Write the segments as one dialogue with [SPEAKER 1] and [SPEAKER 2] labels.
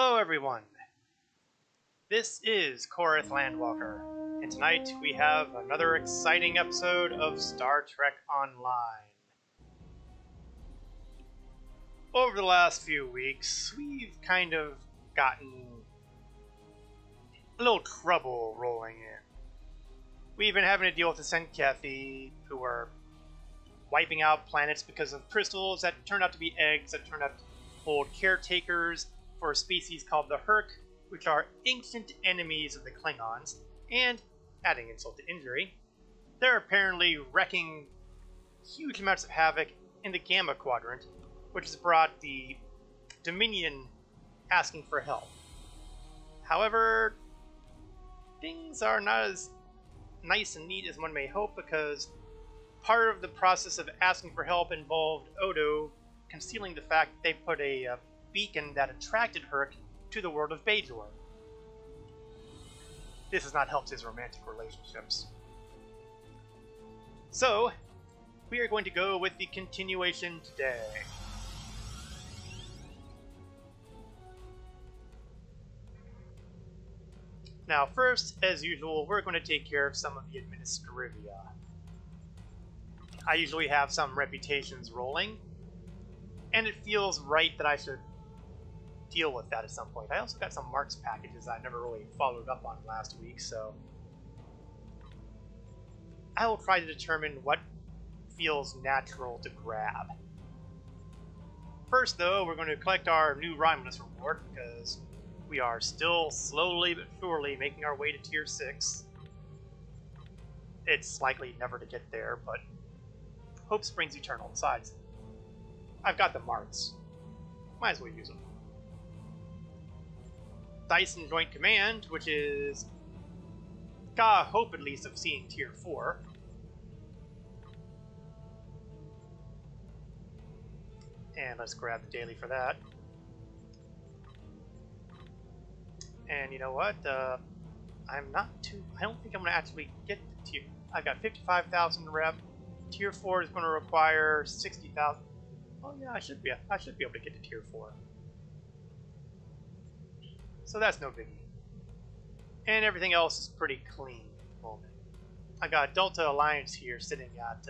[SPEAKER 1] Hello everyone! This is Korith Landwalker, and tonight we have another exciting episode of Star Trek Online. Over the last few weeks, we've kind of gotten a little trouble rolling in. We've been having to deal with the Senkethi, who are wiping out planets because of crystals that turned out to be eggs that turned out to hold caretakers for a species called the Hur'q, which are ancient enemies of the Klingons, and, adding insult to injury, they're apparently wreaking huge amounts of havoc in the Gamma Quadrant, which has brought the Dominion asking for help. However, things are not as nice and neat as one may hope, because part of the process of asking for help involved Odo concealing the fact that they put a beacon that attracted Hur'q to the world of Bajor. This has not helped his romantic relationships. So, we are going to go with the continuation today. Now first, as usual, we're going to take care of some of the administrivia. I usually have some reputations rolling, and it feels right that I should deal with that at some point. I also got some marks packages I never really followed up on last week, so I will try to determine what feels natural to grab. First, though, we're going to collect our new Romulus reward, because we are still slowly but surely making our way to Tier 6. It's likely never to get there, but hope springs eternal. Besides, I've got the marks. Might as well use them. Dyson Joint Command, which is got a hope at least of seeing Tier 4. And let's grab the daily for that. And you know what? I don't think I'm going to actually get the tier. I've got 55,000 rep. Tier 4 is going to require 60,000. Oh yeah, I should be able to get to Tier 4. So that's no biggie. And everything else is pretty clean at the moment. I got Delta Alliance here sitting at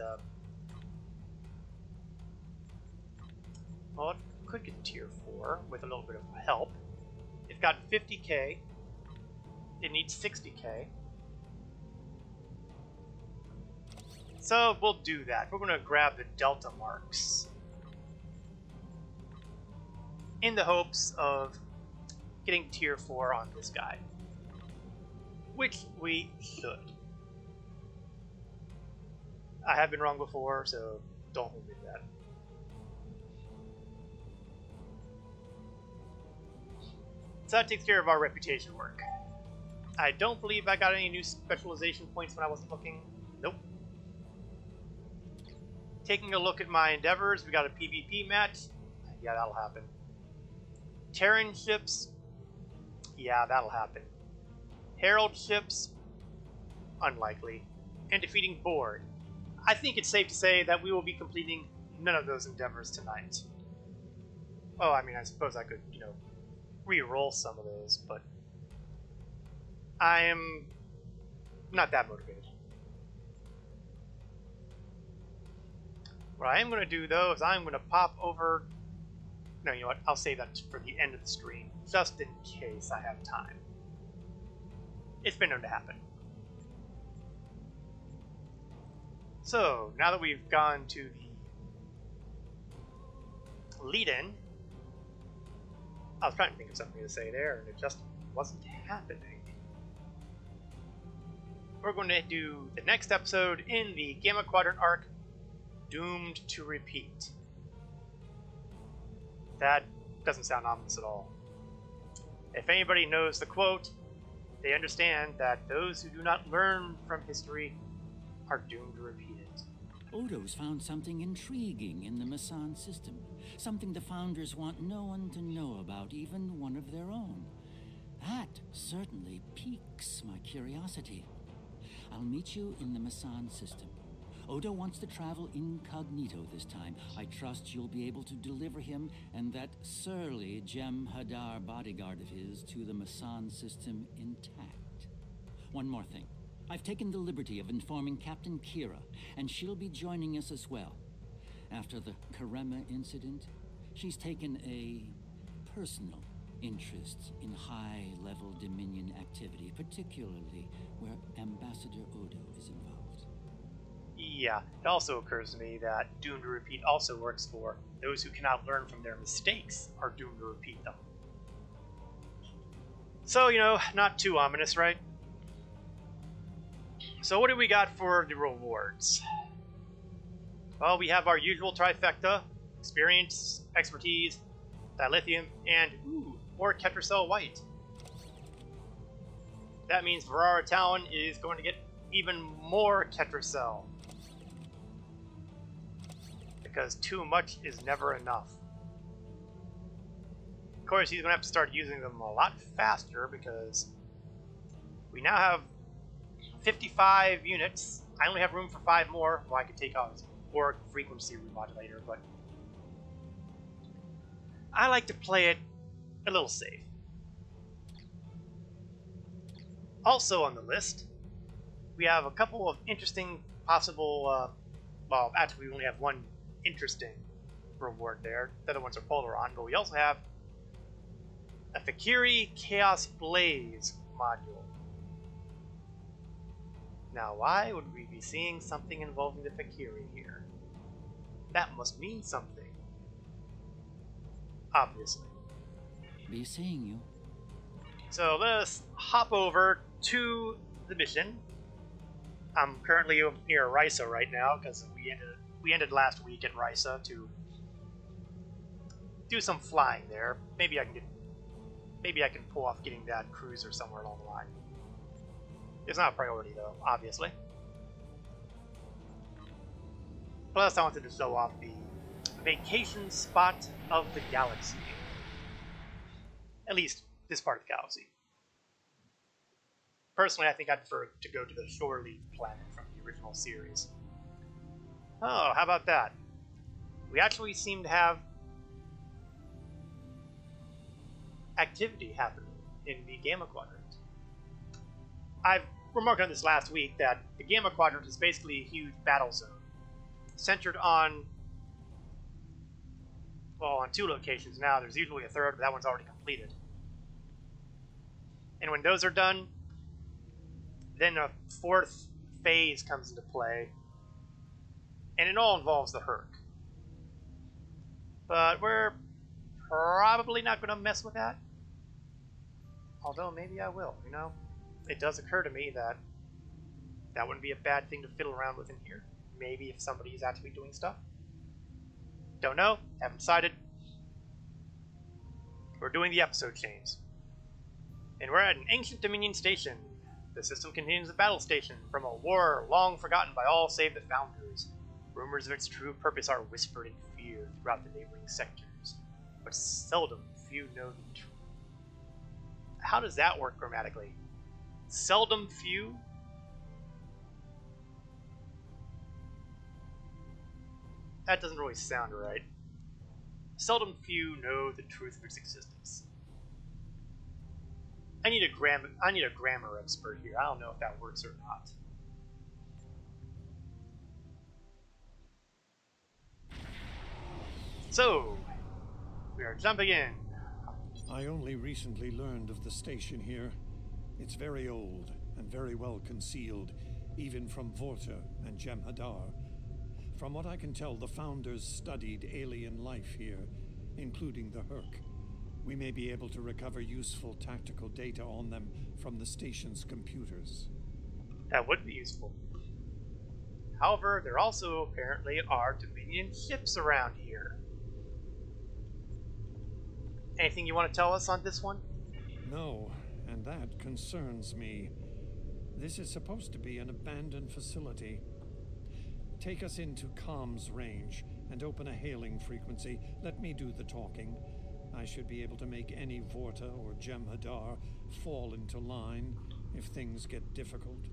[SPEAKER 1] well, it could get to Tier 4 with a little bit of help. It's got 50k. It needs 60k. So we'll do that. We're going to grab the Delta marks in the hopes of getting Tier 4 on this guy, which we should. I have been wrong before, so don't hold me to that. So that takes care of our reputation work. I don't believe I got any new specialization points when I wasn't looking. Nope. Taking a look at my endeavors, we got a PvP match. Yeah, that'll happen. Terran ships. Yeah, that'll happen. Herald ships. Unlikely. And defeating Board. I think it's safe to say that we will be completing none of those endeavors tonight. Well, I mean, I suppose I could, re-roll some of those, but I am not that motivated. What I am going to do, though, is I'm going to pop over... No, you know what? I'll save that for the end of the stream, just in case I have time. It's been known to happen. So, now that we've gone to the lead-in, I was trying to think of something to say there, and it just wasn't happening. We're going to do the next episode in the Gamma Quadrant arc, Doomed to Repeat. That doesn't sound ominous at all. If anybody knows the quote, they understand that those who do not learn from history are doomed to repeat it.
[SPEAKER 2] Odo's found something intriguing in the Masan system. Something the Founders want no one to know about, even one of their own. That certainly piques my curiosity. I'll meet you in the Masan system. Odo wants to travel incognito this time. I trust you'll be able to deliver him and that surly Jem'Hadar bodyguard of his to the Masan system intact. One more thing. I've taken the liberty of informing Captain Kira, and she'll be joining us as well. After the Karema incident, she's taken a personal interest in high-level Dominion activity, particularly where Ambassador Odo is involved.
[SPEAKER 1] Yeah, it also occurs to me that doomed to repeat also works for those who cannot learn from their mistakes are doomed to repeat them. So, you know, not too ominous, right? So what do we got for the rewards? Well, we have our usual trifecta: experience, expertise, dilithium, and more Ketracel white. That means Varara Talon is going to get even more Ketracel, because too much is never enough. Of course, he's going to have to start using them a lot faster, because we now have 55 units. I only have room for 5 more. Well, I could take out Hur'q frequency remodulator, but I like to play it a little safe. Also on the list, we have a couple of interesting possible, well, actually we only have one interesting reward there. The other ones are Polaron, but we also have a Fakiri Chaos Blaze module. Now, why would we be seeing something involving the Fakiri here? That must mean something. Obviously.
[SPEAKER 2] Be seeing you.
[SPEAKER 1] So let us hop over to the mission. I'm currently near Risa right now because we ended last week at Risa to do some flying there. Maybe I can pull off getting that cruiser somewhere along the line. It's not a priority though, obviously. Plus, I wanted to show off the vacation spot of the galaxy. At least this part of the galaxy. Personally, I think I'd prefer to go to the Shore Leaf planet from the original series. Oh, how about that? We actually seem to have activity happening in the Gamma Quadrant. I've remarked on this last week that the Gamma Quadrant is basically a huge battle zone, centered on, well, on 2 locations now. There's usually a third, but that one's already completed. And when those are done, then a 4th phase comes into play, and it all involves the Hur'q. But we're probably not going to mess with that. Although maybe I will, you know? It does occur to me that that wouldn't be a bad thing to fiddle around with in here. Maybe if somebody is actually doing stuff. Don't know, haven't decided. We're doing the episode chains. And we're at an ancient Dominion station. The system contains a battle station from a war long forgotten by all save the Founders. Rumors of its true purpose are whispered in fear throughout the neighboring sectors, but seldom few know the truth. How does that work grammatically? Seldom few? That doesn't really sound right. Seldom few know the truth of its existence. I need a grammar expert here. I don't know if that works or not. So, we are jumping in.
[SPEAKER 3] I only recently learned of the station here. It's very old and very well concealed, even from Vorta and Jem'Hadar. From what I can tell, the Founders studied alien life here, including the Hur'q. We may be able to recover useful tactical data on them from the station's computers.
[SPEAKER 1] That would be useful. However, there also apparently are Dominion ships around here. Anything you want to tell us on this one?
[SPEAKER 3] No, and that concerns me. This is supposed to be an abandoned facility. Take us into comms range and open a hailing frequency. Let me do the talking. I should be able to make any Vorta or Jem'Hadar fall into line if things get difficult.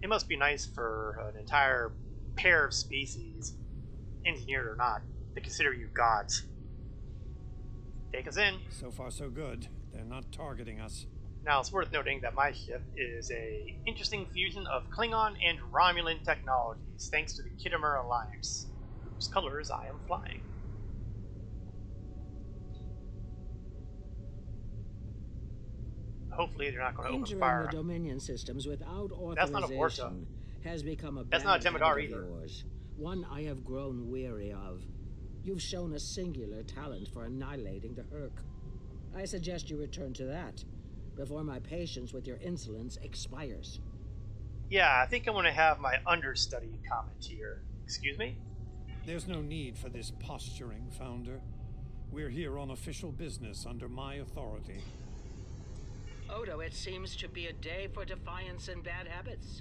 [SPEAKER 1] It must be nice for an entire pair of species, engineered or not, they consider you gods. Take us in.
[SPEAKER 3] So far, so good. They're not targeting us.
[SPEAKER 1] Now, it's worth noting that my ship is a interesting fusion of Klingon and Romulan technologies, thanks to the Khitomer Alliance, whose colors I am flying. Hopefully, they're not going to open fire.
[SPEAKER 4] Entering the Dominion systems without
[SPEAKER 1] That's not a Vorta.
[SPEAKER 4] authorization has become a
[SPEAKER 1] That's
[SPEAKER 4] bad
[SPEAKER 1] not a Jemadar
[SPEAKER 4] habit of
[SPEAKER 1] either.
[SPEAKER 4] yours, one I have grown weary of. You've shown a singular talent for annihilating the Hur'q. I suggest you return to that before my patience with your insolence expires.
[SPEAKER 1] Yeah, I think I'm going to have my understudy comment here. Excuse me?
[SPEAKER 3] There's no need for this posturing, Founder. We're here on official business under my authority.
[SPEAKER 4] Odo, it seems to be a day for defiance and bad habits.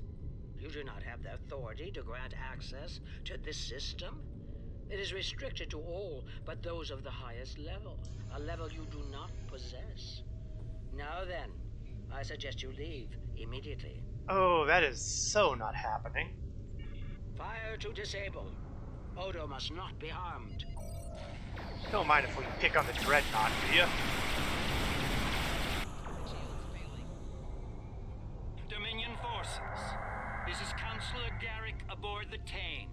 [SPEAKER 4] You do not have the authority to grant access to this system. It is restricted to all but those of the highest level, a level you do not possess. Now then, I suggest you leave immediately.
[SPEAKER 1] Oh, that is so not happening.
[SPEAKER 4] Fire to disable. Odo must not be harmed.
[SPEAKER 1] Don't mind if we pick on the Dreadnought, do you?
[SPEAKER 2] Dominion forces, this is Counselor Garrick aboard the Tane.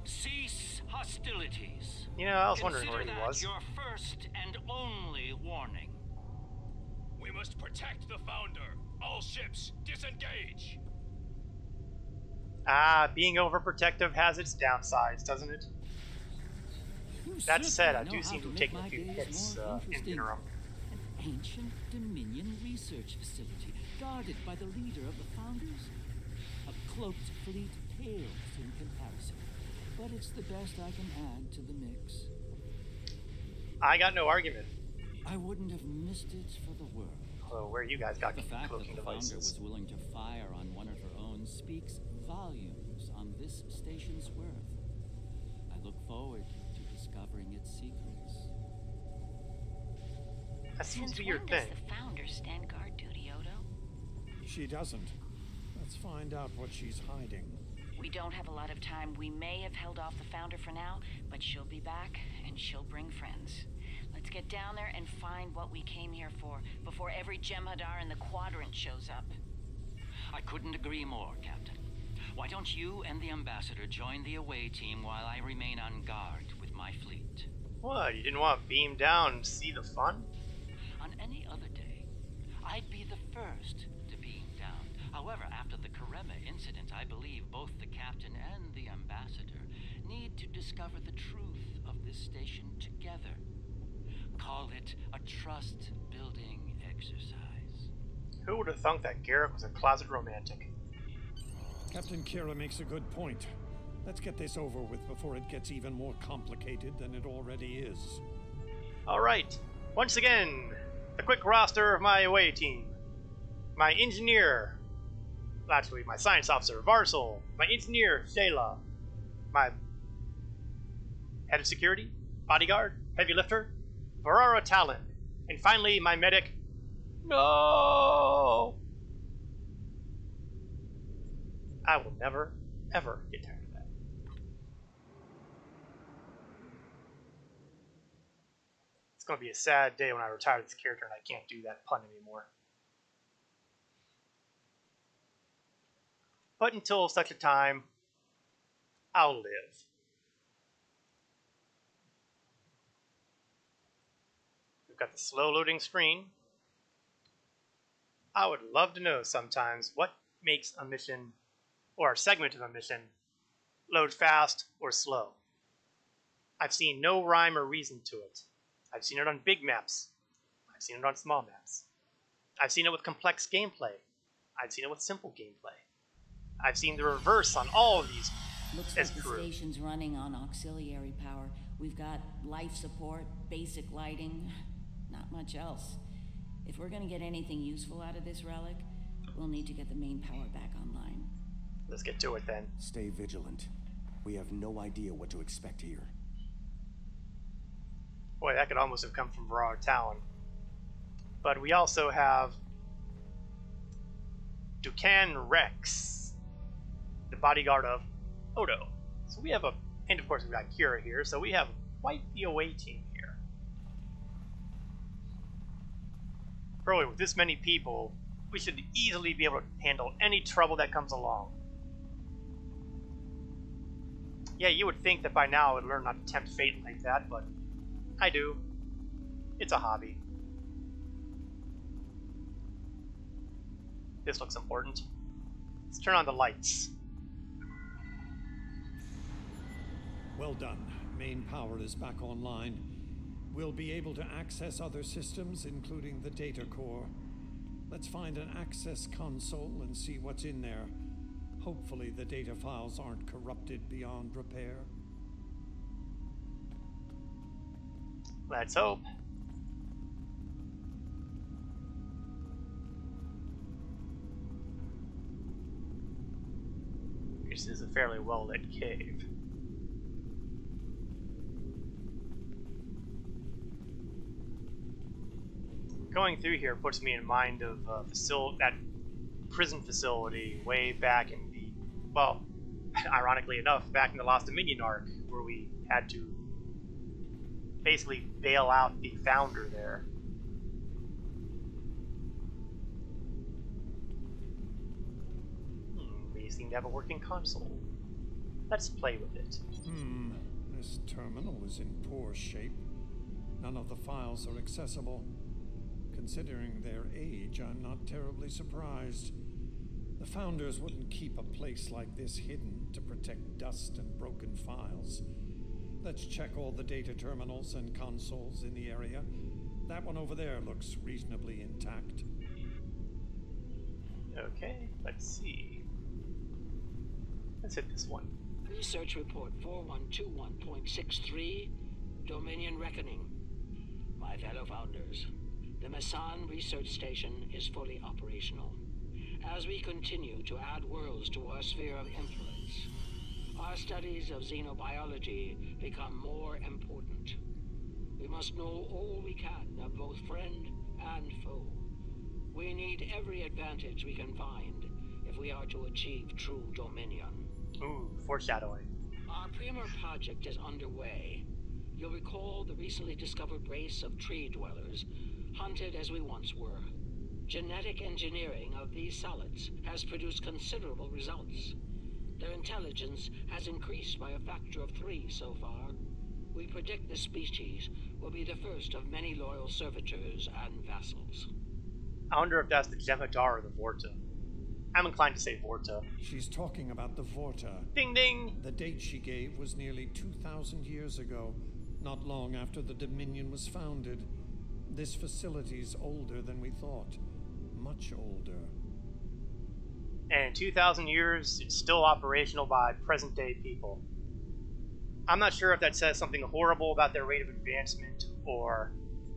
[SPEAKER 2] Cease hostilities.
[SPEAKER 1] You know, I was wondering where
[SPEAKER 2] Consider
[SPEAKER 1] he
[SPEAKER 2] that
[SPEAKER 1] was.
[SPEAKER 2] your first and only warning.
[SPEAKER 5] We must protect the Founder. All ships, disengage.
[SPEAKER 1] Ah, being overprotective has its downsides, doesn't it? That said, I do seem to have taken a few hits in the interim.
[SPEAKER 2] An ancient Dominion research facility, guarded by the leader of the Founders. A cloaked fleet pales in comparison, but it's the best I can add to the mix.
[SPEAKER 1] I got no argument.
[SPEAKER 2] I wouldn't have missed it for the world.
[SPEAKER 1] Although where you guys got
[SPEAKER 2] The fact that
[SPEAKER 1] cloaking
[SPEAKER 2] the Founder
[SPEAKER 1] devices.
[SPEAKER 2] was willing to fire on one of her own speaks volumes on this station's worth. I look forward to discovering its secrets.
[SPEAKER 1] That seems
[SPEAKER 6] Since
[SPEAKER 1] to be your
[SPEAKER 6] when
[SPEAKER 1] thing.
[SPEAKER 6] does the Founder stand guard duty, Odo?
[SPEAKER 3] She doesn't. Let's find out what she's hiding.
[SPEAKER 6] We don't have a lot of time. We may have held off the Founder for now, but she'll be back, and she'll bring friends. Let's get down there and find what we came here for, before every Jem'Hadar in the Quadrant shows up.
[SPEAKER 2] I couldn't agree more, Captain. Why don't you and the Ambassador join the away team while I remain on guard with my fleet?
[SPEAKER 1] What, you didn't want to beam down and see the fun?
[SPEAKER 2] On any other day, I'd be the first to beam down. However, after the Karema incident, I believe both the Captain and the Ambassador need to discover the truth of this station together. Call it a trust-building exercise.
[SPEAKER 1] Who would have thunk that Garrick was a closet romantic?
[SPEAKER 3] Captain Kira makes a good point. Let's get this over with before it gets even more complicated than it already is.
[SPEAKER 1] Alright, once again, the quick roster of my away team. My engineer, actually my science officer, Varsal. My engineer, Shayla. My head of security, bodyguard, heavy lifter, Varara Talon. And finally, my medic, no! I will never, ever get tired of that. It's going to be a sad day when I retire this character and I can't do that pun anymore. But until such a time, I'll live. We've got the slow loading screen. I would love to know sometimes what makes a mission or a segment of a mission load fast or slow. I've seen no rhyme or reason to it. I've seen it on big maps. I've seen it on small maps. I've seen it with complex gameplay. I've seen it with simple gameplay. I've seen the reverse on all of these.
[SPEAKER 7] Looks
[SPEAKER 1] as
[SPEAKER 7] like the
[SPEAKER 1] crew.
[SPEAKER 7] station's running on auxiliary power. We've got life support, basic lighting, not much else. If we're gonna get anything useful out of this relic, we'll need to get the main power back online.
[SPEAKER 1] Let's get to it then.
[SPEAKER 8] Stay vigilant. We have no idea what to expect here.
[SPEAKER 1] Boy, that could almost have come from Raw Talon. But we also have Dukan Rex, the bodyguard of Odo. So we have a, and of course we've got Kira here, so we have quite the away team here. Probably with this many people, we should easily be able to handle any trouble that comes along. Yeah, you would think that by now I would learn not to tempt fate like that, but I do. It's a hobby. This looks important. Let's turn on the lights.
[SPEAKER 3] Well done. Main power is back online. We'll be able to access other systems, including the data core. Let's find an access console and see what's in there. Hopefully the data files aren't corrupted beyond repair.
[SPEAKER 1] Let's hope. This is a fairly well-lit cave. Going through here puts me in mind of that prison facility way back in the, well, ironically enough, back in the Lost Dominion arc, where we had to basically bail out the founder there. We seem to have a working console. Let's play with it.
[SPEAKER 3] This terminal is in poor shape. None of the files are accessible. Considering their age, I'm not terribly surprised. The founders wouldn't keep a place like this hidden to protect dust and broken files. Let's check all the data terminals and consoles in the area. That one over there looks reasonably intact.
[SPEAKER 1] Okay, let's see. Let's hit this one.
[SPEAKER 4] Research report 4121.63, Dominion Reckoning. My fellow founders, the Masan research station is fully operational. As we continue to add worlds to our sphere of influence, our studies of xenobiology become more important. We must know all we can of both friend and foe. We need every advantage we can find if we are to achieve true dominion.
[SPEAKER 1] Ooh, foreshadowing.
[SPEAKER 4] Our Primer project is underway. You'll recall the recently discovered race of tree dwellers, hunted as we once were. Genetic engineering of these solids has produced considerable results. Their intelligence has increased by a factor of 3 so far. We predict this species will be the first of many loyal servitors and vassals.
[SPEAKER 1] I wonder if that's the Jem'Hadar or the Vorta. I'm inclined to say Vorta.
[SPEAKER 3] She's talking about the Vorta.
[SPEAKER 1] Ding ding!
[SPEAKER 3] The date she gave was nearly 2,000 years ago, not long after the Dominion was founded. This facility's older than we thought. Much older.
[SPEAKER 1] And in 2,000 years, it's still operational by present-day people. I'm not sure if that says something horrible about their rate of advancement, or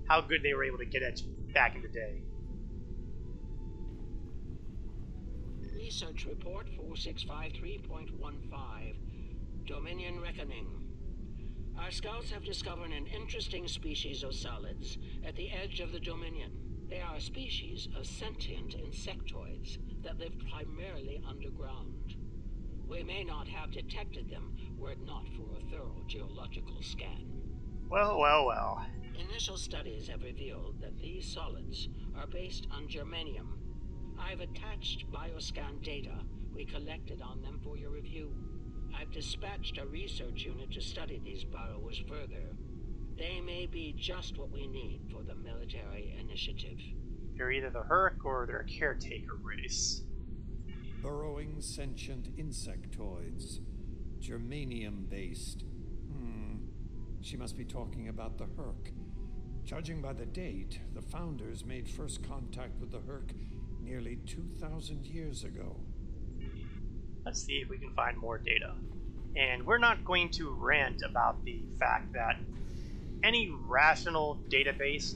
[SPEAKER 1] how good they were able to get it back in the day.
[SPEAKER 4] Research report 4653.15, Dominion Reckoning. Our scouts have discovered an interesting species of solids at the edge of the Dominion. They are a species of sentient insectoids that live primarily underground. We may not have detected them were it not for a thorough geological scan.
[SPEAKER 1] Well, well, well.
[SPEAKER 4] Initial studies have revealed that these solids are based on germanium. I've attached bioscan data we collected on them for your review. I've dispatched a research unit to study these burrows further. They may be just what we need for the military initiative.
[SPEAKER 1] They're either the Hur'q or they're a caretaker race.
[SPEAKER 3] Burrowing sentient insectoids. Germanium-based. She must be talking about the Hur'q. Judging by the date, the founders made first contact with the Hur'q nearly 2,000 years ago.
[SPEAKER 1] Let's see if we can find more data. And we're not going to rant about the fact that any rational database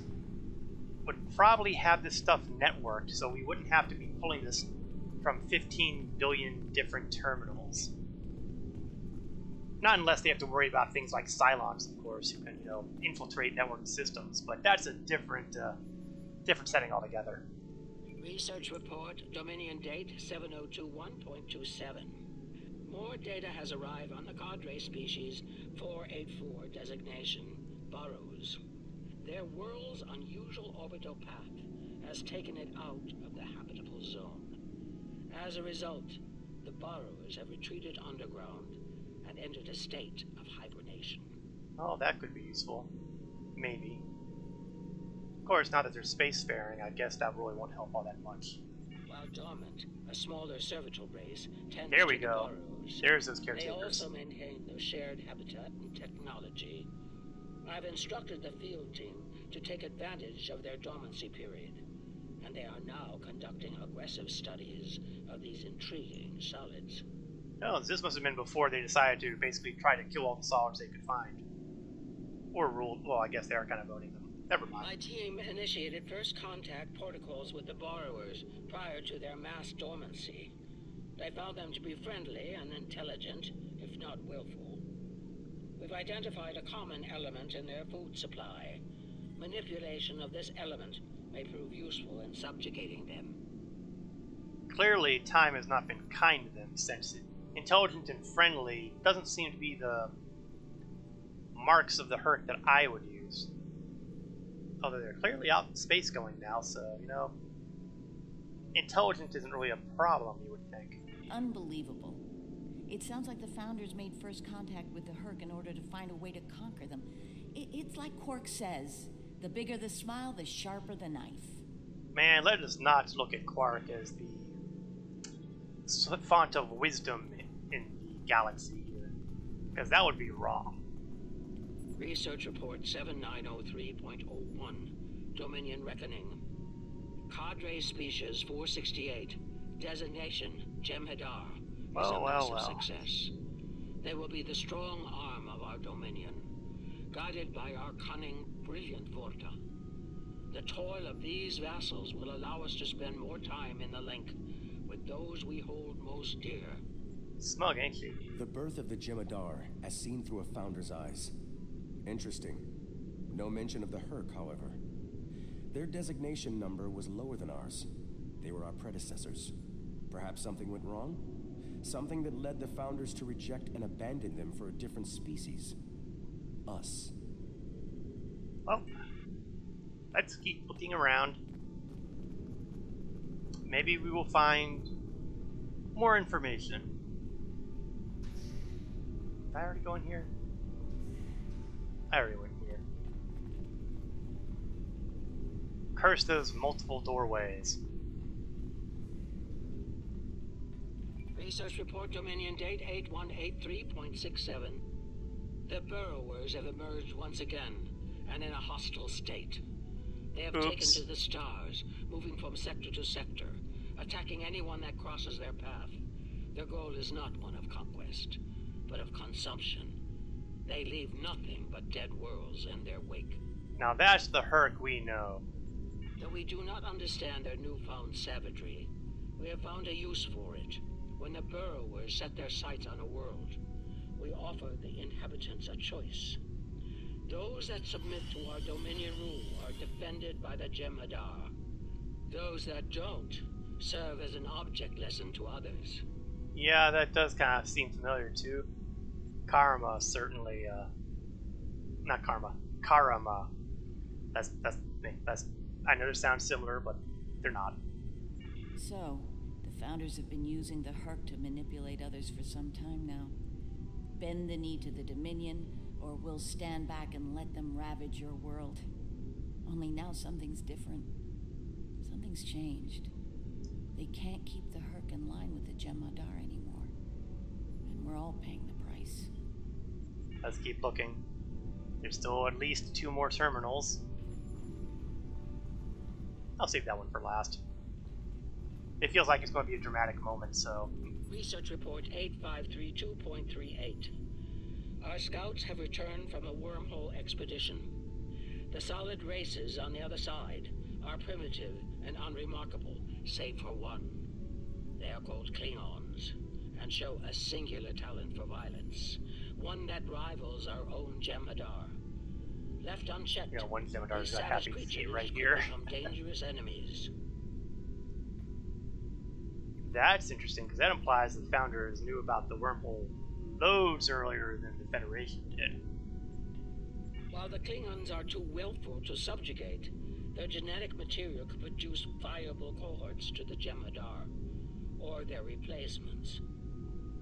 [SPEAKER 1] would probably have this stuff networked, so we wouldn't have to be pulling this from 15 billion different terminals. Not unless they have to worry about things like Cylons, of course, who can, infiltrate network systems, but that's a different setting altogether.
[SPEAKER 4] Research report, Dominion date 7021.27. More data has arrived on the cadre species 484 designation, burrows. Their world's unusual orbital path has taken it out of the habitable zone. As a result, the burrows have retreated underground and entered a state of hibernation.
[SPEAKER 1] Oh, that could be useful. Maybe. Of course, now that they're spacefaring, I guess that really won't help all that much.
[SPEAKER 4] While dormant, a smaller cervical race tends
[SPEAKER 1] There
[SPEAKER 4] to
[SPEAKER 1] we
[SPEAKER 4] the
[SPEAKER 1] go.
[SPEAKER 4] burrows.
[SPEAKER 1] There's those
[SPEAKER 4] They
[SPEAKER 1] caretakers.
[SPEAKER 4] also maintain their shared habitat and technology. I've instructed the field team to take advantage of their dormancy period, and they are now conducting aggressive studies of these intriguing solids.
[SPEAKER 1] Oh, this must have been before they decided to basically try to kill all the solids they could find. Or rule. Well, I guess they are kind of owning them. Never mind.
[SPEAKER 4] My team initiated first contact protocols with the borrowers prior to their mass dormancy. They found them to be friendly and intelligent, if not willful. We've identified a common element in their food supply. Manipulation of this element may prove useful in subjugating them.
[SPEAKER 1] Clearly, time has not been kind to them, since intelligent and friendly doesn't seem to be the marks of the Hur'q that I would use. Although they're clearly out in space going now, so, you know, intelligent isn't really a problem, you would think.
[SPEAKER 7] Unbelievable. It sounds like the Founders made first contact with the Hur'q in order to find a way to conquer them. It's like Quark says, the bigger the smile, the sharper the knife.
[SPEAKER 1] Man, let us not look at Quark as the font of wisdom in the galaxy here, because that would be wrong.
[SPEAKER 4] Research Report 7903.01, Dominion Reckoning. Cadre Species 468, designation Jem'Hadar, is a massive success. They will be the strong arm of our Dominion, guided by our cunning, brilliant Vorta. The toil of these vassals will allow us to spend more time in the link with those we hold most dear.
[SPEAKER 1] Smug, ain't she?
[SPEAKER 8] The birth of the Jem'Hadar, as seen through a Founder's eyes. Interesting. No mention of the Hur'q, however. Their designation number was lower than ours. They were our predecessors. Perhaps something went wrong? Something that led the Founders to reject and abandon them for a different species. Us.
[SPEAKER 1] Well, let's keep looking around. Maybe we will find more information. Did I already go in here? I already went here. Curse those multiple doorways.
[SPEAKER 4] Research Report Dominion Date 8183.67. The burrowers have emerged once again, and in a hostile state. They have taken to the stars, moving from sector to sector, attacking anyone that crosses their path. Their goal is not one of conquest, but of consumption. They leave nothing but dead worlds in their wake.
[SPEAKER 1] Now that's the Hur'q we know.
[SPEAKER 4] Though we do not understand their newfound savagery, we have found a use for it. When the burrowers set their sights on a world, we offer the inhabitants a choice. Those that submit to our Dominion rule are defended by the Jem'Hadar. Those that don't serve as an object lesson to others.
[SPEAKER 1] Yeah, that does kind of seem familiar too. Karma, certainly, not karma, Karama. That's, I know they sound similar, but they're not.
[SPEAKER 7] So, the Founders have been using the Hur'q to manipulate others for some time now. Bend the knee to the Dominion, or we'll stand back and let them ravage your world. Only now something's different. Something's changed. They can't keep the Hur'q in line with the Jem'Hadar anymore. And we're all paying the price.
[SPEAKER 1] Let's keep looking. There's still at least 2 more terminals. I'll save that one for last. It feels like it's going to be a dramatic moment, so...
[SPEAKER 4] Research Report 8532.38. Our scouts have returned from a wormhole expedition. The solid races on the other side are primitive and unremarkable, save for one. They are called Klingons, and show a singular talent for violence, one that rivals our own Jem'Hadar. Left unchecked,
[SPEAKER 1] You know, one Jem'Hadar
[SPEAKER 4] these
[SPEAKER 1] is a
[SPEAKER 4] savage
[SPEAKER 1] happy seat
[SPEAKER 4] creatures
[SPEAKER 1] right
[SPEAKER 4] could
[SPEAKER 1] here.
[SPEAKER 4] become dangerous enemies.
[SPEAKER 1] That's interesting, because that implies the Founders knew about the wormhole loads earlier than the Federation did.
[SPEAKER 4] While the Klingons are too willful to subjugate, their genetic material could produce viable cohorts to the Jem'Hadar, or their replacements.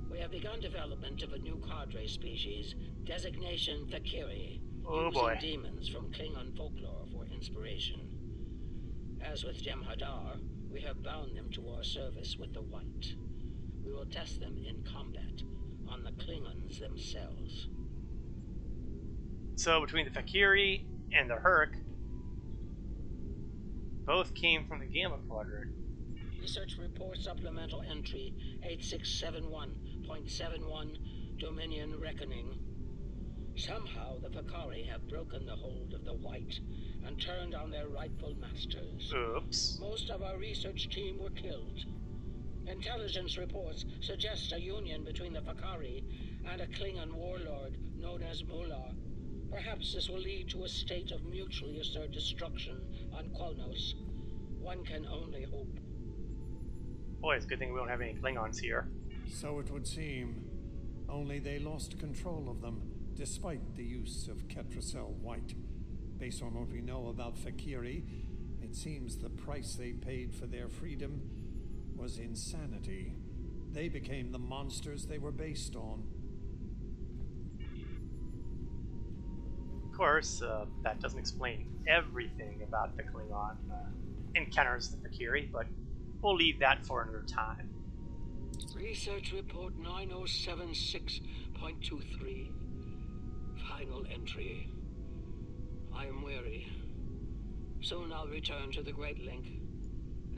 [SPEAKER 4] We have begun development of a new cadre species, designation Thakiri, using demons from Klingon folklore for inspiration. As with Jem'Hadar, we have bound them to our service with the White. We will test them in combat on the Klingons themselves.
[SPEAKER 1] So between the Fakiri and the Hur'q, both came from the Gamma Quadrant.
[SPEAKER 4] Research report supplemental entry 8671.71 Dominion Reckoning. Somehow the Fakari have broken the hold of the White and turned on their rightful masters.
[SPEAKER 1] Oops.
[SPEAKER 4] Most of our research team were killed. Intelligence reports suggest a union between the Fakari and a Klingon warlord known as Mullah. Perhaps this will lead to a state of mutually assured destruction on Qualnos. One can only hope.
[SPEAKER 1] Boy, it's a good thing we don't have any Klingons here.
[SPEAKER 3] So it would seem. Only they lost control of them, despite the use of Ketracel White. Based on what we know about Fakiri, it seems the price they paid for their freedom was insanity. They became the monsters they were based on.
[SPEAKER 1] Of course, that doesn't explain everything about the Klingon encounters the Fakiri, but we'll leave that for another time.
[SPEAKER 4] Research report 9076.23. Final entry. I am weary. Soon I'll return to the Great Link,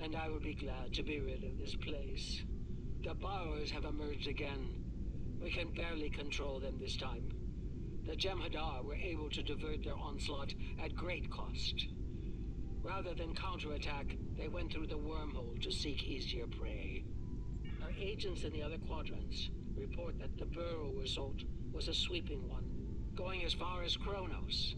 [SPEAKER 4] and I will be glad to be rid of this place. The borrowers have emerged again. We can barely control them this time. The Jem'Hadar were able to divert their onslaught at great cost. Rather than counterattack, they went through the wormhole to seek easier prey. Our agents in the other quadrants report that the Burrow assault was a sweeping one, going as far as Kronos.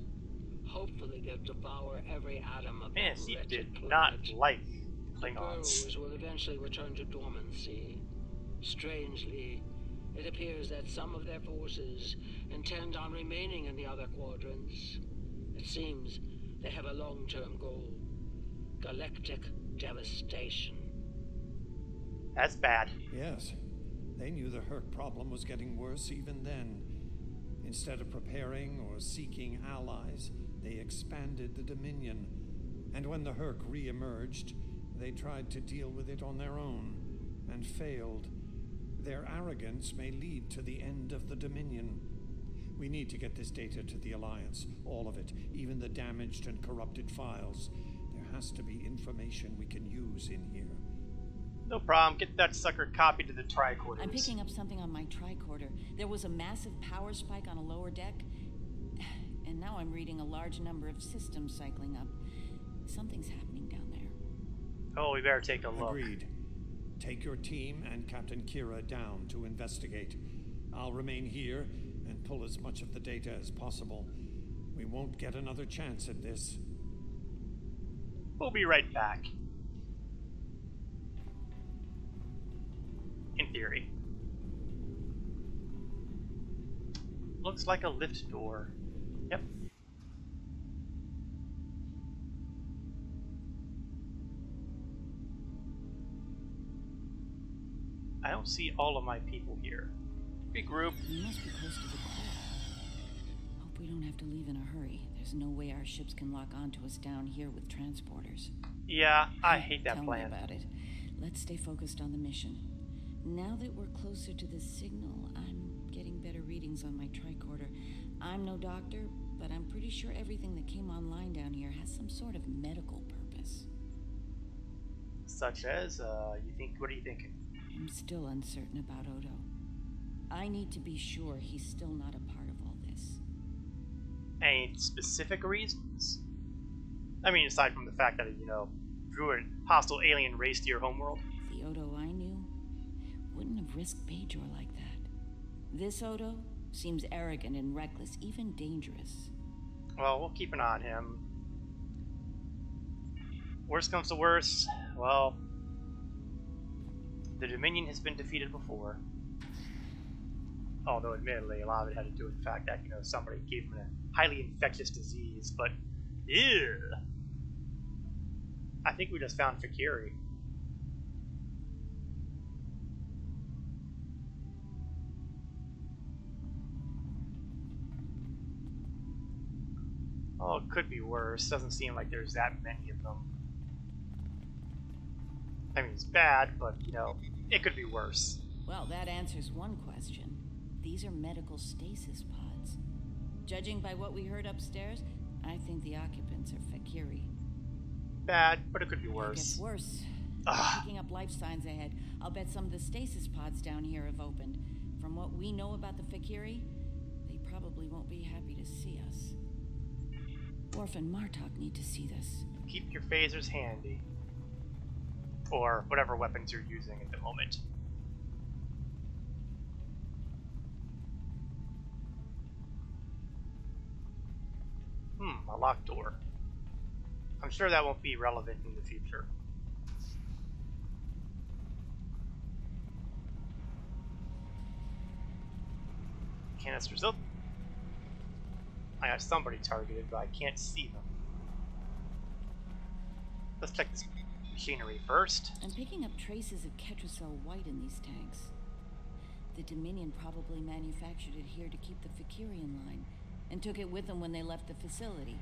[SPEAKER 4] Hopefully they'll devour every atom of that
[SPEAKER 1] He
[SPEAKER 4] wretched
[SPEAKER 1] did
[SPEAKER 4] planet.
[SPEAKER 1] not like
[SPEAKER 4] The
[SPEAKER 1] Klingons.
[SPEAKER 4] Burrows will eventually return to dormancy. Strangely, it appears that some of their forces intend on remaining in the other quadrants. It seems they have a long-term goal. Galactic devastation.
[SPEAKER 1] That's bad.
[SPEAKER 3] Yes, they knew the Hur'q problem was getting worse even then. Instead of preparing or seeking allies, they expanded the Dominion. And when the Hur'q re-emerged, they tried to deal with it on their own, and failed. Their arrogance may lead to the end of the Dominion. We need to get this data to the Alliance, all of it, even the damaged and corrupted files. There has to be information we can use in here.
[SPEAKER 1] No problem. Get that sucker copied to the tricorders.
[SPEAKER 7] I'm picking up something on my tricorder. There was a massive power spike on a lower deck, and now I'm reading a large number of systems cycling up. Something's happening down there.
[SPEAKER 1] Oh, we better take a look.
[SPEAKER 3] Agreed. Take your team and Captain Kira down to investigate. I'll remain here and pull as much of the data as possible. We won't get another chance at this.
[SPEAKER 1] We'll be right back. In theory. Looks like a lift door. Yep. I don't see all of my people here. Regroup.
[SPEAKER 7] We must be close to the core. Hope we don't have to leave in a hurry. There's no way our ships can lock onto us down here with transporters.
[SPEAKER 1] Yeah, I hate that
[SPEAKER 7] Tell
[SPEAKER 1] plan.
[SPEAKER 7] me about it. Let's stay focused on the mission. Now that we're closer to the signal, I'm getting better readings on my tricorder. I'm no doctor, but I'm pretty sure everything that came online down here has some sort of medical purpose.
[SPEAKER 1] Such as, what are you thinking?
[SPEAKER 7] I'm still uncertain about Odo. I need to be sure he's still not a part of all this.
[SPEAKER 1] Any specific reasons? I mean, aside from the fact that, drew a hostile alien race to your homeworld.
[SPEAKER 7] The Odo I knew wouldn't have risked Bajor like that. This Odo seems arrogant and reckless, even dangerous.
[SPEAKER 1] Well, we'll keep an eye on him. Worst comes to worst, well, The Dominion has been defeated before. Although, admittedly, a lot of it had to do with the fact that, you know, somebody gave him a highly infectious disease, but... Ew! I think we just found Fakiri. Oh, it could be worse. Doesn't seem like there's that many of them. I mean, it's bad, but, you know, it could be worse.
[SPEAKER 7] Well, that answers one question. These are medical stasis pods. Judging by what we heard upstairs, I think the occupants are Fakiri.
[SPEAKER 1] Bad, but it could be worse.
[SPEAKER 7] It gets worse. Picking up life signs ahead. I'll bet some of the stasis pods down here have opened. From what we know about the Fakiri, they probably won't be happy to see us. Worf and Martok need to see this.
[SPEAKER 1] Keep your phasers handy. Or whatever weapons you're using at the moment. A locked door. I'm sure that won't be relevant in the future. Canisters up. I got somebody targeted, but I can't see them. Let's check this machinery first.
[SPEAKER 7] I'm picking up traces of Ketracel white in these tanks. The Dominion probably manufactured it here to keep the Fakiri in line, and took it with them when they left the facility.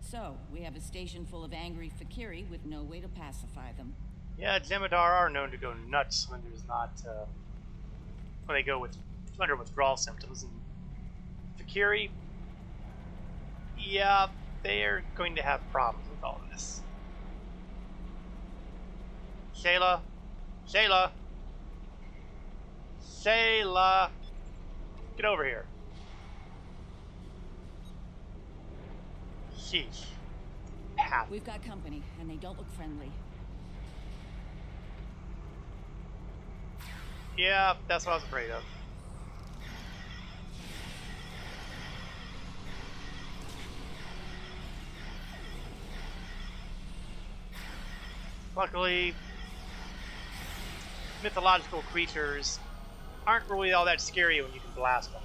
[SPEAKER 7] So, we have a station full of angry Fakiri with no way to pacify them.
[SPEAKER 1] Yeah, Jem'Hadar are known to go nuts when there's not, when they go under withdrawal symptoms. And Fakiri, yeah, they're going to have problems with all of this. Shayla! Shayla! Shayla! Get over here. Sheesh. Pat.
[SPEAKER 7] We've got company, and they don't look friendly.
[SPEAKER 1] Yeah, that's what I was afraid of. Luckily, mythological creatures aren't really all that scary when you can blast them.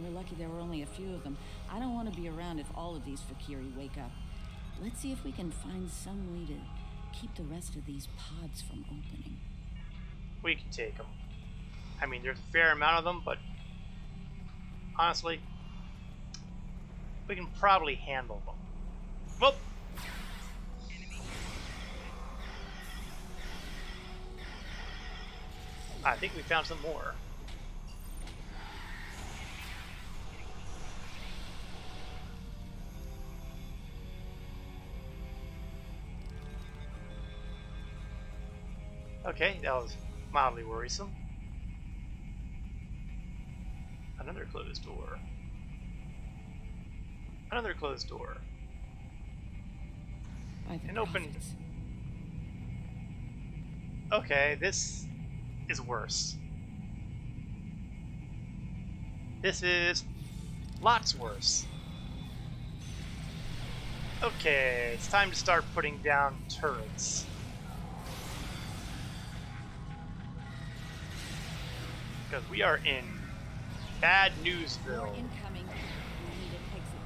[SPEAKER 7] We're lucky there were only a few of them. I don't want to be around if all of these Fakiri wake up. Let's see if we can find some way to keep the rest of these pods from opening.
[SPEAKER 1] We can take them. I mean, there's a fair amount of them, but honestly, we can probably handle them. Whoop! I think we found some more. Okay, that was mildly worrisome. Another closed door. Another closed door. And opened. Okay, this is worse. This is lots worse. Okay, it's time to start putting down turrets. Because we are in bad newsville.
[SPEAKER 7] More incoming. We need to exit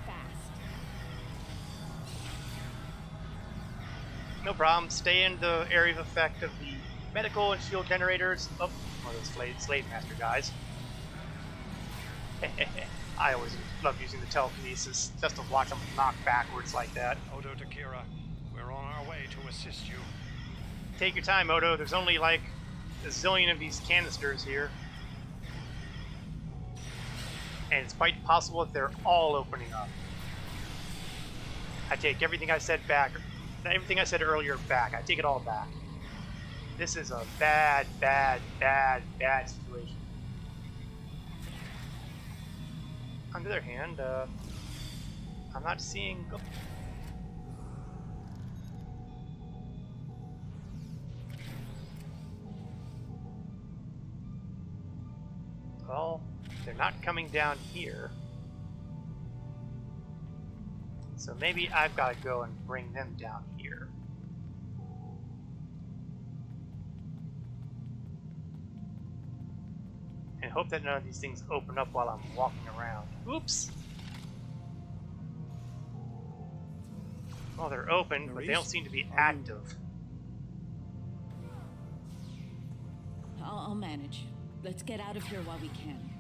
[SPEAKER 7] fast.
[SPEAKER 1] No problem. Stay in the area of effect of the medical and shield generators. Oh, one of those slave master guys. I always love using the telekinesis just to watch them knock backwards like that.
[SPEAKER 3] Odo Takira, we're on our way to assist you.
[SPEAKER 1] Take your time, Odo. There's only like a zillion of these canisters here. And it's quite possible that they're all opening up. I take everything I said back. Everything I said earlier back. I take it all back. This is a bad, bad, bad, bad situation. On the other hand, I'm not seeing... Well, they're not coming down here. So maybe I've got to go and bring them down here. here. And hope that none of these things open up while I'm walking around. Oops! Well, they're open, but they don't seem to be active.
[SPEAKER 7] I'll manage. Let's get out of here while we can.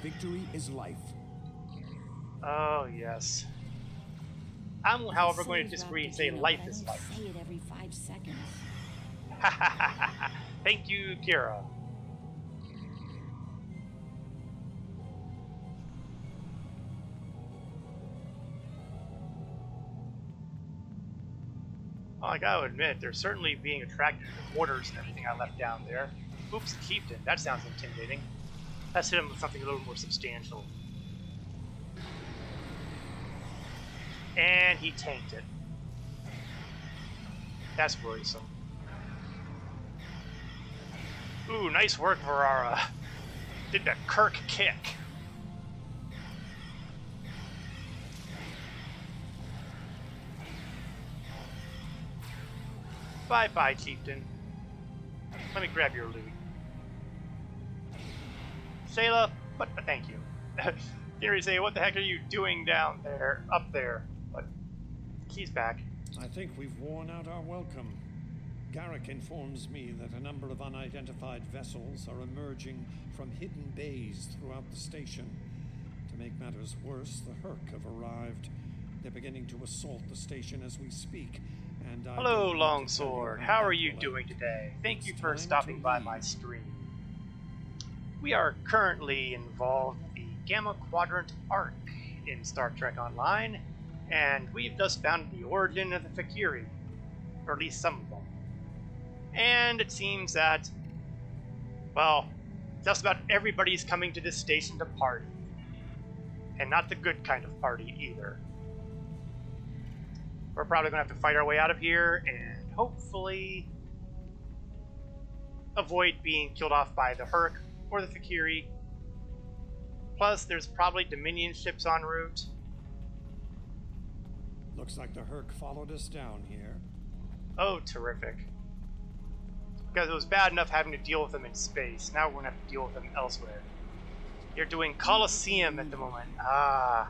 [SPEAKER 8] Victory is life.
[SPEAKER 1] Oh, yes. I'm, however, going to disagree and say life is life.
[SPEAKER 7] Say it every 5 seconds.
[SPEAKER 1] Thank you, Kira. Well, I gotta admit, they're certainly being attracted to the orders and everything I left down there. Oops, Chieftain. That sounds intimidating. Let's hit him with something a little more substantial. And he tanked it. That's worrisome. Ooh, nice work, Varara. Did the Hur'q kick. Bye-bye, Chieftain. Let me grab your loot. Shayla, but thank you. Theory say, what the heck are you doing down there, up there? But he's back.
[SPEAKER 3] I think we've worn out our welcome. Garrick informs me that a number of unidentified vessels are emerging from hidden bays throughout the station. To make matters worse, the Hur'q have arrived. They're beginning to assault the station as we speak. And
[SPEAKER 1] hello, Longsword. How are you doing today? Thank you for stopping by my stream. We are currently involved in the Gamma Quadrant Arc in Star Trek Online, and we've just found the origin of the Fakiri, or at least some of them. And it seems that, well, just about everybody's coming to this station to party. And not the good kind of party either. We're probably going to have to fight our way out of here and hopefully avoid being killed off by the Hur'q or the Fakiri. Plus, there's probably Dominion ships en route.
[SPEAKER 3] Looks like the Hur'q followed us down here.
[SPEAKER 1] Oh, terrific. Because it was bad enough having to deal with them in space. Now we're going to have to deal with them elsewhere. You're doing Colosseum at the moment. Ah,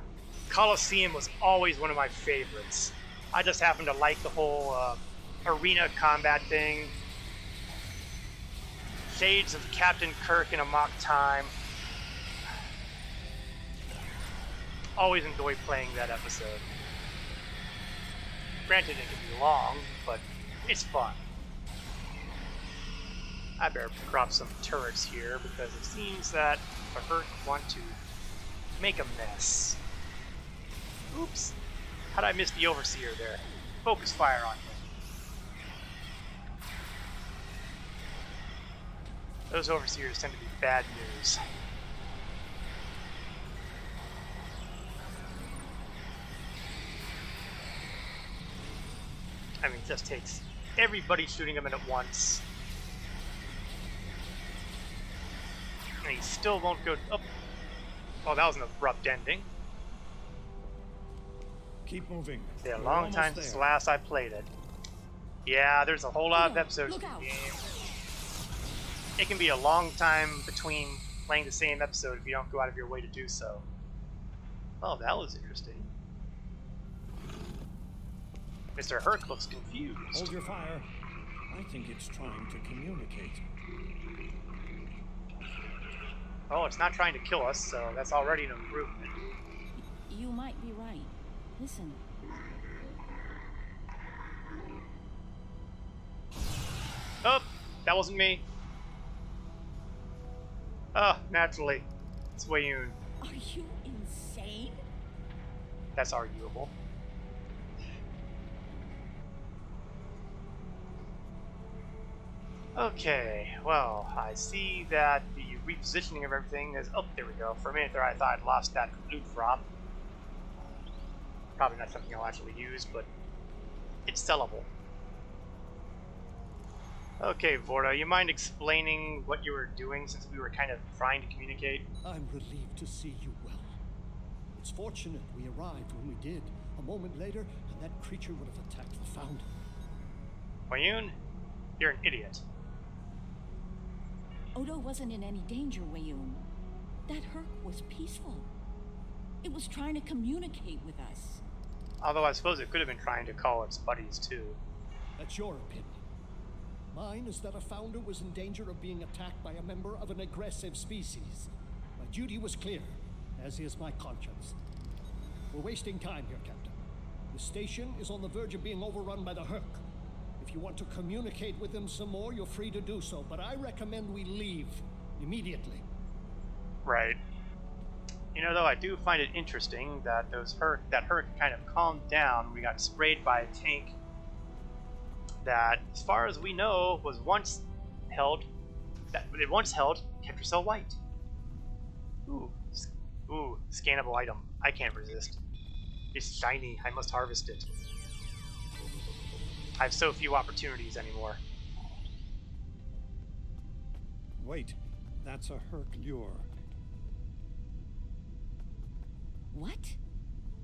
[SPEAKER 1] Colosseum was always one of my favorites. I just happen to like the whole arena combat thing. Shades of Captain Kirk in a mock time. Always enjoy playing that episode. Granted, it can be long, but it's fun. I better crop some turrets here because it seems that the Hur'q want to make a mess. Oops. How'd I miss the Overseer there? Focus fire on him. Those Overseers tend to be bad news. I mean, it just takes everybody shooting him in at once. And he still won't go up. Oh, that was an abrupt ending.
[SPEAKER 3] Keep moving.
[SPEAKER 1] It's been a long time since the last I played it. Yeah, there's a whole lot of episodes in the game. It can be a long time between playing the same episode if you don't go out of your way to do so. Oh, that was interesting. Mr. Hur'q looks confused.
[SPEAKER 3] Hold your fire. I think it's trying to communicate.
[SPEAKER 1] Oh, it's not trying to kill us, so that's already an improvement.
[SPEAKER 7] You might be right. Listen.
[SPEAKER 1] Oh, that wasn't me. Oh, naturally. It's Wayoon.
[SPEAKER 7] Are you insane?
[SPEAKER 1] That's arguable. Okay, well, I see that the repositioning of everything is... Oh, there we go. For a minute there I thought I'd lost that loot drop. Probably not something I'll actually use, but it's sellable. Okay, Vorta, you mind explaining what you were doing since we were kind of trying to communicate?
[SPEAKER 9] I'm relieved to see you well. It's fortunate we arrived when we did. A moment later, and that creature would have attacked the founder.
[SPEAKER 1] Wayun, you're an idiot.
[SPEAKER 7] Odo wasn't in any danger, Wayun. That Hur'q was peaceful. It was trying to communicate with us.
[SPEAKER 1] Although I suppose it could have been trying to call its buddies too.
[SPEAKER 9] That's your opinion. Mine is that a founder was in danger of being attacked by a member of an aggressive species. My duty was clear, as is my conscience. We're wasting time here, Captain. The station is on the verge of being overrun by the Hur'q. If you want to communicate with them some more, you're free to do so, but I recommend we leave immediately.
[SPEAKER 1] Right. You know, though, I do find it interesting that that Hur'q kind of calmed down when we got sprayed by a tank that, as far as we know, was once held, Tetracell White. Ooh, scannable item. I can't resist. It's shiny. I must harvest it. I have so few opportunities anymore.
[SPEAKER 3] Wait, that's a Hur'q lure.
[SPEAKER 7] What?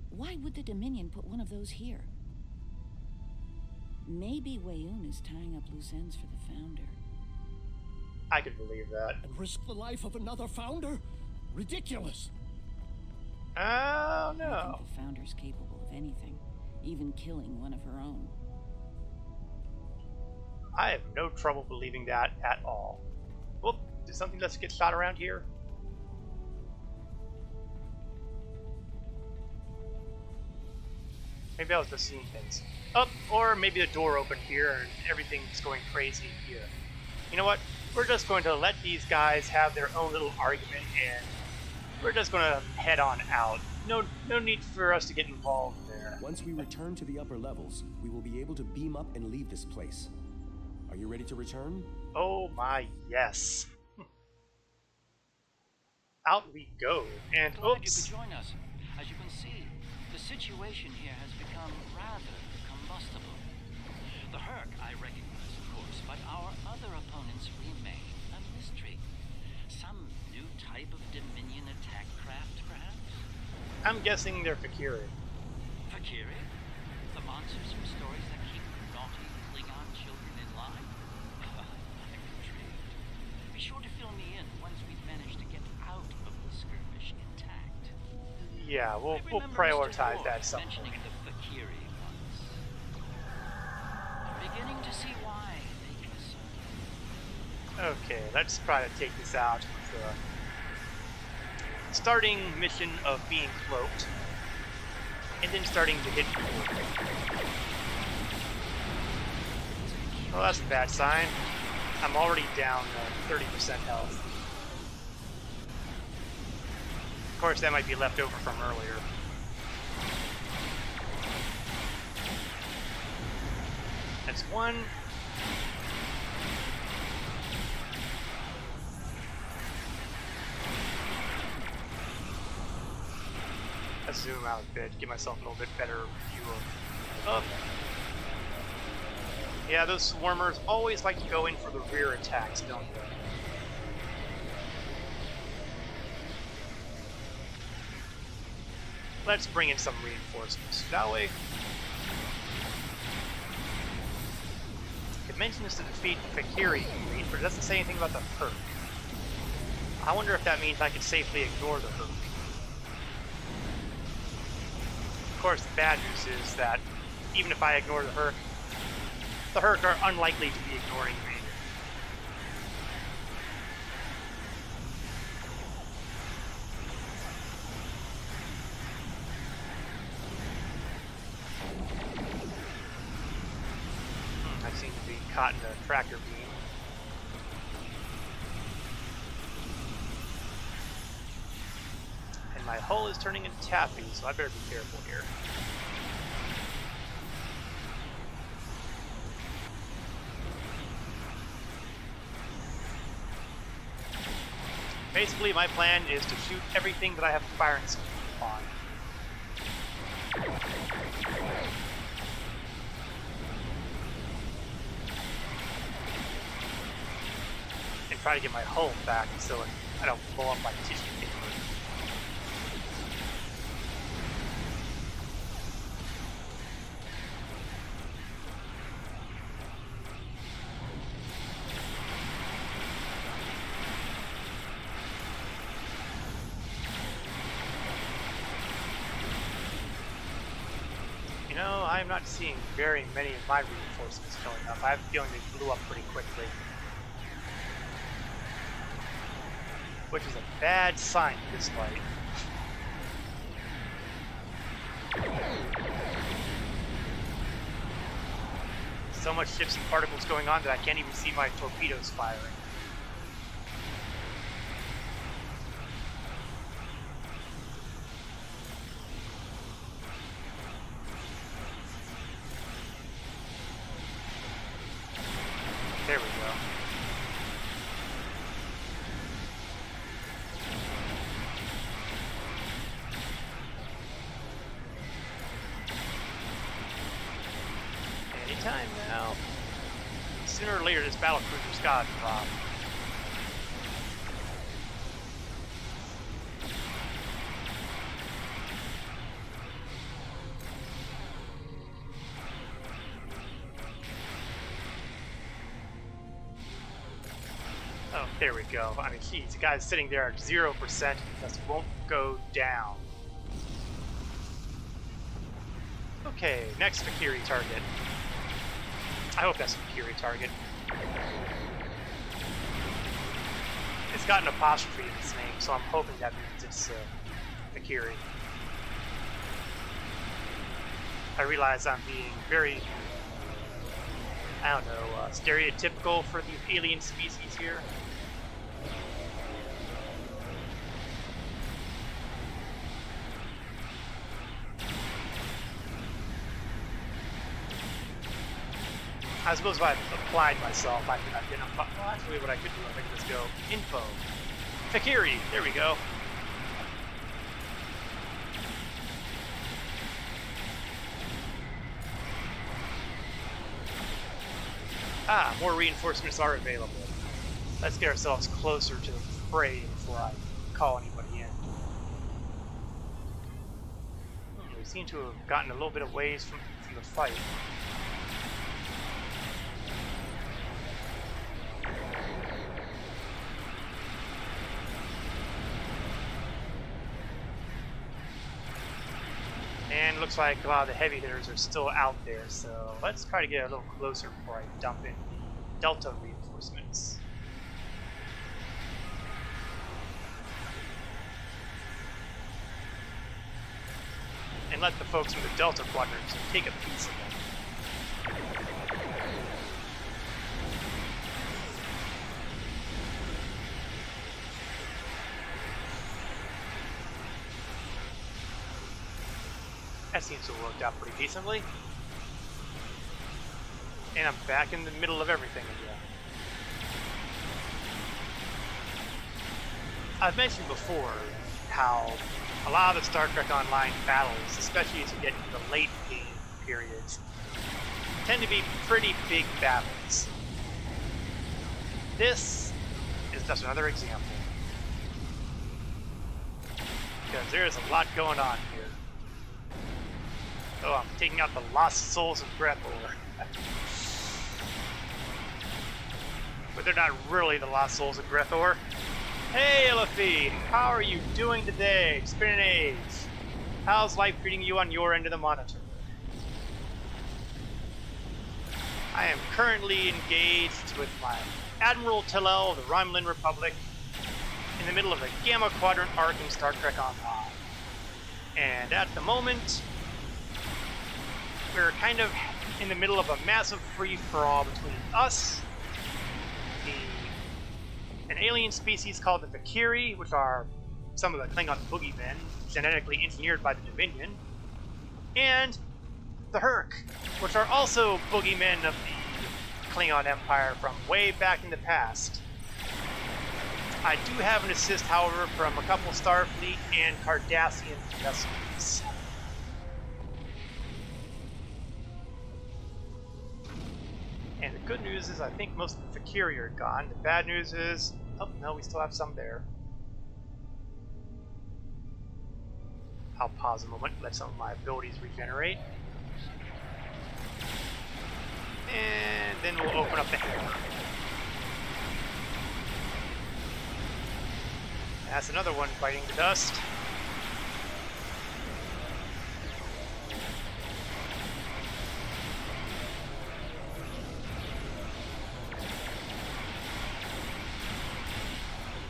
[SPEAKER 7] Why would the Dominion put one of those here? Maybe Wayun is tying up loose ends for the founder.
[SPEAKER 1] I could believe that.
[SPEAKER 9] And risk the life of another founder? Ridiculous!
[SPEAKER 1] Oh, no.
[SPEAKER 7] I think the founder's capable of anything, even killing one of her own.
[SPEAKER 1] I have no trouble believing that at all. Whoop, did something just get shot around here? Maybe I was just seeing things. Oh, or maybe the door opened here and everything's going crazy here. You know what? We're just going to let these guys have their own little argument and we're just going to head on out. No need for us to get involved there.
[SPEAKER 8] Once we return to the upper levels, we will be able to beam up and leave this place. Are you ready to return?
[SPEAKER 1] Oh my, yes. Out we go, and
[SPEAKER 2] Glad
[SPEAKER 1] oops.
[SPEAKER 2] you could join us. As you can see, the situation here has become rather combustible. The Hur'q I recognize, of course, but our other opponents remain a mystery. Some new type of Dominion attack craft, perhaps?
[SPEAKER 1] I'm guessing they're Fakiri.
[SPEAKER 2] Fakiri? The monsters from stories that keep naughty Klingon children in line? I'm intrigued. Be sure to fill me in once we've managed to get out of the skirmish intact.
[SPEAKER 1] Yeah, we'll prioritize that somewhere.
[SPEAKER 2] Mentioning the Fakiri once. I'm beginning to see why they concern.
[SPEAKER 1] Okay, let's try to take this out with the starting mission of being cloaked, and then starting to hit people. Well, that's a bad sign. I'm already down 30% health. Of course, that might be left over from earlier. That's one. Let's zoom out a bit, give myself a little bit better view of... Yeah, those swarmers always like to go in for the rear attacks, don't they? Let's bring in some reinforcements, shall we? It mentions to defeat Fakiri, but it doesn't say anything about the Hur'q. I wonder if that means I can safely ignore the Hur'q. Of course, the bad news is that even if I ignore the Hur'q are unlikely to be ignoring me. I seem to be caught in a tractor beam. And my hull is turning into taffy, so I better be careful here. Basically, my plan is to shoot everything that I have a firing skill on. And try to get my hull back so I don't blow up my tissue paper. I am not seeing very many of my reinforcements showing up. I have a feeling they blew up pretty quickly. Which is a bad sign for this fight. So much ships and particles going on that I can't even see my torpedoes firing. There we go. Anytime now. Sooner or later, this battle cruiser's gotta drop. Oh, there we go. I mean, geez, the guy's sitting there at 0%. Just won't go down. Okay, next Fakiri target. I hope that's a Fakiri target. It's got an apostrophe in its name, so I'm hoping that means it's Fakiri. I realize I'm being very, I don't know, stereotypical for the alien species here. I suppose if I applied myself, I could identify. Well, actually, what I could do, I could just go info. Fakiri, there we go. Ah, more reinforcements are available. Let's get ourselves closer to the fray before I call anybody in. We seem to have gotten a little bit of ways from the fight. And looks like a lot of the heavy hitters are still out there, so let's try to get a little closer before I dump in the Delta reinforcements. And let the folks from the Delta quadrants take a piece of them. That seems to have worked out pretty decently. And I'm back in the middle of everything again. I've mentioned before how a lot of the Star Trek Online battles, especially as you get into the late game periods, tend to be pretty big battles. This is just another example. Because there's a lot going on here. Oh, I'm taking out the lost souls of Grethor. But they're not really the lost souls of Grethor. Hey, Elifie! How are you doing today? It's been an age. How's life treating you on your end of the monitor? I am currently engaged with my Admiral Tillel of the Romulan Republic in the middle of a Gamma Quadrant arc in Star Trek Online. And at the moment, we're kind of in the middle of a massive free-for-all between us, an alien species called the Fakiri, which are some of the Klingon boogeymen, genetically engineered by the Dominion, and the Hur'q, which are also boogeymen of the Klingon Empire from way back in the past. I do have an assist, however, from a couple Starfleet and Cardassian vessels. And the good news is I think most of the Fakiri are gone. The bad news is, oh no, we still have some there. I'll pause a moment, let some of my abilities regenerate. And then we'll open up the hammer. That's another one biting the dust.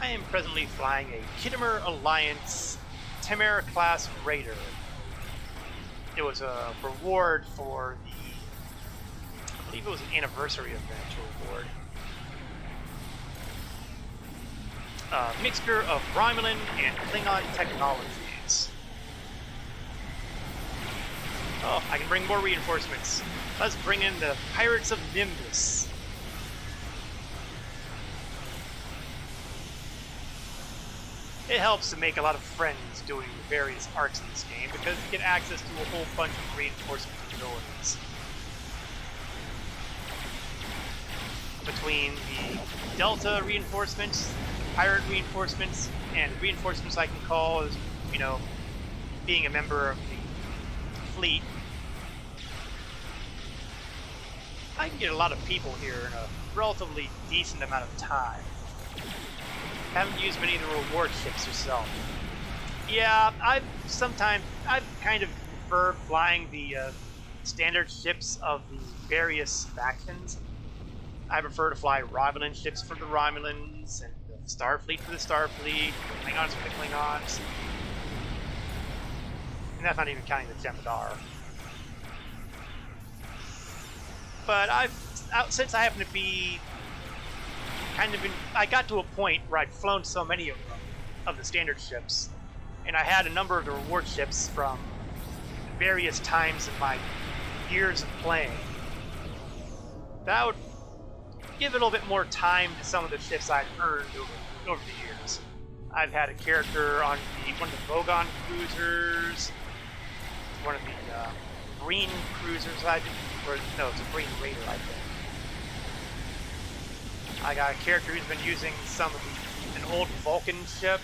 [SPEAKER 1] I am presently flying a Kittimer Alliance Temera-class Raider. It was a reward for the... I believe it was an anniversary event reward. A mixture of Romulan and Klingon technologies. Oh, I can bring more reinforcements. Let's bring in the Pirates of Nimbus. It helps to make a lot of friends doing various arcs in this game because you get access to a whole bunch of reinforcement abilities. Between the Delta reinforcements, Pirate reinforcements, and reinforcements I can call as, you know, being a member of the fleet, I can get a lot of people here in a relatively decent amount of time. Haven't used many of the reward ships yourself. Yeah, I've kind of preferred flying the standard ships of the various factions. I prefer to fly Romulan ships for the Romulans, and the Starfleet for the Starfleet, Klingons for the Klingons. And that's not even counting the Jem'Hadar. But since I happen to be I got to a point where I'd flown so many of them, of the standard ships, and I had a number of the reward ships from various times in my years of playing. That would give it a little bit more time to some of the ships I've earned over the years. I've had a character on one of the Vogon cruisers, one of the green cruisers no, it's a green raider, I think. I got a character who's been using an old Vulcan ship.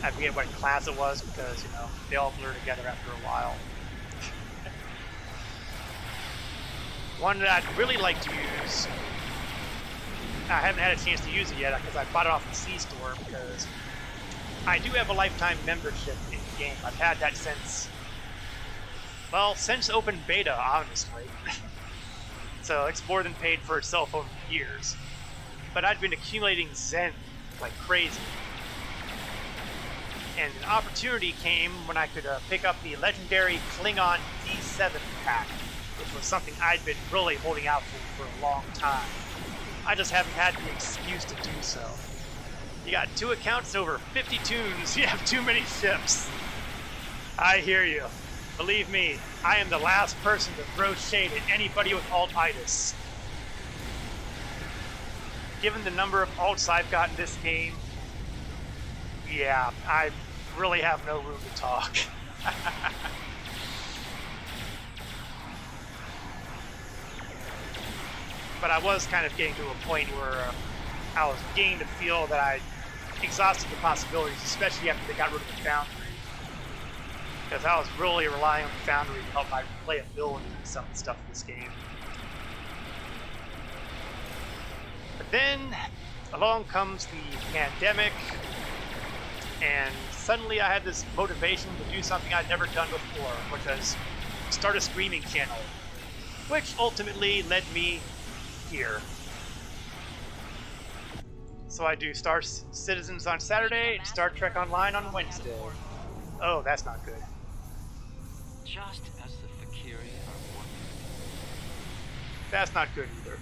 [SPEAKER 1] I forget what class it was because, you know, they all blur together after a while. One that I'd really like to use, I haven't had a chance to use it yet because I bought it off the C-Store because I do have a lifetime membership in the game. I've had that since open beta, honestly. So it's more than paid for itself over the years. But I'd been accumulating Zen like crazy. And an opportunity came when I could pick up the legendary Klingon D7 pack, which was something I'd been really holding out for a long time. I just haven't had the excuse to do so. You got 2 accounts and over 50 tunes, you have too many ships. I hear you. Believe me, I am the last person to throw shade at anybody with alt-itis. Given the number of alts I've got in this game, yeah, I really have no room to talk. But I was kind of getting to a point where I was beginning to feel that I exhausted the possibilities, especially after they got rid of the Foundry. Because I was really relying on the Foundry to help my replayability and some of the stuff in this game. But then, along comes the pandemic, and suddenly I had this motivation to do something I'd never done before, which was start a streaming channel, which ultimately led me here. So I do Star Citizens on Saturday and Star Trek Online on Wednesday. Oh, that's not good.
[SPEAKER 2] Just as the Fakiri are wondering.
[SPEAKER 1] That's not good either.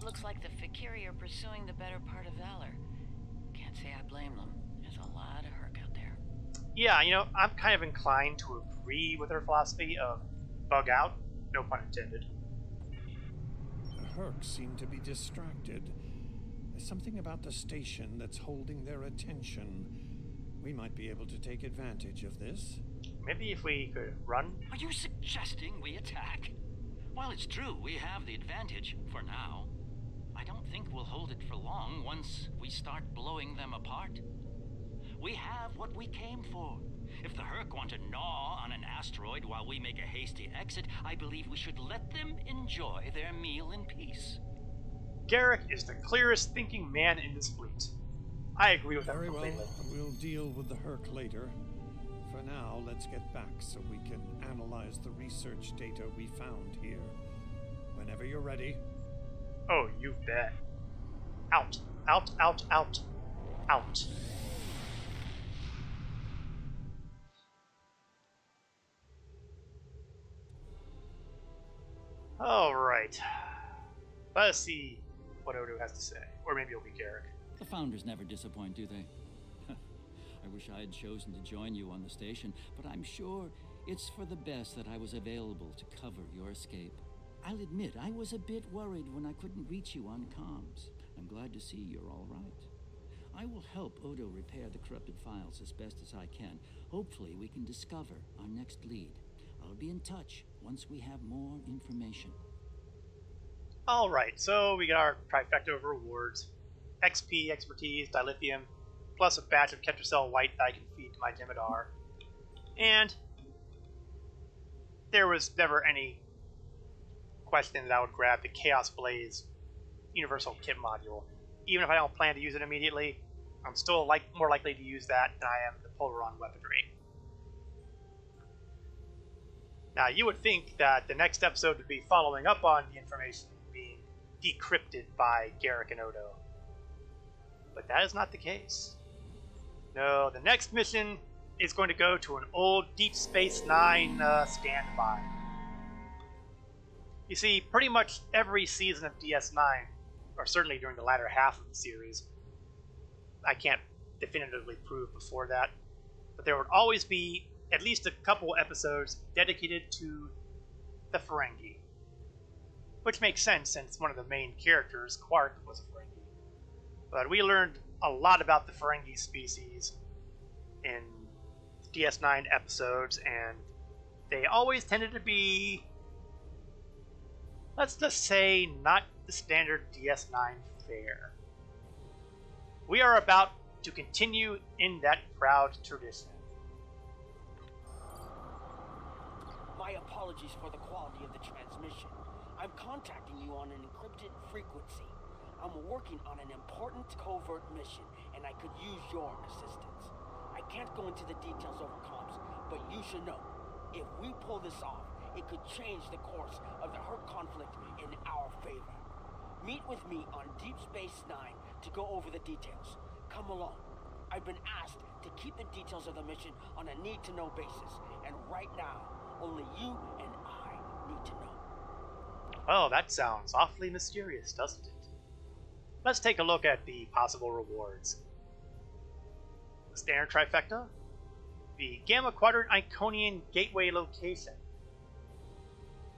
[SPEAKER 6] Looks like the Fakiri are pursuing the better part of valor. Can't say I blame them. There's a lot of Hur'q out there.
[SPEAKER 1] Yeah, you know, I'm kind of inclined to agree with their philosophy of bug out, no pun intended.
[SPEAKER 3] The Hur'q seem to be distracted. There's something about the station that's holding their attention. We might be able to take advantage of this.
[SPEAKER 1] Maybe if we could run?
[SPEAKER 2] Are you suggesting we attack? While it's true we have the advantage for now, I don't think we'll hold it for long once we start blowing them apart. We have what we came for. If the Hur'q want to gnaw on an asteroid while we make a hasty exit, I believe we should let them enjoy their meal in peace.
[SPEAKER 1] Garrick is the clearest thinking man in this fleet. I agree with that completely.
[SPEAKER 3] Very well, we'll deal with the Hur'q later. For now, let's get back so we can analyze the research data we found here. Whenever you're ready.
[SPEAKER 1] Oh, you bet. Out. Out, out, out. Out. Alright. Let's see what Odo has to say. Or maybe it'll be Garrick.
[SPEAKER 2] The Founders never disappoint, do they? I wish I had chosen to join you on the station, but I'm sure it's for the best that I was available to cover your escape. I'll admit, I was a bit worried when I couldn't reach you on comms. I'm glad to see you're all right. I will help Odo repair the corrupted files as best as I can. Hopefully we can discover our next lead. I'll be in touch once we have more information.
[SPEAKER 1] Alright, so we got our trifecta of rewards. XP, expertise, dilithium, plus a batch of Ketracel White that I can feed to my Jemadar. And there was never any question that I would grab the Chaos Blaze Universal Kit module. Even if I don't plan to use it immediately, I'm still more likely to use that than I am the Polaron weaponry. Now, you would think that the next episode would be following up on the information being decrypted by Garrick and Odo. But that is not the case. No, the next mission is going to go to an old Deep Space Nine standby. You see, pretty much every season of DS9, or certainly during the latter half of the series, I can't definitively prove before that, but there would always be at least a couple episodes dedicated to the Ferengi. Which makes sense since one of the main characters, Quark, was a Ferengi. But we learned a lot about the Ferengi species in DS9 episodes, and they always tended to be, let's just say, not the standard DS9 fare. We are about to continue in that proud tradition.
[SPEAKER 10] My apologies for the quality of the transmission. I'm contacting you on an encrypted frequency. I'm working on an important covert mission, and I could use your assistance. I can't go into the details over comms, but you should know, if we pull this off, it could change the course of the Hur'q conflict in our favor. Meet with me on Deep Space Nine to go over the details. Come along. I've been asked to keep the details of the mission on a need-to-know basis, and right now, only you and I need to know.
[SPEAKER 1] Well, that sounds awfully mysterious, doesn't it? Let's take a look at the possible rewards. The standard trifecta, the Gamma Quadrant Iconian Gateway location.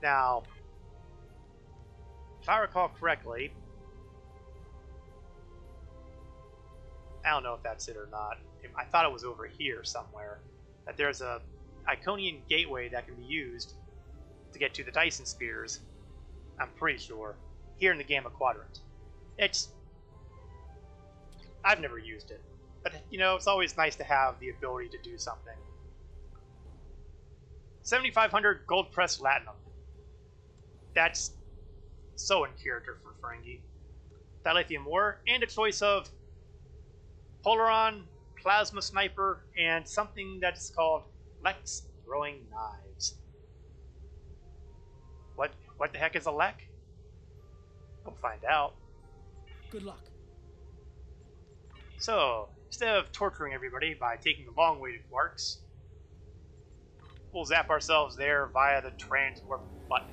[SPEAKER 1] Now, if I recall correctly, I don't know if that's it or not. I thought it was over here somewhere. That there's a Iconian gateway that can be used to get to the Dyson Spheres. I'm pretty sure. Here in the Gamma Quadrant. I've never used it. But, you know, it's always nice to have the ability to do something. 7,500 gold pressed latinum. That's so in character for Ferengi. Dilithium ore, and a choice of Polaron, Plasma Sniper, and something that's called Lex Throwing Knives. What the heck is a Lek? We'll find out.
[SPEAKER 9] Good luck.
[SPEAKER 1] So, instead of torturing everybody by taking the long way to Quarks, we'll zap ourselves there via the transwarp button.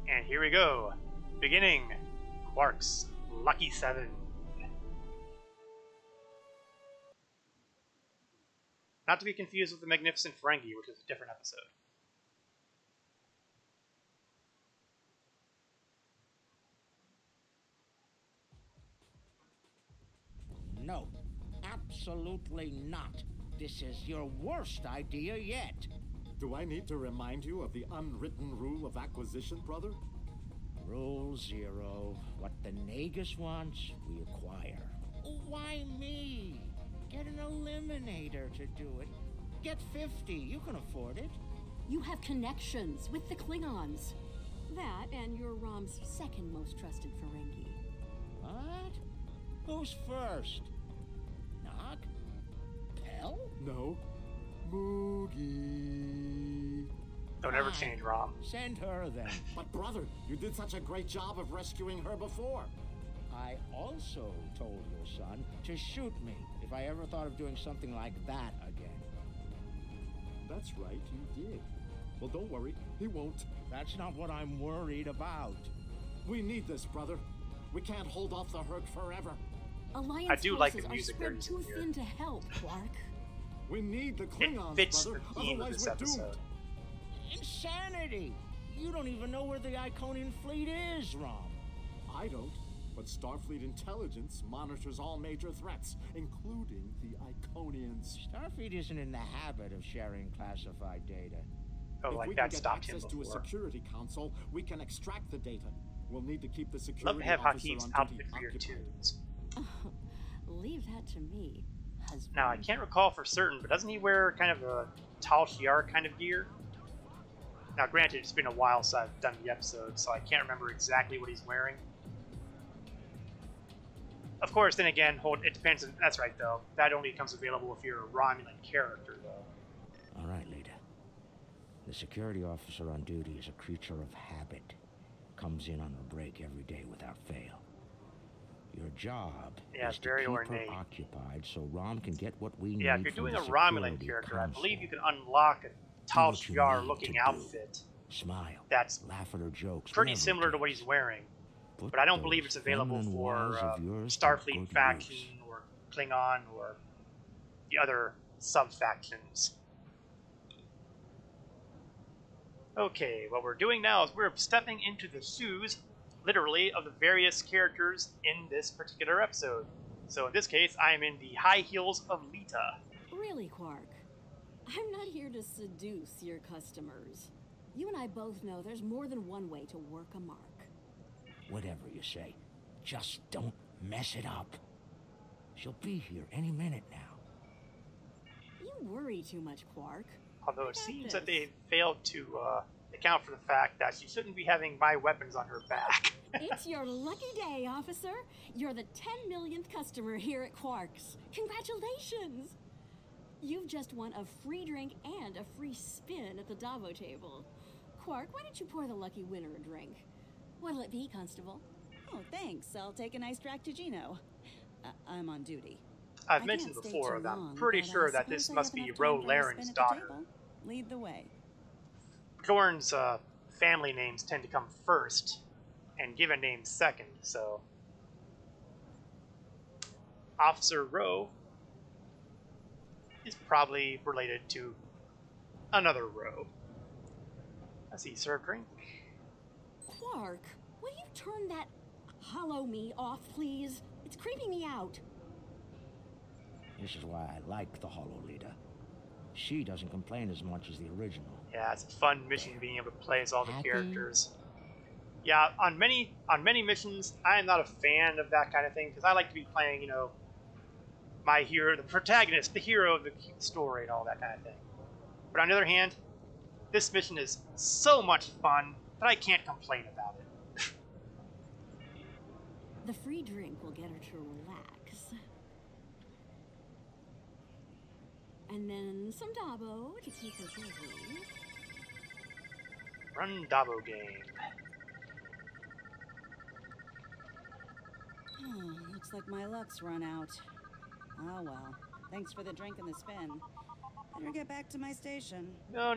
[SPEAKER 1] And here we go. Beginning Quark's Lucky 7. Not to be confused with the Magnificent Ferengi, which is a different episode.
[SPEAKER 11] No, absolutely not. This is your worst idea yet.
[SPEAKER 12] Do I need to remind you of the unwritten rule of acquisition, brother?
[SPEAKER 11] Rule 0. What the Nagus wants, we acquire. Why me? Get an eliminator to do it. Get 50. You can afford it.
[SPEAKER 13] You have connections with the Klingons. That and you're Rom's second most trusted Ferengi.
[SPEAKER 11] What? Who's first? Nog?
[SPEAKER 12] No. Moogie.
[SPEAKER 1] Don't ever change, Rom.
[SPEAKER 11] Send her then.
[SPEAKER 12] But brother, you did such a great job of rescuing her before.
[SPEAKER 11] I also told your son to shoot me if I ever thought of doing something like that again.
[SPEAKER 12] That's right, you did. Well, don't worry, he won't.
[SPEAKER 11] That's not what I'm worried about.
[SPEAKER 12] We need this, brother. We can't hold off the Hur'q forever.
[SPEAKER 13] Alliance
[SPEAKER 1] I do like the
[SPEAKER 13] forces
[SPEAKER 1] music
[SPEAKER 13] are
[SPEAKER 1] they're
[SPEAKER 13] spread
[SPEAKER 1] using
[SPEAKER 13] too
[SPEAKER 1] here.
[SPEAKER 13] thin to help, Quark.
[SPEAKER 12] We need the
[SPEAKER 1] It
[SPEAKER 12] Klingons,
[SPEAKER 1] fits the
[SPEAKER 12] brother.
[SPEAKER 1] theme of
[SPEAKER 12] Otherwise
[SPEAKER 1] this
[SPEAKER 12] we're
[SPEAKER 1] episode.
[SPEAKER 12] doomed.
[SPEAKER 11] Insanity! You don't even know where the Iconian fleet is, Rom.
[SPEAKER 12] I don't, but Starfleet intelligence monitors all major threats, including the Iconians.
[SPEAKER 11] Starfleet isn't in the habit of sharing classified data.
[SPEAKER 1] Oh,
[SPEAKER 12] If
[SPEAKER 1] like
[SPEAKER 12] we
[SPEAKER 1] that
[SPEAKER 12] can get
[SPEAKER 1] stopped him
[SPEAKER 12] access to a
[SPEAKER 1] before.
[SPEAKER 12] security council, we can extract the data. We'll need to keep the
[SPEAKER 1] Love
[SPEAKER 12] security
[SPEAKER 1] to have
[SPEAKER 12] officer
[SPEAKER 1] Hakeem's
[SPEAKER 12] on
[SPEAKER 1] outfit
[SPEAKER 12] duty
[SPEAKER 1] for your
[SPEAKER 12] occupied.
[SPEAKER 1] tunes.
[SPEAKER 13] Leave that to me, husband.
[SPEAKER 1] Now, I can't recall for certain, but doesn't he wear kind of a Tal Shiar kind of gear? Now, granted, it's been a while since I've done the episode, so I can't remember exactly what he's wearing. Of course, then again, it depends. That's right, though. That only becomes available if you're a Romulan character, though.
[SPEAKER 11] All right, Lita. The security officer on duty is a creature of habit. Comes in on her break every day without fail. Your job is to
[SPEAKER 1] very
[SPEAKER 11] keep
[SPEAKER 1] ornate.
[SPEAKER 11] her occupied so Rom can get what we need.
[SPEAKER 1] Yeah, if you're
[SPEAKER 11] from
[SPEAKER 1] doing
[SPEAKER 11] the
[SPEAKER 1] a Romulan
[SPEAKER 11] security
[SPEAKER 1] character, I
[SPEAKER 11] council.
[SPEAKER 1] believe you can unlock a Tal
[SPEAKER 11] what you
[SPEAKER 1] Shiar
[SPEAKER 11] need
[SPEAKER 1] looking
[SPEAKER 11] to do.
[SPEAKER 1] outfit.
[SPEAKER 11] Smile.
[SPEAKER 1] That's
[SPEAKER 11] laugh at her jokes.
[SPEAKER 1] pretty
[SPEAKER 11] whatever
[SPEAKER 1] similar
[SPEAKER 11] it
[SPEAKER 1] to what
[SPEAKER 11] is.
[SPEAKER 1] he's wearing.
[SPEAKER 11] Put
[SPEAKER 1] But I don't
[SPEAKER 11] those
[SPEAKER 1] believe it's available
[SPEAKER 11] feminine
[SPEAKER 1] for
[SPEAKER 11] walls of yours to
[SPEAKER 1] Starfleet
[SPEAKER 11] good
[SPEAKER 1] faction
[SPEAKER 11] use.
[SPEAKER 1] or Klingon or the other sub-factions. Okay, what we're doing now is we're stepping into the shoes, literally, of the various characters in this particular episode. So in this case, I am in the high heels of Lita.
[SPEAKER 13] Really, Quark? I'm not here to seduce your customers. You and I both know there's more than one way to work a mark.
[SPEAKER 11] Whatever you say, just don't mess it up. She'll be here any minute now.
[SPEAKER 13] You worry too much, Quark.
[SPEAKER 1] Although it seems that they failed to account for the fact that she shouldn't be having my weapons on her back.
[SPEAKER 13] It's your lucky day, officer. You're the 10 millionth customer here at Quark's. Congratulations! You've just won a free drink and a free spin at the Davo table. Quark, why don't you pour the lucky winner a drink? What'll it be, Constable?
[SPEAKER 14] Oh, thanks. I'll take a nice Stractagino. I'm on duty.
[SPEAKER 1] I've mentioned before that I'm pretty sure that this must be Ro Laren's daughter.
[SPEAKER 14] Lead the way.
[SPEAKER 1] Gorn's family names tend to come first, and given names second, so... Officer Ro is probably related to another Ro. I see, serve drink.
[SPEAKER 13] Quark, will you turn that hollow me off, please? It's creeping me out.
[SPEAKER 11] This is why I like the Hollow Leader. She doesn't complain as much as the original.
[SPEAKER 1] Yeah, it's a fun mission being able to play as all the
[SPEAKER 11] Happy.
[SPEAKER 1] characters. Yeah, on many missions, I am not a fan of that kind of thing because I like to be playing, you know, my hero, the protagonist, the hero of the story, and all that kind of thing. But on the other hand, this mission is so much fun that I can't complain about it.
[SPEAKER 13] The free drink will get her to relax. And then some Dabo to keep her busy.
[SPEAKER 1] Run Dabo game.
[SPEAKER 14] Looks like my luck's run out. Oh well. Thanks for the drink and the spin. Better get back to my station.
[SPEAKER 1] No.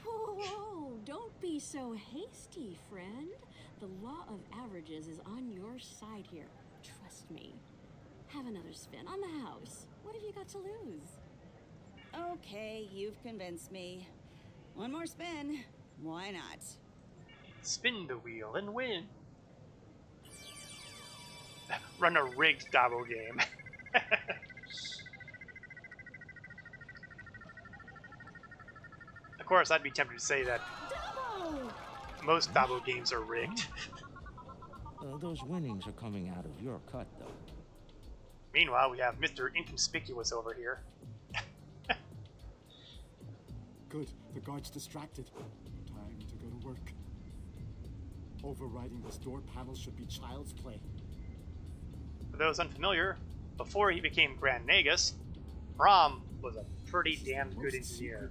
[SPEAKER 13] Whoa, don't be so hasty, friend. The law of averages is on your side here. Trust me. Have another spin on the house. What have you got to lose?
[SPEAKER 14] Okay, you've convinced me. One more spin. Why not?
[SPEAKER 1] Spin the wheel and win. Run a rigged Dabo game. Of course, I'd be tempted to say that most Dabo games are rigged.
[SPEAKER 11] Those winnings are coming out of your cut, though.
[SPEAKER 1] Meanwhile, we have Mr. Inconspicuous over here.
[SPEAKER 12] Good. The guard's distracted. Time to go to work. Overriding this door panel should be child's play.
[SPEAKER 1] For those unfamiliar, before he became Grand Nagus, Rom was a pretty damn good engineer.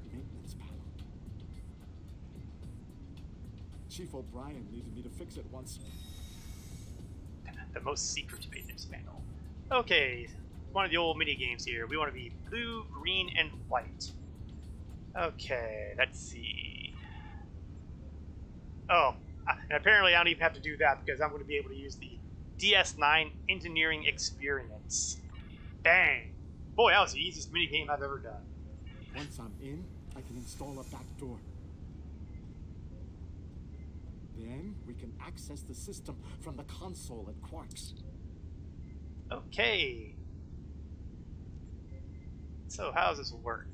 [SPEAKER 12] Chief O'Brien needed me to fix it once.
[SPEAKER 1] The most secret maintenance panel. Okay, one of the old mini games here. We want to be blue, green, and white. Okay, let's see. Oh, and apparently I don't even have to do that because I'm going to be able to use the DS9 Engineering Experience. Bang! Boy, that was the easiest mini game I've ever done.
[SPEAKER 12] Once I'm in, I can install a back door. Then we can access the system from the console at Hur'q.
[SPEAKER 1] Okay. So how does this work?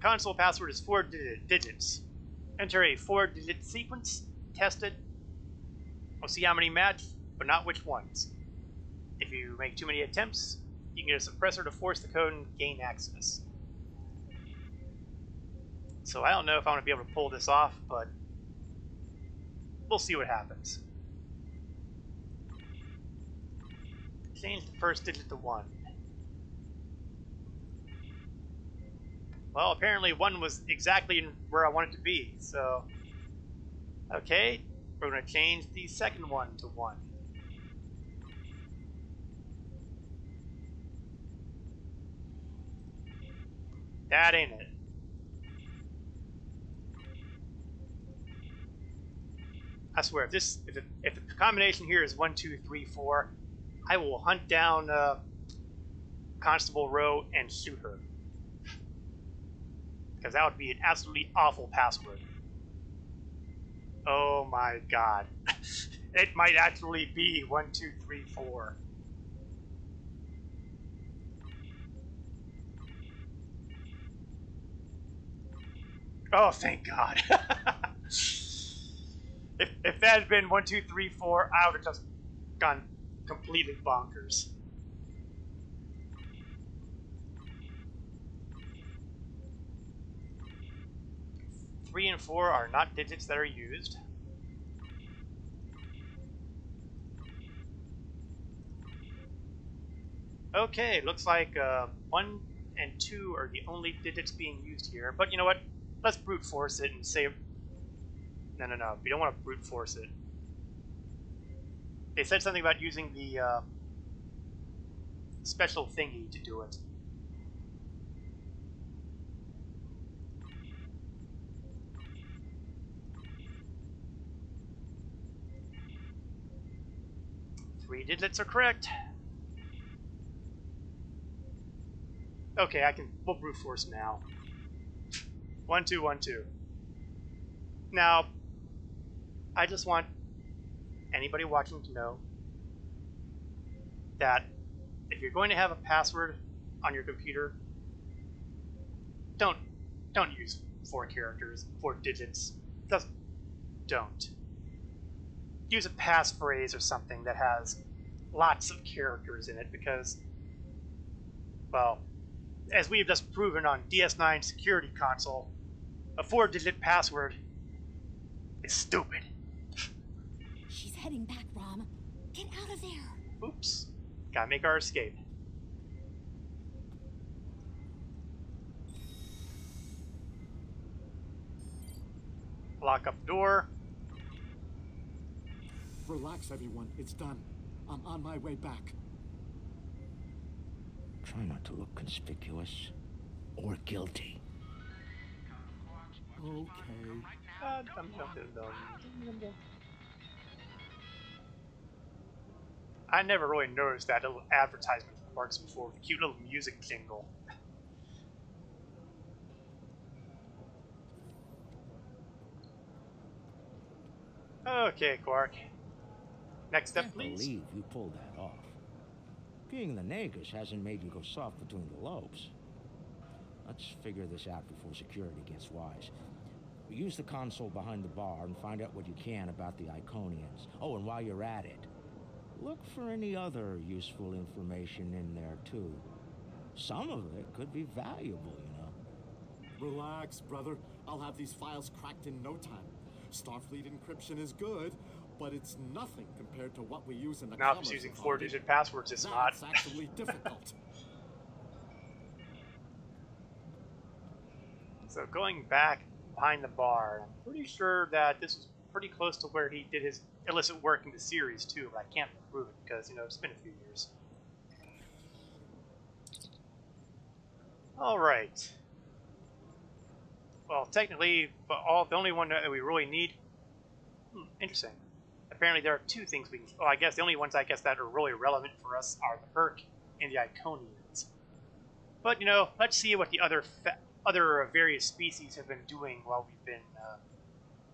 [SPEAKER 1] Console password is 4 digits. Enter a 4-digit sequence, test it. We'll see how many match, but not which ones. If you make too many attempts, you can get a suppressor to force the code and gain access. So I don't know if I'm going to be able to pull this off, but we'll see what happens. Change the first digit to 1. Well, apparently 1 was exactly where I want it to be, so... Okay, we're going to change the second one to 1. That ain't it. I swear, if the combination here is 1, 2, 3, 4, I will hunt down Constable Rowe and shoot her. Because that would be an absolutely awful password. Oh my god. It might actually be 1, 2, 3, 4. Oh, thank God. If that had been 1, 2, 3, 4, I would have just gone completely bonkers. Three and 4 are not digits that are used. Okay, looks like 1 and 2 are the only digits being used here. But you know what? Let's brute force it and say... No. We don't want to brute force it. They said something about using the special thingy to do it. Three digits are correct. Okay, we'll brute force now. 1, 2, 1, 2. Now, I just want anybody watching to know that if you're going to have a password on your computer, don't use 4 characters, 4 digits. Just don't. Use a passphrase or something that has lots of characters in it because, well, as we've just proven on DS9 Security Console, a 4-digit password is stupid.
[SPEAKER 13] She's heading back, Rom. Get out of there.
[SPEAKER 1] Oops. Gotta make our escape. Lock up door.
[SPEAKER 12] Relax, everyone. It's done. I'm on my way back.
[SPEAKER 11] Try not to look conspicuous or guilty.
[SPEAKER 12] Okay.
[SPEAKER 1] I never really noticed that little advertisement for Hur'q before, the cute little music jingle. Okay, Quark. Next step, please.
[SPEAKER 11] I believe you pulled that off. Being the Nagus hasn't made you go soft between the lobes. Let's figure this out before security gets wise. Use the console behind the bar and find out what you can about the Iconians. Oh, and while you're at it, look for any other useful information in there, too. Some of it could be valuable, you know.
[SPEAKER 12] Relax, brother. I'll have these files cracked in no time. Starfleet encryption is good, but it's nothing compared to what we use in the
[SPEAKER 1] Now, if he's using 4-digit passwords, it's not.
[SPEAKER 12] That's actually difficult.
[SPEAKER 1] So going back behind the bar, I'm pretty sure that this was pretty close to where he did his illicit work in the series too, but I can't prove it because, you know, it's been a few years. Alright. Well, technically, but the only one that we really need... interesting. Apparently there are two things we can... Well, I guess the only ones I guess that are really relevant for us are the Hur'q and the Iconians. But, you know, let's see what the other various species have been doing while we've been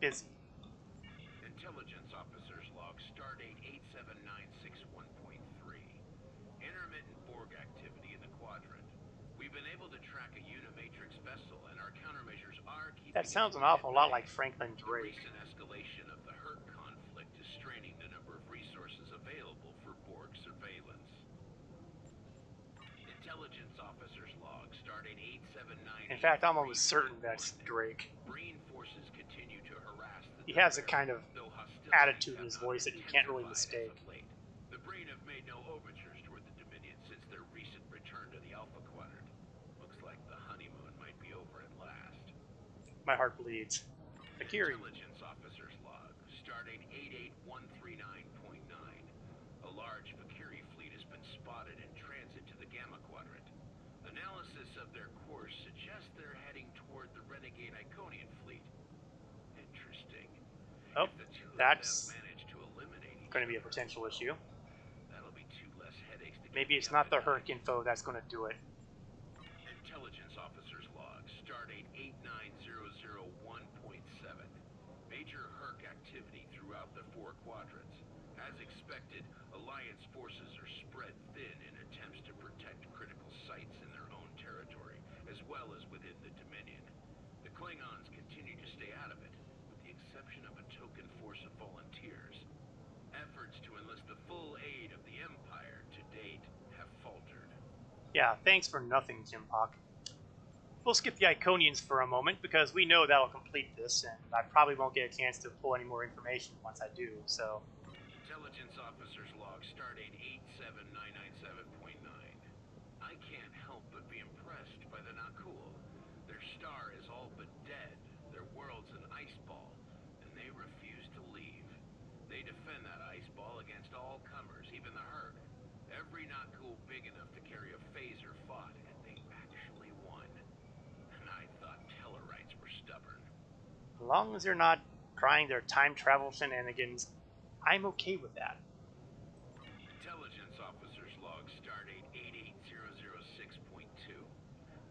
[SPEAKER 1] busy.
[SPEAKER 15] Intelligence Officer's Log, Stardate 87961.3. Intermittent Borg activity in the quadrant. We've been able to track a Unimatrix vessel, and our countermeasures are keeping...
[SPEAKER 1] That sounds an awful lot like Franklin Drake.
[SPEAKER 15] The recent escalation of the Hur'q conflict is straining the number of resources available for Borg surveillance. Intelligence Officer's Log, Stardate 879...
[SPEAKER 1] In fact, I'm almost certain that's Drake.
[SPEAKER 15] Breen forces continue to harass the...
[SPEAKER 1] He has a kind of attitude in his voice that you can't really mistake.
[SPEAKER 15] The Breen have made no overtures toward the Dominion since their recent return to the Alpha Quadrant. Looks like the honeymoon might be over at last.
[SPEAKER 1] My heart bleeds. Akiri.
[SPEAKER 15] Intelligence Officer's Log, Stardate 88139.9. A large Akiri fleet has been spotted in transit to the Gamma Quadrant. Analysis of their course suggests they're heading toward the renegade Iconian fleet. Interesting.
[SPEAKER 1] Oh, that's going to be a potential issue.
[SPEAKER 15] That'll be two less headaches to
[SPEAKER 1] Maybe it's not the Hur'q info that's going to do it.
[SPEAKER 15] Intelligence Officer's Log, Stardate 89001.7. Major Hur'q activity throughout the four quadrants. As expected, Alliance forces are spread thin in attempts to protect critical sites in their own territory, as well as within the Dominion. The Klingons continue to stay out of it, with the exception of a token force of volunteers. Efforts to enlist the full aid of the Empire to date have faltered.
[SPEAKER 1] Yeah, thanks for nothing, Jimpock. We'll skip the Iconians for a moment, because we know that'll complete this, and I probably won't get a chance to pull any more information once I do, so...
[SPEAKER 15] Intelligence Officer's Log, Stardate 87997.9. I can't help but be impressed by the Nakul. Their star is all but dead, their world's an ice ball, and they refuse to leave. They defend that ice ball against all comers, even the Hur'q. Every Nakul big enough to carry a phaser fought, and they actually won. And I thought Tellarites were stubborn.
[SPEAKER 1] As long as they're not trying their time travel shenanigans, I'm okay with that.
[SPEAKER 15] Intelligence Officer's Log, Stardate 88006.2.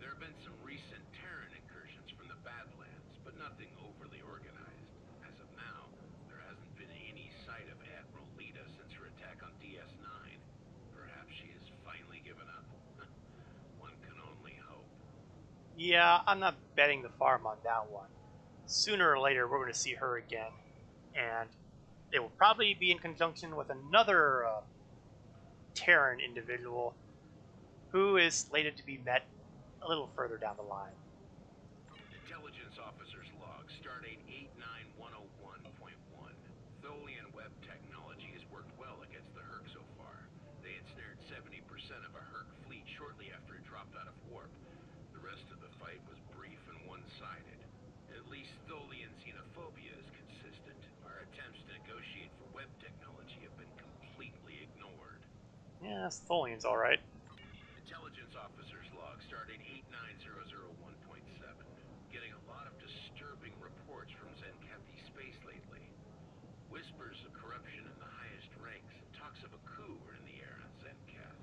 [SPEAKER 15] There have been some recent Terran incursions from the Badlands, but nothing overly organized. As of now, there hasn't been any sight of Admiral Lita since her attack on DS9. Perhaps she has finally given up. One can only hope.
[SPEAKER 1] Yeah, I'm not betting the farm on that one. Sooner or later, we're going to see her again, and it will probably be in conjunction with another Terran individual who is slated to be met a little further down the line.
[SPEAKER 15] Intelligence Officer's Log, Stardate 89101.1. Tholian web technology has worked well against the Hur'q so far. They ensnared 70% of a Hur'q fleet shortly after it dropped out of warp. The rest of the fight was brief and one-sided. At least Tholian xenophobia is consistent. Our attempts to negotiate for web technology have been completely ignored.
[SPEAKER 1] Yeah, Tholian's alright.
[SPEAKER 15] Intelligence Officer's Log, Stardate 89001.7. Getting a lot of disturbing reports from Zenkethi space lately. Whispers of corruption in the highest ranks and talks of a coup are in the air on Zenketh.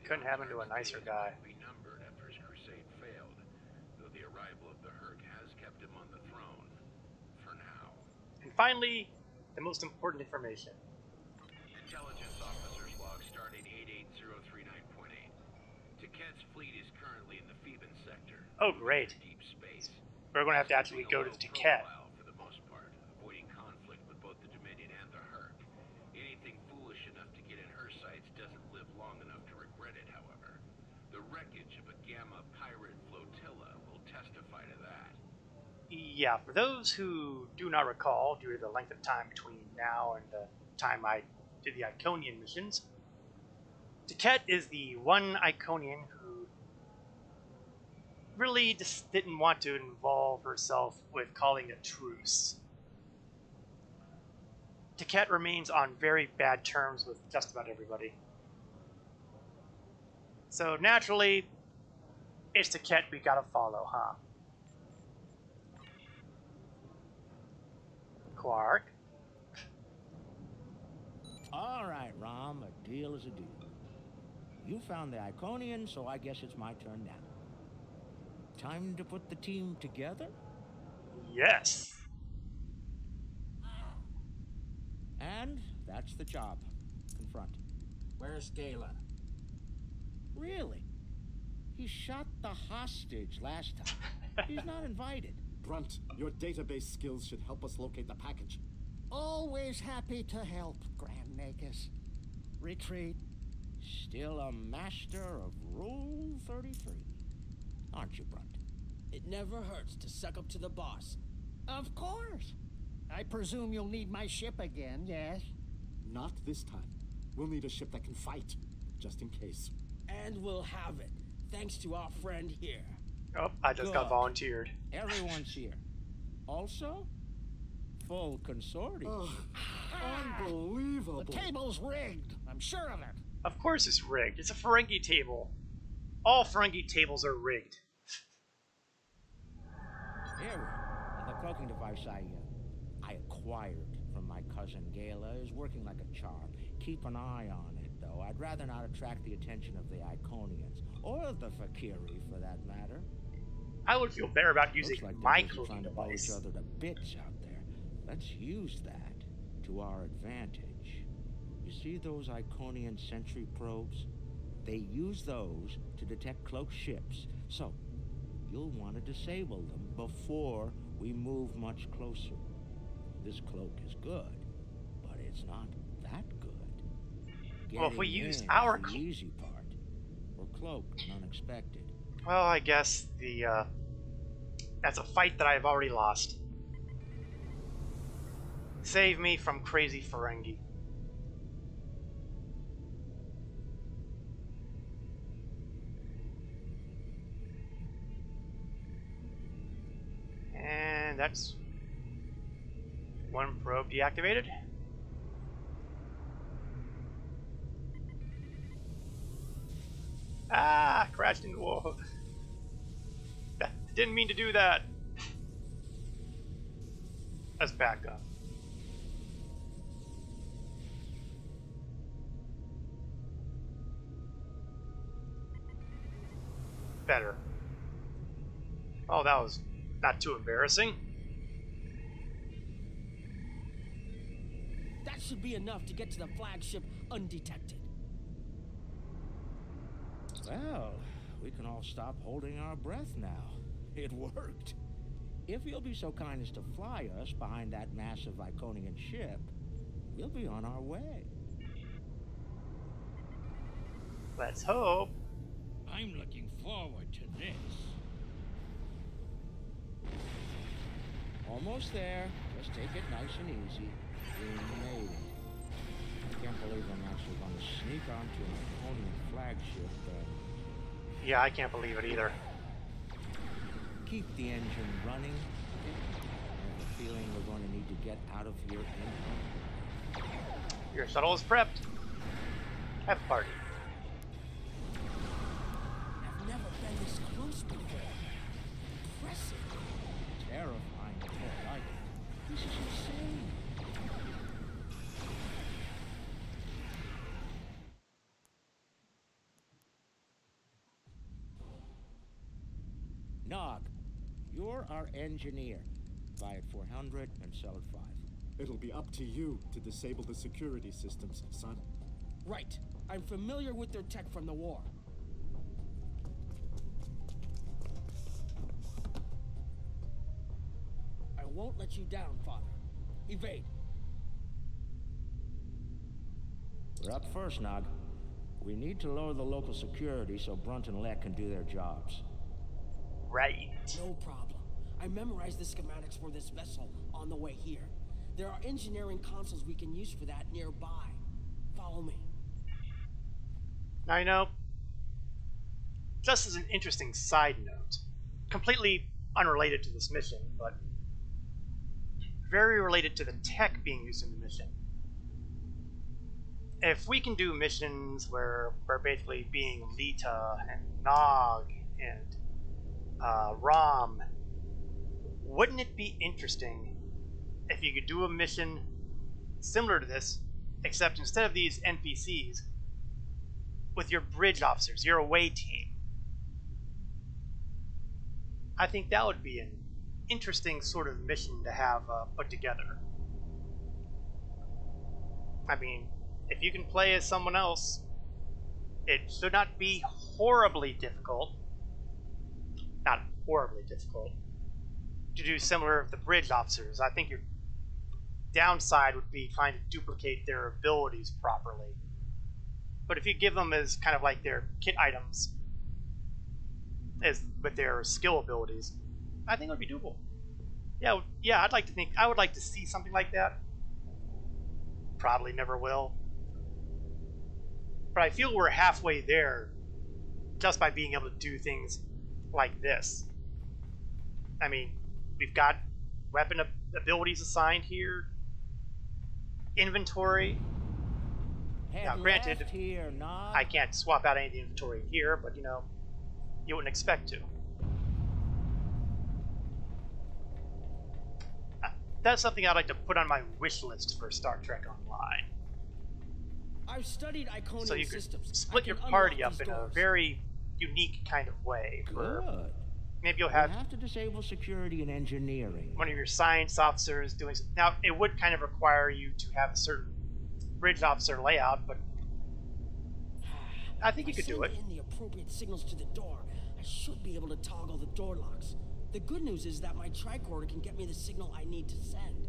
[SPEAKER 1] Couldn't happen to a nicer guy.
[SPEAKER 15] Be numbered after his crusade failed, though the arrival of the Hur'q has kept him on the throne. For now.
[SPEAKER 1] And finally, the most important information.
[SPEAKER 15] Intelligence Officer's Log, Stardate 88039.8. Teket's fleet is currently in the Phoeban sector.
[SPEAKER 1] Oh, great.
[SPEAKER 15] Deep space.
[SPEAKER 1] We're going to have to actually go to Teket.
[SPEAKER 15] For the most part, avoiding conflict with both the Dominion and the Hur'q. Anything foolish enough to get in her sights doesn't live long enough to regret it, however. The wreckage of a Gamma pirate flotilla will testify to that.
[SPEAKER 1] Yeah, for those who do not recall, due to the length of time between now and the time I did the Iconian missions, Teket is the one Iconian who really just didn't want to involve herself with calling a truce. Taquette remains on very bad terms with just about everybody. So naturally, it's Taquette we gotta follow, huh? Quark.
[SPEAKER 11] All right, Rom, a deal is a deal. You found the Iconian, so I guess it's my turn now. Time to put the team together?
[SPEAKER 1] Yes.
[SPEAKER 11] And that's the job. Confront.
[SPEAKER 16] Where's Gala?
[SPEAKER 11] Really? He shot the hostage last time. He's not invited.
[SPEAKER 12] Brunt, your database skills should help us locate the package.
[SPEAKER 9] Always happy to help, Grand Nagus. Retreat.
[SPEAKER 11] Still a master of Rule 33. Aren't you, Brunt?
[SPEAKER 16] It never hurts to suck up to the boss.
[SPEAKER 9] Of course. I presume you'll need my ship again, yes?
[SPEAKER 12] Not this time. We'll need a ship that can fight, just in case.
[SPEAKER 16] And we'll have it, thanks to our friend here.
[SPEAKER 1] Oh, I just got volunteered.
[SPEAKER 11] Everyone's here. Also, full consortium.
[SPEAKER 12] Oh, unbelievable.
[SPEAKER 9] The table's rigged. I'm sure of it.
[SPEAKER 1] Of course it's rigged. It's a Ferengi table. All Ferengi tables are rigged.
[SPEAKER 11] Here, the cloaking device I acquired from my cousin Gala is working like a charm. Keep an eye on it, though. I'd rather not attract the attention of the Iconians, or the Fakiri, for that matter.
[SPEAKER 1] I would feel better about using
[SPEAKER 11] Looks like
[SPEAKER 1] my
[SPEAKER 11] they're busy
[SPEAKER 1] cloaking
[SPEAKER 11] trying to blow
[SPEAKER 1] device.
[SPEAKER 11] each other to bits out there. Let's use that to our advantage. You see those Iconian sentry probes? They use those to detect cloaked ships. So, you'll want to disable them before we move much closer. This cloak is good, but it's not that good.
[SPEAKER 1] Well, if we
[SPEAKER 11] Getting
[SPEAKER 1] use
[SPEAKER 11] in
[SPEAKER 1] our
[SPEAKER 11] is the easy part, or cloaked and unexpected.
[SPEAKER 1] Well, I guess that's a fight that I've already lost. Save me from crazy Ferengi. And that's one probe deactivated. Ah, crashed into the wall. Didn't mean to do that. Let's back up. Better. Oh, that was not too embarrassing.
[SPEAKER 16] That should be enough to get to the flagship undetected.
[SPEAKER 11] Well, we can all stop holding our breath now. It worked. If you'll be so kind as to fly us behind that massive Iconian ship, we'll be on our way.
[SPEAKER 1] Let's hope.
[SPEAKER 17] I'm looking forward to this.
[SPEAKER 11] Almost there. Just take it nice and easy. We made it. I can't believe I'm actually going to sneak onto an Iconian flagship.
[SPEAKER 1] Yeah, I can't believe it either.
[SPEAKER 11] Keep the engine running. I have a feeling we're going to need to get out of here in time.
[SPEAKER 1] Your shuttle is prepped. Have a party.
[SPEAKER 16] I've never been this close before. Impressive.
[SPEAKER 11] Terrifying, but more like it. This is insane. Nog, you're our engineer. Buy it 400 and sell it 5.
[SPEAKER 12] It'll be up to you to disable the security systems, son.
[SPEAKER 16] Right. I'm familiar with their tech from the war. I won't let you down, Father. Evade.
[SPEAKER 11] We're up first, Nog. We need to lower the local security so Brunt and Lek can do their jobs.
[SPEAKER 1] Right.
[SPEAKER 16] No problem. I memorized the schematics for this vessel on the way here. There are engineering consoles we can use for that nearby. Follow me.
[SPEAKER 1] Now, you know, just as an interesting side note, completely unrelated to this mission, but very related to the tech being used in the mission. If we can do missions where we're basically being Lita and Nog and Rom, wouldn't it be interesting if you could do a mission similar to this, except instead of these NPCs, with your bridge officers, your away team? I think that would be an interesting sort of mission to have put together. I mean, if you can play as someone else, it should not be horribly difficult, not horribly difficult, to do similar with the bridge officers. I think your downside would be trying to duplicate their abilities properly. But if you give them as kind of like their kit items, as with their skill abilities, I think it would be doable. Yeah, I would like to see something like that. Probably never will. But I feel we're halfway there just by being able to do things like this. I mean, we've got weapon abilities assigned here, inventory. Now, granted, I can't swap out any of the inventory here, but you know, you wouldn't expect to. That's something I'd like to put on my wish list for Star Trek Online.
[SPEAKER 16] I've studied Iconian
[SPEAKER 1] so you could
[SPEAKER 16] systems.
[SPEAKER 1] split your party up in a very unique kind of way.
[SPEAKER 11] Good.
[SPEAKER 1] Maybe you'll have
[SPEAKER 11] to disable security and engineering.
[SPEAKER 1] one of your science officers doing. Now, it would kind of require you to have a certain bridge officer layout, but I think you could do it.
[SPEAKER 16] If I send in the appropriate signals to the door, I should be able to toggle the door locks. The good news is that my tricorder can get me the signal I need to send.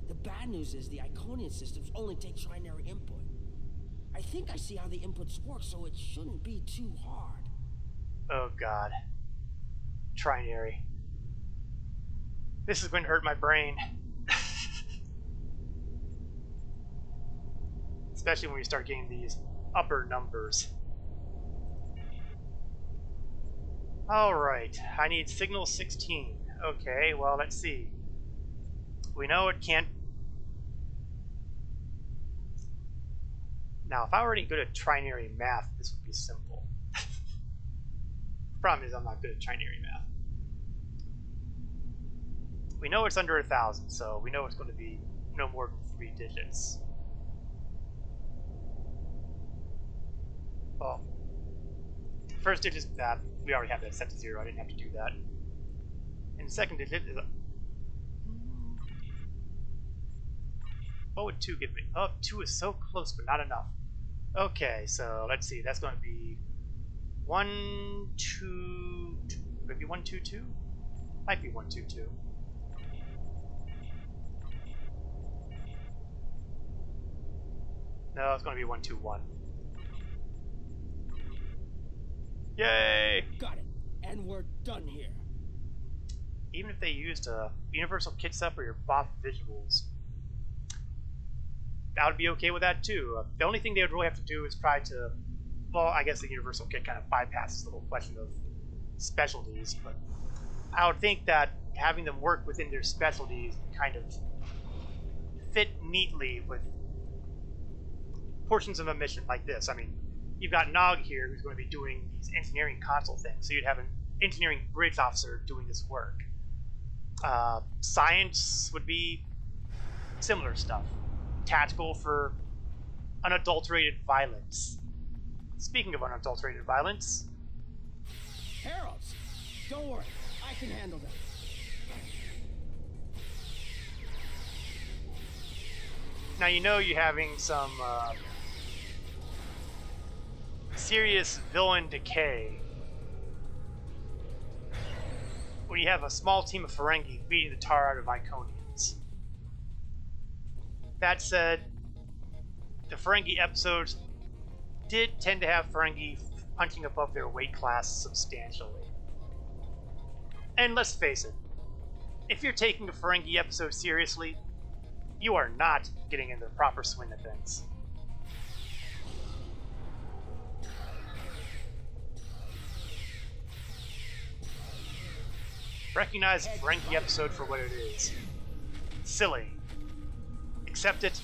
[SPEAKER 16] The bad news is the Iconian systems only take trinary input. I think I see how the inputs work, so it shouldn't be too hard.
[SPEAKER 1] Oh god. Trinary. This is going to hurt my brain. Especially when we start getting these upper numbers. Alright, I need signal 16. Okay, well, let's see. We know it can't... Now, if I were any good at trinary math, this would be simple. Problem is, I'm not good at trinary math. We know it's under 1,000, so we know it's going to be no more than 3 digits. Well, first digit is that. We already have that set to 0. I didn't have to do that. And the second digit is... What would 2 give me? Oh, 2 is so close, but not enough. Okay, so let's see. That's going to be 1, 2... Would it be 1, 2, 2? Might be 1, 2, 2. No, it's going to be 1, 2, 1. Yay!
[SPEAKER 16] Got it. And we're done here.
[SPEAKER 1] Even if they used a universal kit set for your BOF visuals, I would be okay with that too. The only thing they would really have to do is try to... Well, I guess the universal kit kind of bypasses the whole question of specialties, but I would think that having them work within their specialties kind of fit neatly with portions of a mission like this. I mean, you've got Nog here who's going to be doing these engineering console things, so you'd have an engineering bridge officer doing this work. Science would be similar stuff. Tactical for unadulterated violence. Speaking of unadulterated violence...
[SPEAKER 16] Heralds! Don't worry, I can handle that.
[SPEAKER 1] Now you know you're having some serious villain decay when you have a small team of Ferengi beating the tar out of Iconians. That said, the Ferengi episodes did tend to have Ferengi punching above their weight class substantially. And let's face it, if you're taking a Ferengi episode seriously, you are not getting in the proper swing of things. Recognize Frankie episode for what it is. Silly. Accept it,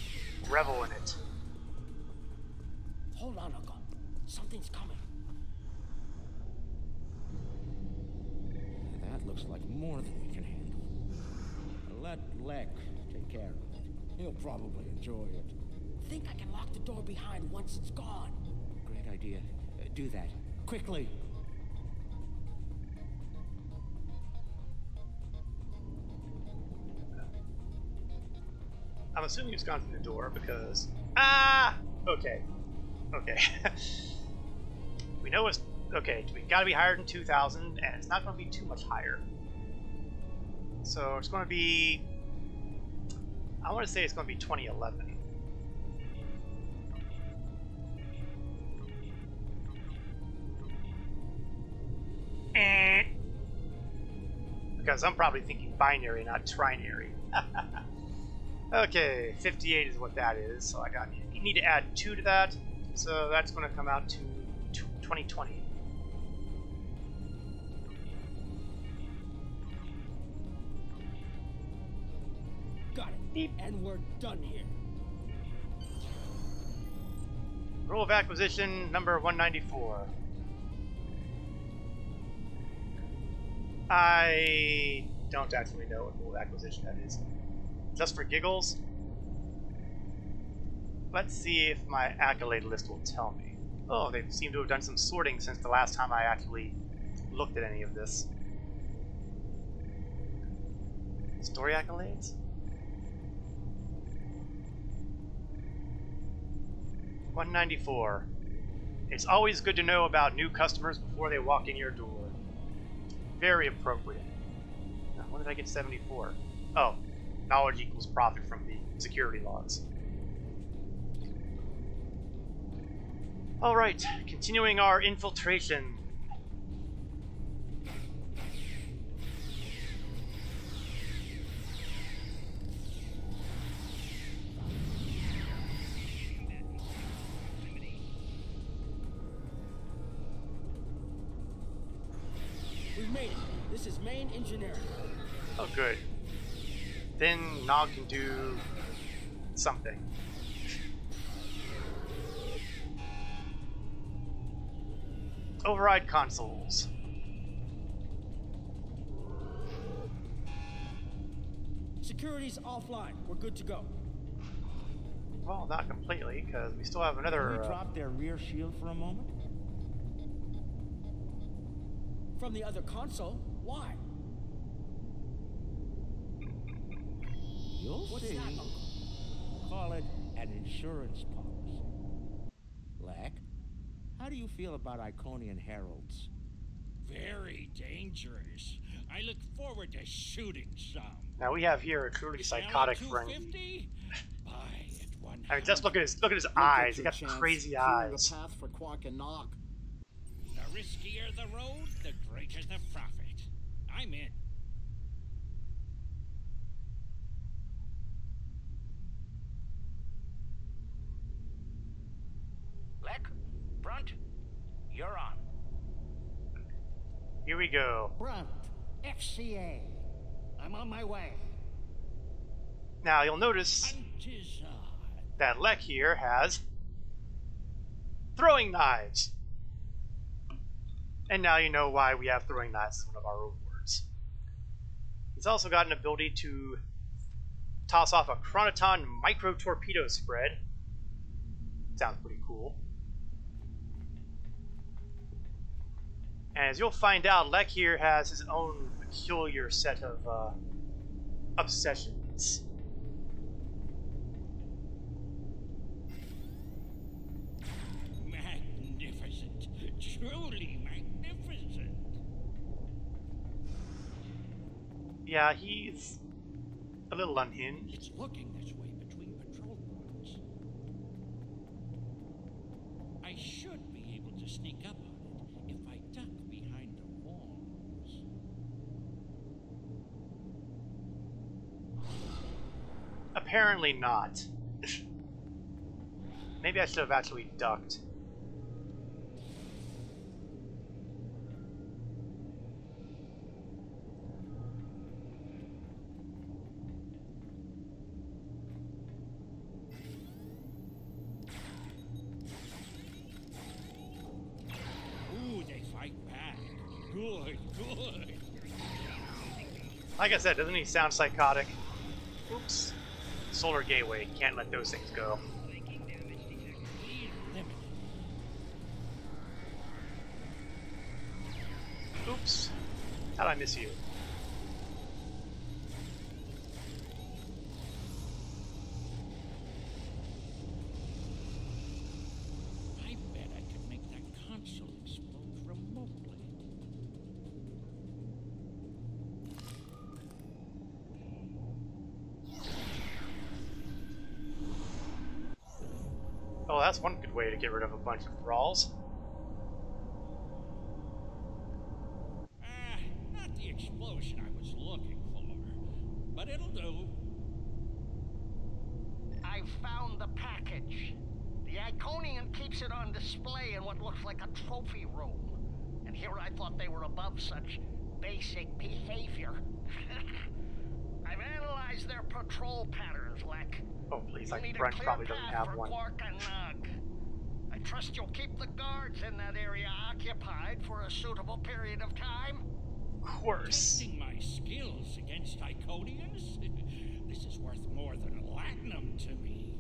[SPEAKER 1] revel in it.
[SPEAKER 16] Hold on, Uncle. Something's coming.
[SPEAKER 11] That looks like more than we can handle. Let Lek take care of it. He'll probably enjoy it.
[SPEAKER 16] Think I can lock the door behind once it's gone.
[SPEAKER 11] Great idea. Do that. Quickly.
[SPEAKER 1] I'm assuming it's gone through the door because... Ah! Okay. Okay. We know it's... Okay, we gotta be higher than 2,000, and it's not gonna be too much higher. So it's gonna be... I want to say it's gonna be 2011. Because I'm probably thinking binary, not trinary. Okay, 58 is what that is. So you need to add 2 to that. So that's going to come out to 2020.
[SPEAKER 16] Got it. Beep. And we're done here.
[SPEAKER 1] Rule of acquisition number 194. I don't actually know what rule of acquisition that is. Just for giggles? Let's see if my accolade list will tell me. Oh, they seem to have done some sorting since the last time I actually looked at any of this. Story accolades? $194. It's always good to know about new customers before they walk in your door. Very appropriate. Now, when did I get 74? Oh, knowledge equals profit from the security logs. Alright, continuing our infiltration.
[SPEAKER 16] We've made it. This is main engineering.
[SPEAKER 1] Oh, good. Then Nog can do something. Override consoles.
[SPEAKER 16] Security's offline. We're good to go.
[SPEAKER 1] Well, not completely, because we still have another...
[SPEAKER 11] Can we drop their rear shield for a moment?
[SPEAKER 16] From the other console? Why?
[SPEAKER 11] You'll
[SPEAKER 16] What's
[SPEAKER 11] see.
[SPEAKER 16] that, Uncle?
[SPEAKER 11] Call it an insurance policy. Lek, how do you feel about Iconian heralds?
[SPEAKER 17] Very dangerous. I look forward to shooting some.
[SPEAKER 1] Now we have here a truly psychotic friend.
[SPEAKER 17] Buy it 100.
[SPEAKER 1] I mean, just look at his eyes. He got crazy eyes.
[SPEAKER 9] The path for Quark and Nog.
[SPEAKER 17] The riskier the road, the greater the profit. I'm in.
[SPEAKER 10] Lek, Brunt, you're on.
[SPEAKER 1] Here we go.
[SPEAKER 9] Brunt, FCA. I'm on my way.
[SPEAKER 1] Now you'll notice that Lek here has throwing knives. And now you know why we have throwing knives as one of our rewards. He's also got an ability to toss off a Chronoton micro torpedo spread. Sounds pretty cool. And as you'll find out, Lek here has his own peculiar set of obsessions.
[SPEAKER 17] Magnificent. Truly magnificent.
[SPEAKER 1] Yeah, he's a little unhinged.
[SPEAKER 17] It's looking this way between patrol points. I should be able to sneak up on it if I duck behind the walls.
[SPEAKER 1] Apparently not. Maybe I should have actually ducked.
[SPEAKER 17] Good, good.
[SPEAKER 1] Like I said, doesn't he sound psychotic? Oops. Solar gateway. Can't let those things go. Oops. How'd I miss you?
[SPEAKER 17] I bet I could make that console explode remotely.
[SPEAKER 1] Oh, that's one good way to get rid of a bunch of thralls.
[SPEAKER 17] Not the explosion I was looking for, but it'll do.
[SPEAKER 10] I found the package. The Iconian keeps it on display in what looks like a trophy room. And here I thought they were above such basic behavior. I've analyzed their patrol patterns, Lek.
[SPEAKER 1] Oh, please, like
[SPEAKER 10] You need
[SPEAKER 1] Brent
[SPEAKER 10] a clear
[SPEAKER 1] probably doesn't
[SPEAKER 10] path
[SPEAKER 1] have
[SPEAKER 10] for
[SPEAKER 1] one.
[SPEAKER 10] Quark and Nog. I trust you'll keep the guards in that area occupied for a suitable period of time.
[SPEAKER 1] Of course.
[SPEAKER 17] Testing my skills against Iconians? This is worth more than latinum to me.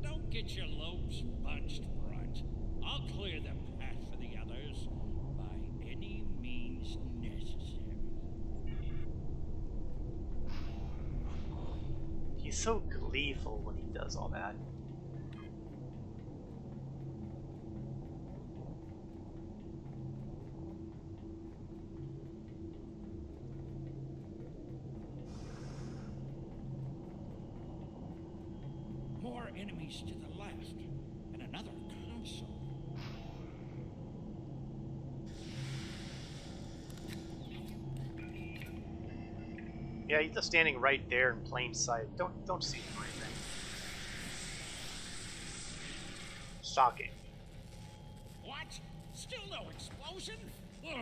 [SPEAKER 17] Don't get your lobes bunched, Brunt. I'll clear the path for the others by any means necessary.
[SPEAKER 1] He's so gleeful when he does all that.
[SPEAKER 17] More enemies to the left, and another console.
[SPEAKER 1] Yeah, he's just standing right there in plain sight. Don't see him or anything. Shocking.
[SPEAKER 17] What? Still no explosion? Ugh,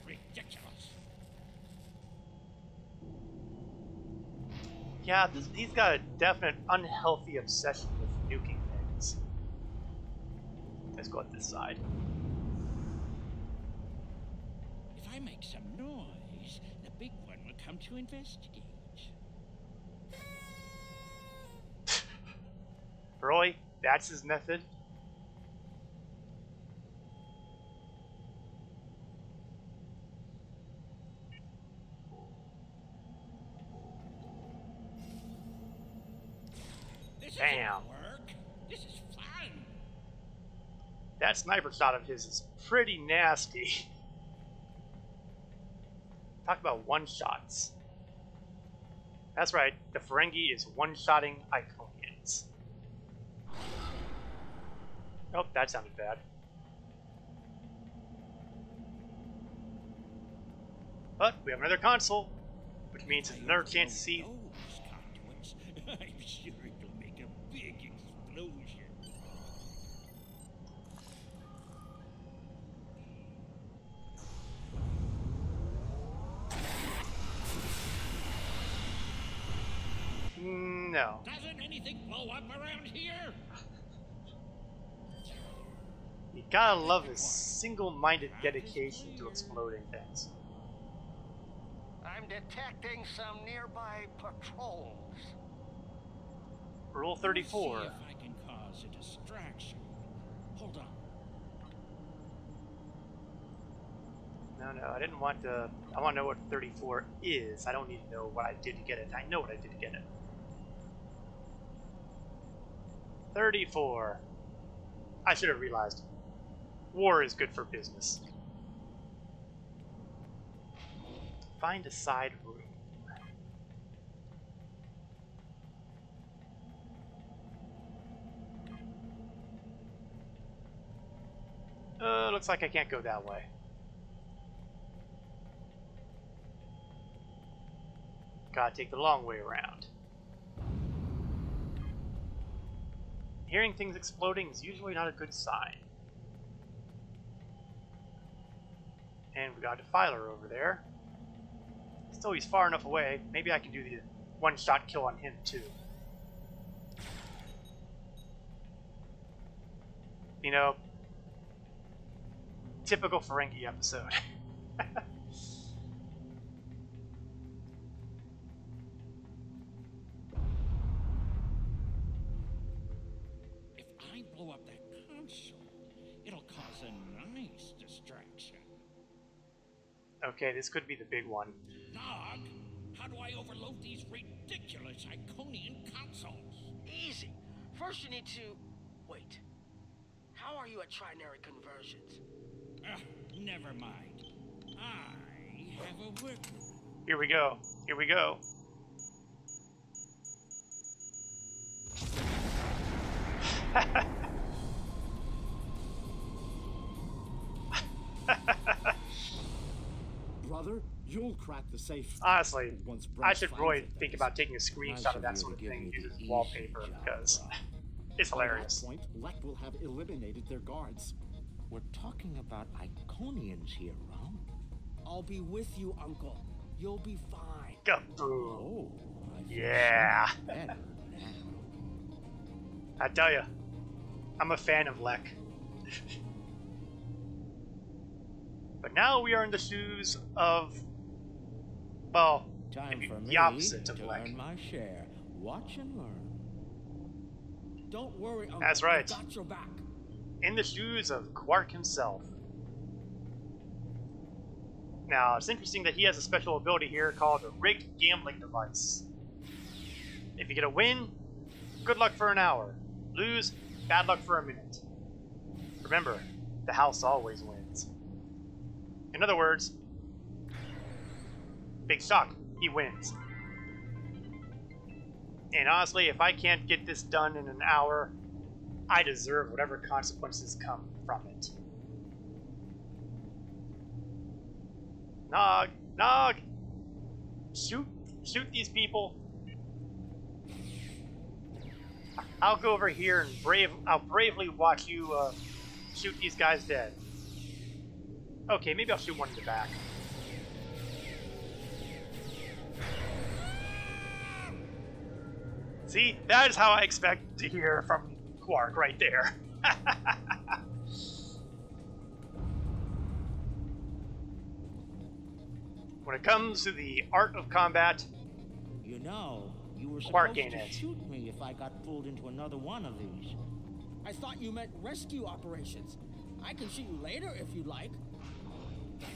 [SPEAKER 17] ridiculous.
[SPEAKER 1] Yeah, he's got a definite unhealthy obsession with nuking things. Let's go at this side.
[SPEAKER 17] If I make some noise, the big one will come to investigate.
[SPEAKER 1] Roy, that's his method. Damn.
[SPEAKER 17] This is fun.
[SPEAKER 1] That sniper shot of his is pretty nasty. Talk about one-shots. That's right, the Ferengi is one-shotting Iconians. Oh, that sounded bad. But we have another console, which means it's another chance to see.
[SPEAKER 17] I'm sure it'll make a big explosion.
[SPEAKER 1] No.
[SPEAKER 17] Doesn't anything blow up around here?
[SPEAKER 1] You gotta love his single-minded dedication to exploding things.
[SPEAKER 10] I'm detecting some nearby patrols.
[SPEAKER 1] Rule 34.
[SPEAKER 17] See if I can cause a distraction. Hold on.
[SPEAKER 1] No, I didn't want to. I want to know what 34 is. I don't need to know what I did to get it. I know what I did to get it. 34. I should have realized. War is good for business. Find a side room. Looks like I can't go that way. Gotta take the long way around. Hearing things exploding is usually not a good sign. And we got a Defiler over there. Still, he's far enough away. Maybe I can do the one-shot kill on him, too. You know, typical Ferengi episode. Okay, this could be the big one.
[SPEAKER 17] Nog, how do I overload these ridiculous Iconian consoles?
[SPEAKER 10] Easy. First you need to... Wait. How are you at trinary conversions?
[SPEAKER 17] Never mind. I have a work.
[SPEAKER 1] Here we go. Here we go.
[SPEAKER 12] Brother, you'll crack the safe.
[SPEAKER 1] Honestly,
[SPEAKER 12] Once
[SPEAKER 1] I
[SPEAKER 12] Brent
[SPEAKER 1] should
[SPEAKER 12] finds
[SPEAKER 1] really
[SPEAKER 12] it, that
[SPEAKER 1] think
[SPEAKER 12] is.
[SPEAKER 1] about taking a screenshot of that sort of thing and use it as wallpaper because it's hilarious.
[SPEAKER 12] By that point, Lek will have eliminated their guards.
[SPEAKER 11] We're talking about Iconians here, huh?
[SPEAKER 10] I'll be with you, Uncle. You'll be fine.
[SPEAKER 1] Kaboom.
[SPEAKER 11] Oh,
[SPEAKER 1] Yeah.
[SPEAKER 11] better now.
[SPEAKER 1] I tell you, I'm a fan of Lek. But now we are in the shoes of, well,
[SPEAKER 11] Time for
[SPEAKER 1] the
[SPEAKER 11] me
[SPEAKER 1] opposite of
[SPEAKER 11] to
[SPEAKER 1] Lek.
[SPEAKER 11] earn my share. Watch and learn.
[SPEAKER 10] Don't worry, Uncle.
[SPEAKER 1] That's right.
[SPEAKER 10] I got your back.
[SPEAKER 1] In the shoes of Quark himself. Now, it's interesting that he has a special ability here called a rigged gambling device. If you get a win, good luck for an hour. Lose, bad luck for a minute. Remember, the house always wins. In other words, big shock, he wins. And honestly, if I can't get this done in an hour, I deserve whatever consequences come from it. Nog! Nog! Shoot these people. I'll go over here and I'll bravely watch you shoot these guys dead. Okay, maybe I'll shoot one in the back. See, that is how I expect to hear from Quark right there. When it comes to the art of combat,
[SPEAKER 11] You know, you were
[SPEAKER 1] Quark
[SPEAKER 11] supposed
[SPEAKER 1] ain't
[SPEAKER 11] to
[SPEAKER 1] it.
[SPEAKER 11] shoot me if I got pulled into another one of these.
[SPEAKER 10] I thought you meant rescue operations. I can shoot you later if you'd like.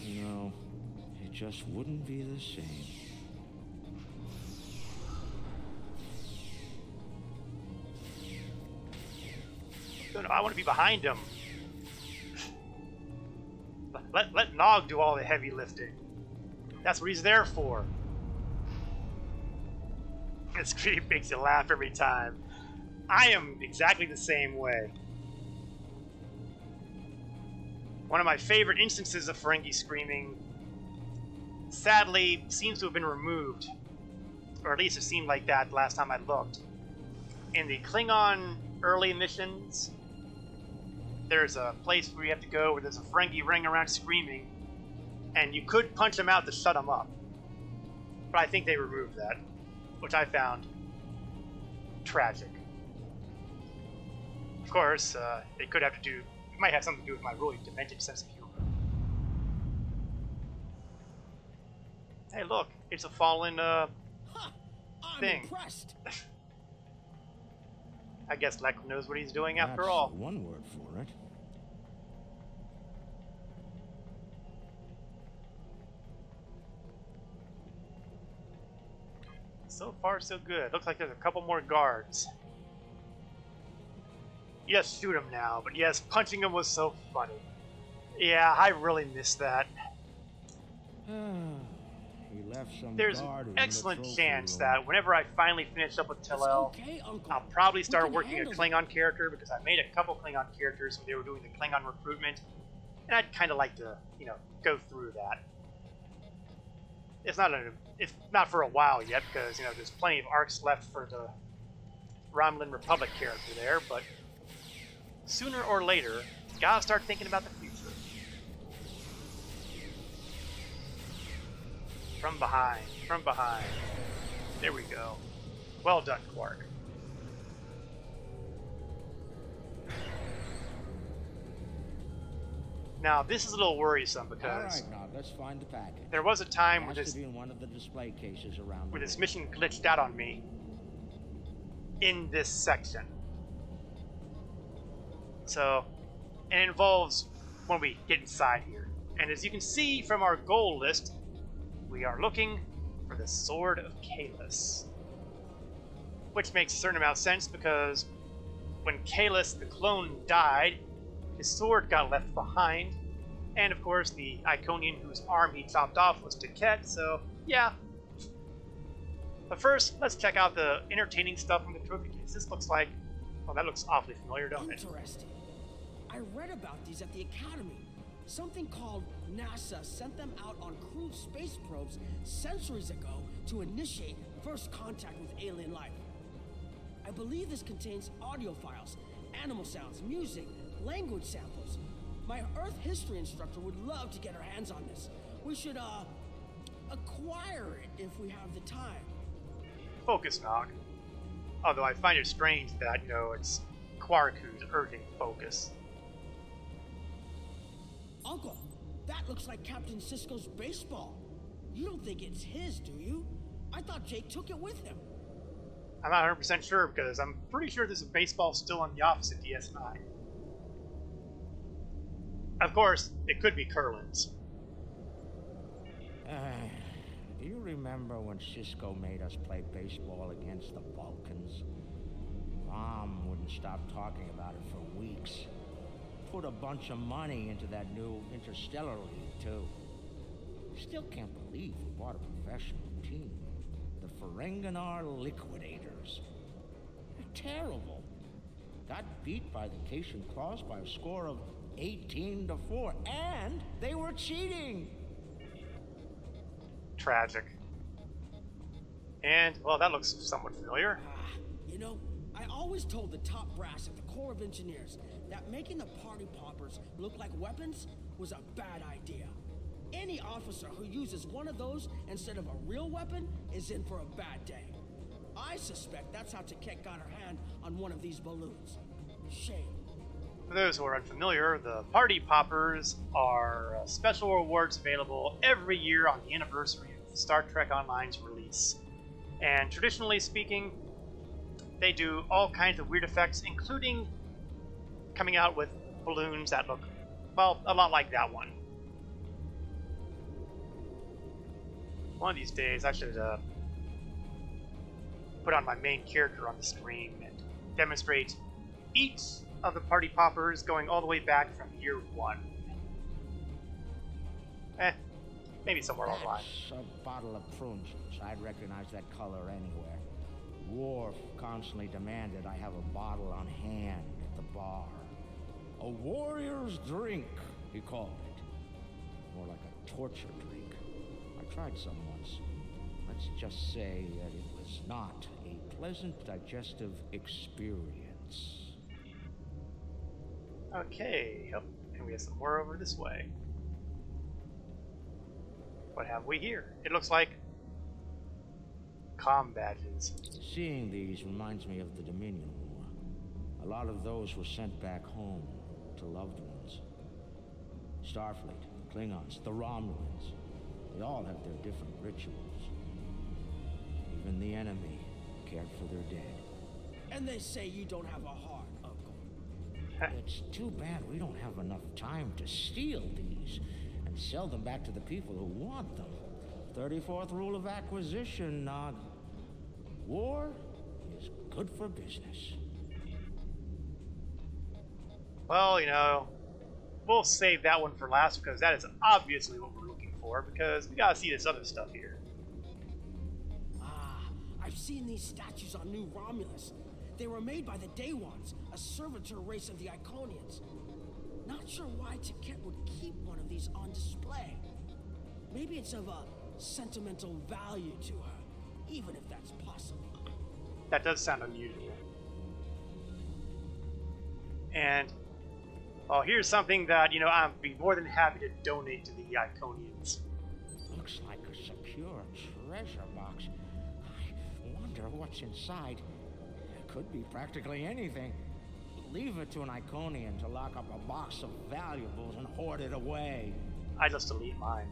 [SPEAKER 11] No, it just wouldn't be the same.
[SPEAKER 1] no, I want to be behind him. Let Nog do all the heavy lifting. That's what he's there for. This creep makes you laugh every time. I am exactly the same way. One of my favorite instances of Ferengi screaming, sadly, seems to have been removed. Or at least it seemed like that last time I looked. In the Klingon early missions, there's a place where you have to go where there's a Ferengi running around screaming, and you could punch them out to shut them up. But I think they removed that, which I found tragic. Of course, it could have to do, it might have something to do with my really demented sense of humor. Hey, look, it's a fallen
[SPEAKER 10] I'm
[SPEAKER 1] thing.
[SPEAKER 10] impressed.
[SPEAKER 1] I guess Lek knows what he's doing after
[SPEAKER 11] That's
[SPEAKER 1] all.
[SPEAKER 11] one word for it.
[SPEAKER 1] So far, so good. Looks like there's a couple more guards. Yes, shoot him now, but yes, punching him was so funny. Yeah, I really missed that.
[SPEAKER 11] He left some
[SPEAKER 1] There's an
[SPEAKER 11] guard in the
[SPEAKER 1] excellent
[SPEAKER 11] trophy
[SPEAKER 1] chance
[SPEAKER 11] room.
[SPEAKER 1] that whenever I finally finish up with Tellel,
[SPEAKER 10] Okay, Uncle.
[SPEAKER 1] I'll probably
[SPEAKER 10] We
[SPEAKER 1] start
[SPEAKER 10] can
[SPEAKER 1] working a
[SPEAKER 10] handle it.
[SPEAKER 1] Klingon character because I made a couple Klingon characters when they were doing the Klingon recruitment, and I'd kind of like to, you know, go through that. It's not for a while yet because, you know, there's plenty of arcs left for the Romulan Republic character there, but sooner or later, gotta start thinking about the future. From behind, from behind. There we go. Well done, Quark. Now, this is a little worrisome
[SPEAKER 11] All
[SPEAKER 1] because
[SPEAKER 11] right, now let's find the package.
[SPEAKER 1] there was a time
[SPEAKER 11] It
[SPEAKER 1] where
[SPEAKER 11] has
[SPEAKER 1] this
[SPEAKER 11] to be in one of the display cases around.
[SPEAKER 1] where
[SPEAKER 11] the
[SPEAKER 1] this
[SPEAKER 11] room.
[SPEAKER 1] mission glitched out on me in this section. So, and it involves when we get inside here. And as you can see from our goal list, we are looking for the Sword of Kalis. Which makes a certain amount of sense because when Kalis the clone died, his sword got left behind. And of course, the Iconian whose arm he chopped off was Taket, so yeah. But first, let's check out the entertaining stuff from the trophy case. This looks like, well, that looks awfully familiar, don't it?
[SPEAKER 16] Interesting. I read about these at the Academy. Something called NASA sent them out on crewed space probes centuries ago to initiate first contact with alien life. I believe this contains audio files, animal sounds, music, language samples. My Earth history instructor would love to get her hands on this. We should, acquire it if we have the time.
[SPEAKER 1] Focus knock. Although I find it strange that, you know, it's Hur'q who's urging focus.
[SPEAKER 16] Uncle, that looks like Captain Sisko's baseball. You don't think it's his, do you? I thought Jake took it with him.
[SPEAKER 1] I'm not 100% sure because I'm pretty sure there's a baseball still on the office at DS9. Of course, it could be Curlin's.
[SPEAKER 11] Do you remember when Sisko made us play baseball against the Vulcans? Mom wouldn't stop talking about it for weeks. Put a bunch of money into that new interstellar league, too. Still can't believe we bought a professional team. The Ferenginar Liquidators. They're terrible. Got beat by the Cation Claws by a score of 18-4, and they were cheating!
[SPEAKER 1] Tragic. And, well, that looks somewhat familiar.
[SPEAKER 16] You know, I always told the top brass at the Corps of Engineers that making the party poppers look like weapons was a bad idea. Any officer who uses one of those instead of a real weapon is in for a bad day. I suspect that's how Taket got her hand on one of these balloons. Shame.
[SPEAKER 1] For those who are unfamiliar, the Party Poppers are special rewards available every year on the anniversary of Star Trek Online's release. And traditionally speaking, they do all kinds of weird effects, including coming out with balloons that look, well, a lot like that one. One of these days, I should put on my main character on the screen and demonstrate each of the Party Poppers going all the way back from year 1. Maybe somewhere along the line.
[SPEAKER 11] That's a bottle of prune juice. I'd recognize that color anywhere. Worf constantly demanded I have a bottle on hand at the bar. A warrior's drink, he called it. More like a torture drink. I tried some once. Let's just say that it was not a pleasant digestive experience.
[SPEAKER 1] Okay, yep, and we have some more over this way. What have we here? It looks like comm badges.
[SPEAKER 11] Seeing these reminds me of the Dominion War. A lot of those were sent back home to loved ones. Starfleet, the Klingons, the Romulans, they all have their different rituals. Even the enemy cared for their dead.
[SPEAKER 16] And they say you don't have a heart, Uncle.
[SPEAKER 11] It's too bad we don't have enough time to steal these and sell them back to the people who want them. 34th rule of acquisition, Nog. War is good for business.
[SPEAKER 1] Well, you know, we'll save that one for last because that is obviously what we're looking for, because we gotta see this other stuff here.
[SPEAKER 16] I've seen these statues on New Romulus. They were made by the Day Ones, a servitor race of the Iconians. Not sure why Taket would keep one of these on display. Maybe it's of a sentimental value to her, even if that's possible.
[SPEAKER 1] That does sound unusual. And, well, here's something that, you know, I'd be more than happy to donate to the Iconians.
[SPEAKER 11] Looks like a secure treasure box. I wonder what's inside. It could be practically anything. Leave it to an Iconian to lock up a box of valuables and hoard it away.
[SPEAKER 1] I just delete mine.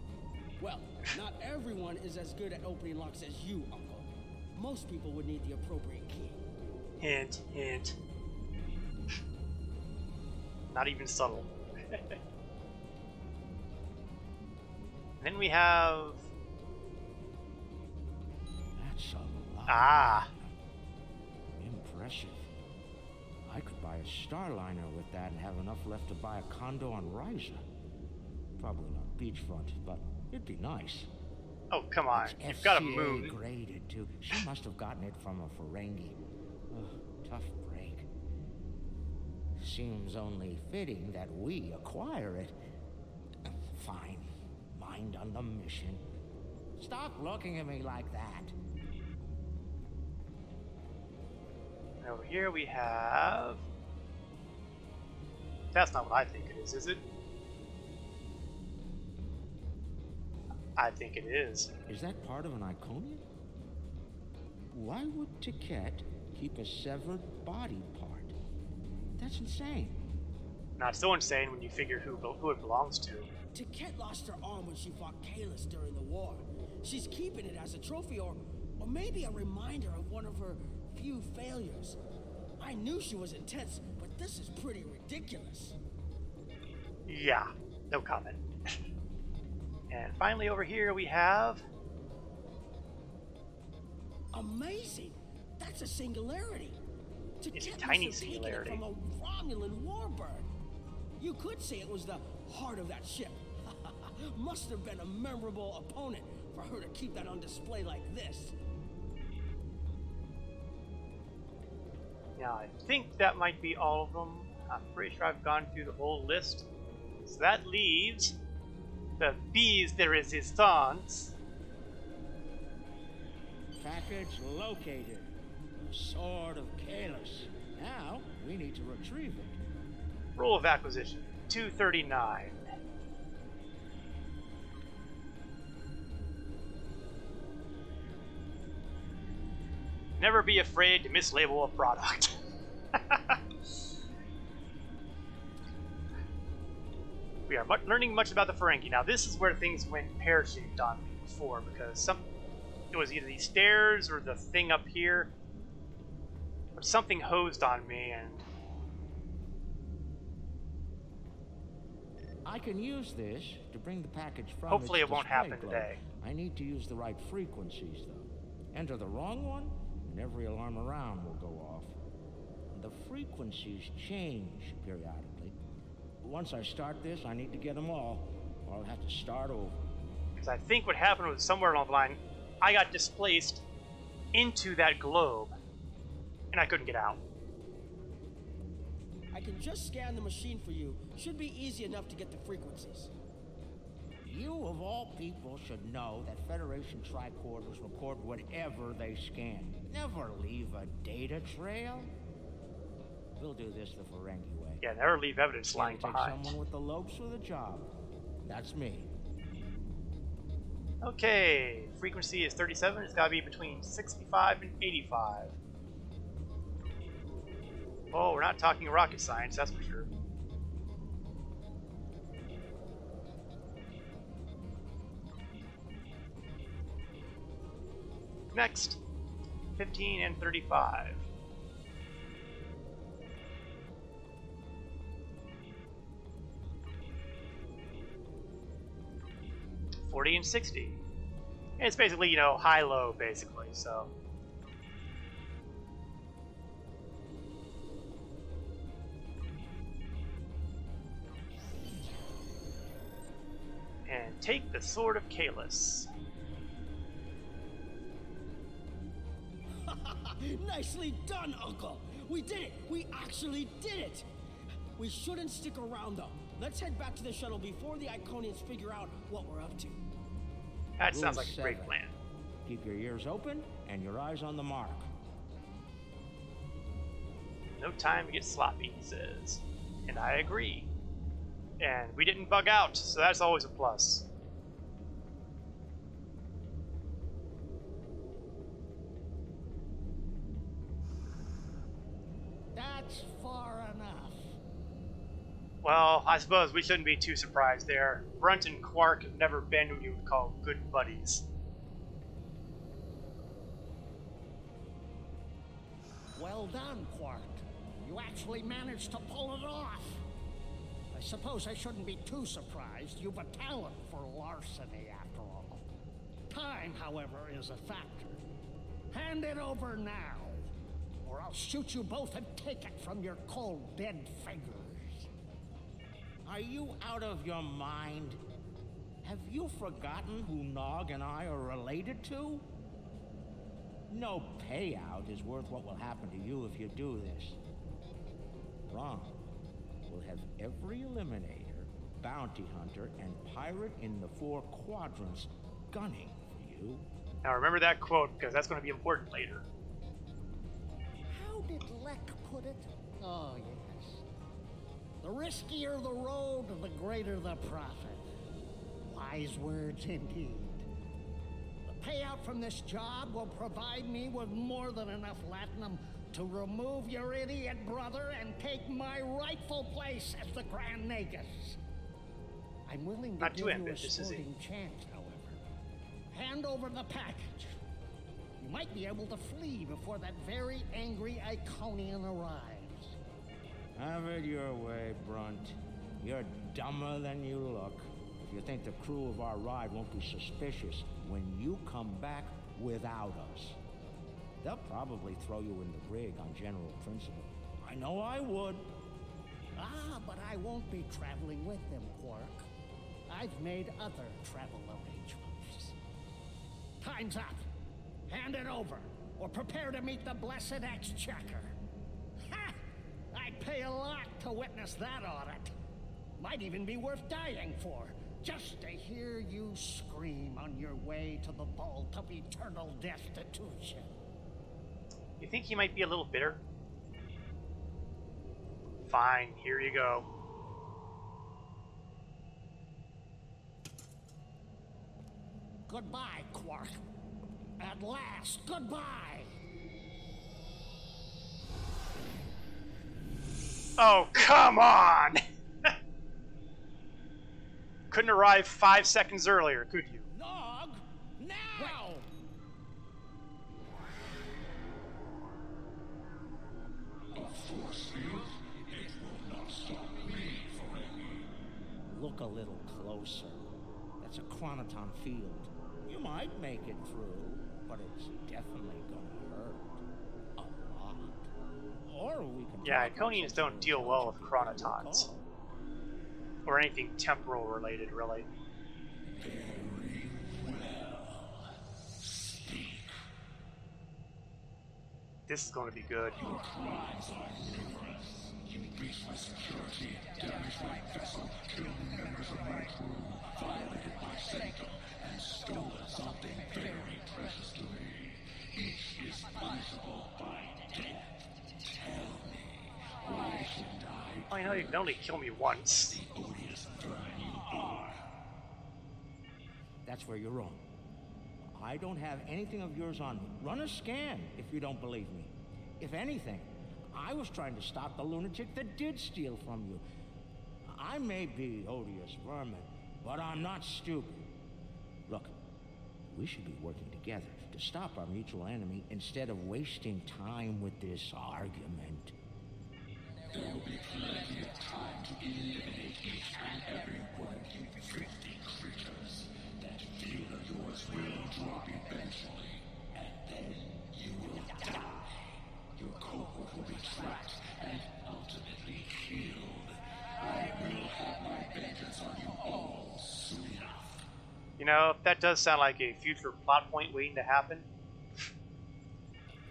[SPEAKER 16] Well, not everyone is as good at opening locks as you, Uncle. Most people would need the appropriate key.
[SPEAKER 1] Hint, hint. Not even subtle. Then we have...
[SPEAKER 11] That's a lot.
[SPEAKER 1] Ah!
[SPEAKER 11] Impressive. I could buy a Starliner with that and have enough left to buy a condo on Ryza. Probably not beachfront, but it'd be nice.
[SPEAKER 1] Oh, come on.
[SPEAKER 11] It's
[SPEAKER 1] You've got a
[SPEAKER 11] FCA
[SPEAKER 1] moon.
[SPEAKER 11] graded, too. She must have gotten it from a Ferengi. Ugh, tough break. Seems only fitting that we acquire it. Fine. Mind on the mission. Stop looking at me like that.
[SPEAKER 1] And over here we have... That's not what I think it is it? I think it is.
[SPEAKER 11] Is that part of an Iconian? Why would Tiket keep a severed body part? That's insane.
[SPEAKER 1] Not so insane when you figure who it belongs to.
[SPEAKER 16] Tiket lost her arm when she fought Kalis during the war. She's keeping it as a trophy or maybe a reminder of one of her few failures. I knew she was intense, but this is pretty ridiculous.
[SPEAKER 1] Yeah, no comment. And finally over here we have...
[SPEAKER 16] Amazing! That's a singularity.
[SPEAKER 1] It's a tiny singularity.
[SPEAKER 16] From a Romulan warbird. You could say it was the heart of that ship. Must have been a memorable opponent for her to keep that on display like this.
[SPEAKER 1] Now I think that might be all of them. I'm pretty sure I've gone through the whole list. So that leaves the bees de resistance.
[SPEAKER 11] Package located. Sword of Kalis. Now we need to retrieve it.
[SPEAKER 1] Roll of acquisition 239. Never be afraid to mislabel a product. We are learning much about the Ferengi. Now this is where things went pear-shaped on me before, because it was either these stairs or the thing up here, but something hosed on me, and
[SPEAKER 11] I can use this to bring the package from
[SPEAKER 1] hopefully
[SPEAKER 11] its
[SPEAKER 1] it won't
[SPEAKER 11] display
[SPEAKER 1] happen
[SPEAKER 11] globe.
[SPEAKER 1] today.
[SPEAKER 11] I need to use the right frequencies, though. Enter the wrong one, and every alarm around will go off. The frequencies change periodically. Once I start this, I need to get them all, or I'll have to start over.
[SPEAKER 1] Because I think what happened was somewhere along the line, I got displaced into that globe, and I couldn't get out.
[SPEAKER 16] I can just scan the machine for you. Should be easy enough to get the frequencies.
[SPEAKER 11] You, of all people, should know that Federation tricorders record whatever they scan. Never leave a data trail. We'll do this the Ferengi way.
[SPEAKER 1] Yeah, never leave evidence lying
[SPEAKER 11] take
[SPEAKER 1] behind.
[SPEAKER 11] someone with the lopes for the job. That's me.
[SPEAKER 1] Okay, frequency is 37. It's got to be between 65 and 85. Oh, we're not talking rocket science, that's for sure. Next, 15 and 35. 40 and 60. And it's basically, you know, high-low, basically, so. And take the Sword of Kalis.
[SPEAKER 16] Nicely done, Uncle! We did it! We actually did it! We shouldn't stick around, though. Let's head back to the shuttle before the Iconians figure out what we're up to.
[SPEAKER 1] That sounds like a great plan.
[SPEAKER 11] Keep your ears open and your eyes on the mark.
[SPEAKER 1] No time to get sloppy, he says. And I agree. And we didn't bug out, so that's always a plus.
[SPEAKER 11] That's far enough.
[SPEAKER 1] Well, I suppose we shouldn't be too surprised there. Brunt and Quark have never been what you would call good buddies.
[SPEAKER 9] Well done, Quark. You actually managed to pull it off. I suppose I shouldn't be too surprised. You've a talent for larceny, after all. Time, however, is a factor. Hand it over now, or I'll shoot you both and take it from your cold, dead fingers.
[SPEAKER 11] Are you out of your mind? Have you forgotten who Nog and I are related to? No payout is worth what will happen to you if you do this. Wrong. We'll have every eliminator, bounty hunter, and pirate in the 4 quadrants gunning for you.
[SPEAKER 1] Now remember that quote, because that's going to be important later.
[SPEAKER 9] How did Leck put it? Oh, yes. The riskier the road, the greater the profit. Wise words indeed. The payout from this job will provide me with more than enough latinum to remove your idiot brother and take my rightful place as the Grand Nagus. I'm willing to give you a sporting chance, however. Hand over the package. You might be able to flee before that very angry Iconian arrives.
[SPEAKER 11] Have it your way, Brunt. You're dumber than you look. If you think the crew of our ride won't be suspicious when you come back without us. They'll probably throw you in the rig on general principle. I know I would.
[SPEAKER 9] Ah, but I won't be traveling with them, Quark. I've made other travel arrangements. Time's up. Hand it over, or prepare to meet the blessed exchequer. Ha! I'd pay a lot to witness that audit. Might even be worth dying for, just to hear you scream on your way to the vault of eternal destitution.
[SPEAKER 1] You think he might be a little bitter? Fine, here you go.
[SPEAKER 9] Goodbye, Quark. At last, goodbye!
[SPEAKER 1] Oh, come on! Couldn't arrive 5 seconds earlier, could you?
[SPEAKER 11] Nog! Now! Look a little closer. That's a chronoton field. You might make it through, but it's definitely gonna hurt. A lot. Or we can...
[SPEAKER 1] Yeah, Iconians don't deal well with chronotons. Or anything temporal related, really.
[SPEAKER 18] Very well. Speak.
[SPEAKER 1] This is going to be good.
[SPEAKER 18] Your crimes are numerous. You breached my security, damaged my vessel, killed members of my crew, violated my sanctum, and stolen something very precious to me. Each is punishable by death. Tell me, why shouldn't I?
[SPEAKER 1] I know you can only kill me once.
[SPEAKER 18] The odious vermin you are.
[SPEAKER 11] That's where you're wrong. I don't have anything of yours on me. Run a scan if you don't believe me. If anything, I was trying to stop the lunatic that did steal from you. I may be odious vermin, but I'm not stupid. Look, we should be working together to stop our mutual enemy instead of wasting time with this argument.
[SPEAKER 18] There will be plenty of time to eliminate each and every one of you drifting creatures. That field of yours will drop eventually, and then you will die. Your cohort will be tracked and ultimately killed. I will have my vengeance on you all soon enough.
[SPEAKER 1] You know, that does sound like a future plot point waiting to happen.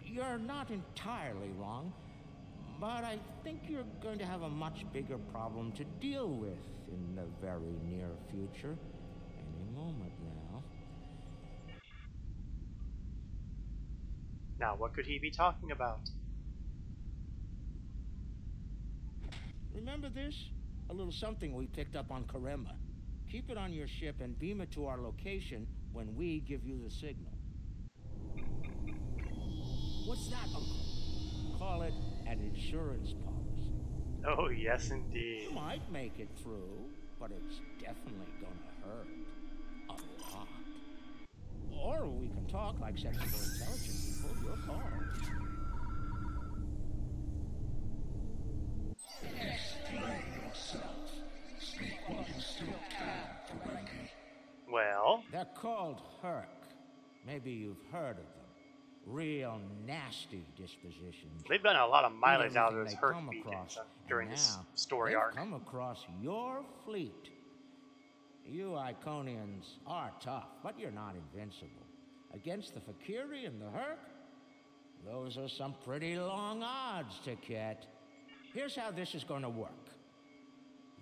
[SPEAKER 11] You're not entirely wrong, but I think you're going to have a much bigger problem to deal with in the very near future. Any moment now.
[SPEAKER 1] Now, what could he be talking about?
[SPEAKER 11] Remember this? A little something we picked up on Karema. Keep it on your ship and beam it to our location when we give you the signal. What's that, Uncle? Call it an insurance policy.
[SPEAKER 1] Oh, yes, indeed.
[SPEAKER 11] You might make it through, but it's definitely gonna hurt. A lot. Or we can talk like sensible, intelligent people. Your call.
[SPEAKER 18] Explain yourself.
[SPEAKER 11] They're called Hur'q. Maybe you've heard of them. Real nasty dispositions.
[SPEAKER 1] They've done a lot of mileage out of
[SPEAKER 11] Everything
[SPEAKER 1] those
[SPEAKER 11] they
[SPEAKER 1] Hur'q
[SPEAKER 11] come
[SPEAKER 1] beacons
[SPEAKER 11] across,
[SPEAKER 1] during
[SPEAKER 11] and
[SPEAKER 1] this
[SPEAKER 11] now
[SPEAKER 1] story
[SPEAKER 11] they've
[SPEAKER 1] arc.
[SPEAKER 11] come across your fleet. You Iconians are tough, but you're not invincible. Against the Fakiri and the Hur'q, those are some pretty long odds, Ticket. Here's how this is going to work.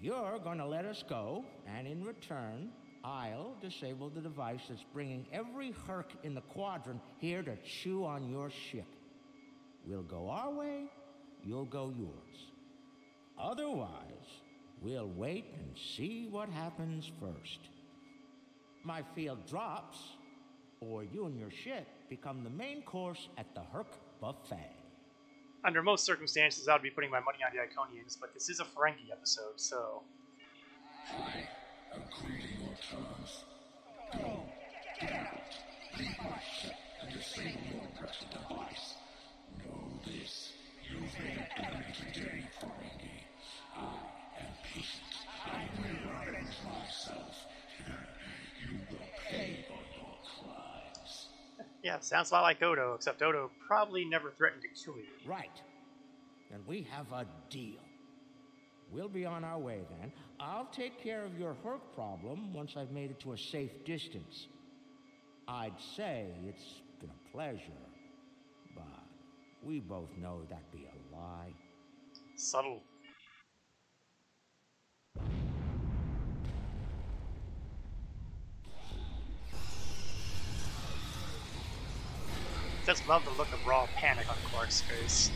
[SPEAKER 11] You're going to let us go, and in return, I'll disable the device that's bringing every Hur'q in the quadrant here to chew on your ship. We'll go our way, you'll go yours. Otherwise, we'll wait and see what happens first. My field drops, or you and your ship become the main course at the Hur'q buffet.
[SPEAKER 1] Under most circumstances, I would be putting my money on the Iconians, but this is a Ferengi episode, so...
[SPEAKER 18] I agree to your terms. Go. Get out. Leave my ship and disable your wretched device. Know this. You've made an enemy today, Ferengi. I am patient. I will avenge myself. You will pay for your crimes.
[SPEAKER 1] Yeah, sounds a lot like Odo, except Odo probably never threatened to kill you.
[SPEAKER 11] Right. Then we have a deal. We'll be on our way then. I'll take care of your Hur'q problem once I've made it to a safe distance. I'd say it's been a pleasure, but we both know that'd be a lie.
[SPEAKER 1] Subtle. Just love the look of raw panic on Quark's face.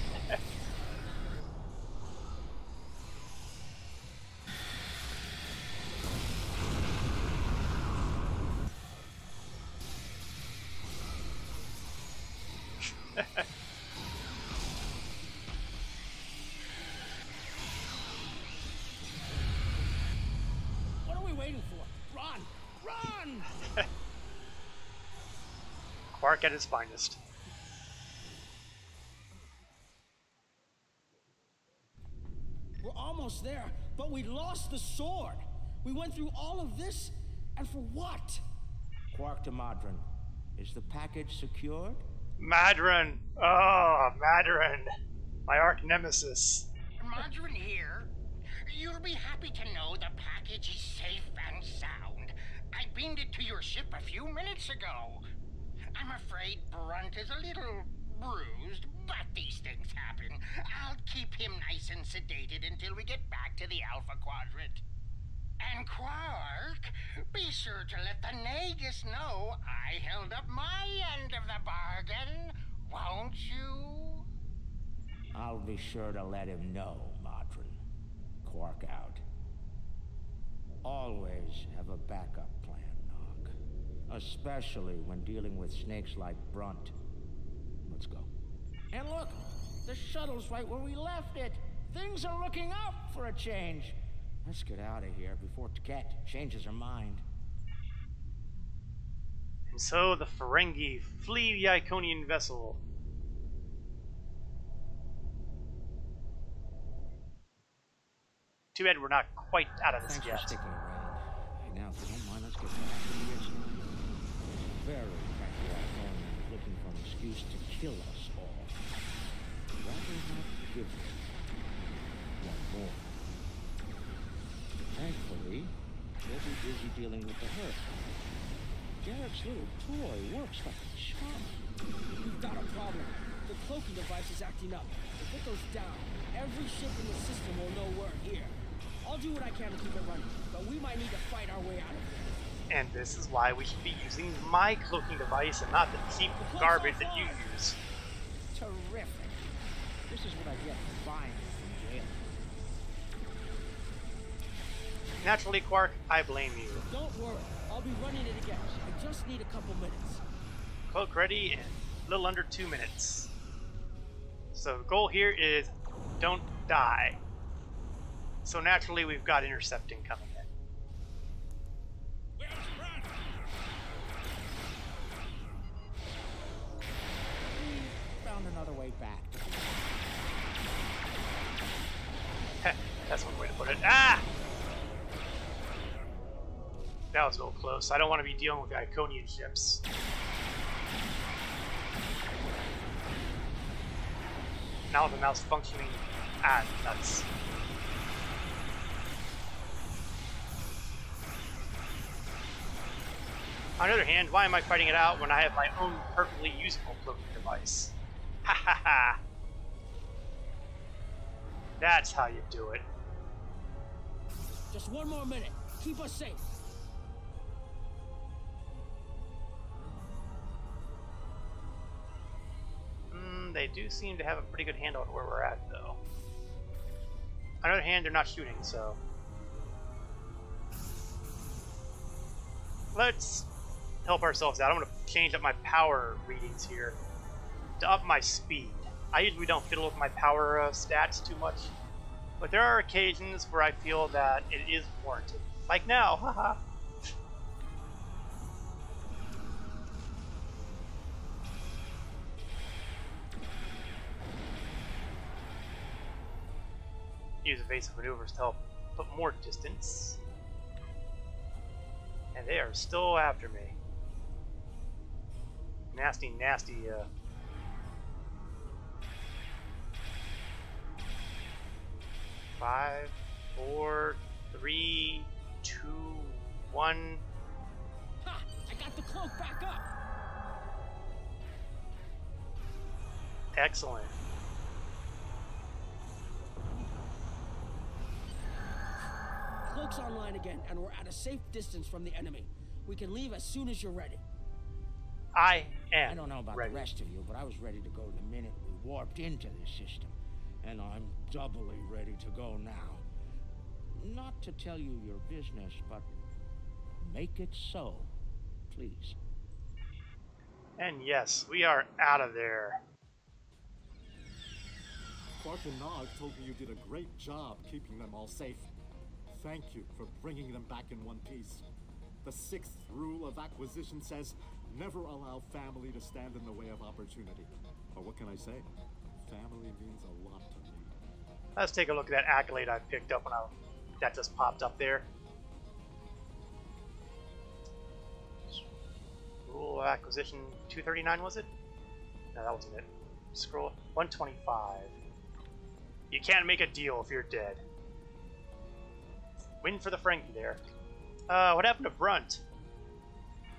[SPEAKER 16] What are we waiting for? Run! Run!
[SPEAKER 1] Quark at his finest.
[SPEAKER 16] We're almost there, but we lost the sword. We went through all of this, and for what?
[SPEAKER 11] Quark to Madron. Is the package secured?
[SPEAKER 1] Madron! Oh, Madron! My arch nemesis.
[SPEAKER 19] Madron here. You'll be happy to know the package is safe and sound. I beamed it to your ship a few minutes ago. I'm afraid Brunt is a little bruised, but these things happen. I'll keep him nice and sedated until we get back to the Alpha Quadrant. And Quark, be sure to let the Nagus know I held up my end of the bargain, won't you?
[SPEAKER 11] I'll be sure to let him know, Madron. Quark out. Always have a backup plan, Nog. Especially when dealing with snakes like Brunt. Let's go.
[SPEAKER 16] And look, the shuttle's right where we left it. Things are looking up for a change.
[SPEAKER 11] Let's get out of here before Tiket changes her mind.
[SPEAKER 1] And so the Ferengi flee the Iconian vessel. Too bad we're not quite out of this
[SPEAKER 11] Thanks
[SPEAKER 1] yet.
[SPEAKER 11] for sticking around. Hey, now, if you don't mind, let's get back to the action. Very cracky Iconians looking for an excuse to kill us all. Rather not give us one more. Thankfully, we'll be busy dealing with the Hur'q. Garrett's little toy works like a charm.
[SPEAKER 16] We've got a problem. The cloaking device is acting up. If it goes down, every ship in the system will know we're here. I'll do what I can to keep it running, but we might need to fight our way out of here.
[SPEAKER 1] And this is why we should be using my cloaking device and not the cheap garbage that you use.
[SPEAKER 11] Terrific. This is what I get for buying from jail.
[SPEAKER 1] Naturally, Quark, I blame you.
[SPEAKER 16] Don't worry, I'll be running it again. I just need a couple minutes.
[SPEAKER 1] Cloak ready in a little under 2 minutes. So the goal here is don't die. So naturally, we've got intercepting coming in.
[SPEAKER 11] We found another way back.
[SPEAKER 1] That's one way to put it. Ah! That was a little close. I don't want to be dealing with the Iconian ships. Now the malfunctioning. Ah, nuts. On the other hand, why am I fighting it out when I have my own perfectly usable cloaking device? Ha ha ha! That's how you do it.
[SPEAKER 16] Just one more minute. Keep us safe.
[SPEAKER 1] They do seem to have a pretty good handle on where we're at, though. On the other hand, they're not shooting, so... Let's help ourselves out. I'm going to change up my power readings here to up my speed. I usually don't fiddle with my power stats too much, but there are occasions where I feel that it is warranted. Like now, haha. Use evasive maneuvers to help put more distance. And they are still after me. Nasty, nasty, 5, 4, 3, 2, 1.
[SPEAKER 16] Ha! I got the cloak back up!
[SPEAKER 1] Excellent.
[SPEAKER 16] Cloak's online again, and we're at a safe distance from the enemy. We can leave as soon as you're ready.
[SPEAKER 1] I am.
[SPEAKER 11] I don't know about
[SPEAKER 1] ready.
[SPEAKER 11] the rest of you, but I was ready to go the minute we warped into this system. And I'm doubly ready to go now. Not to tell you your business, but make it so, please.
[SPEAKER 1] And yes, we are out of there.
[SPEAKER 12] Quark and Nog told me you did a great job keeping them all safe. Thank you for bringing them back in one piece. The 6th rule of acquisition says, never allow family to stand in the way of opportunity. Or what can I say? Family means a lot to me.
[SPEAKER 1] Let's take a look at that accolade I picked up when that just popped up there. Rule of acquisition 239, was it? No, that wasn't it. Scroll 125. You can't make a deal if you're dead. Win for the Frankie there. What happened to Brunt?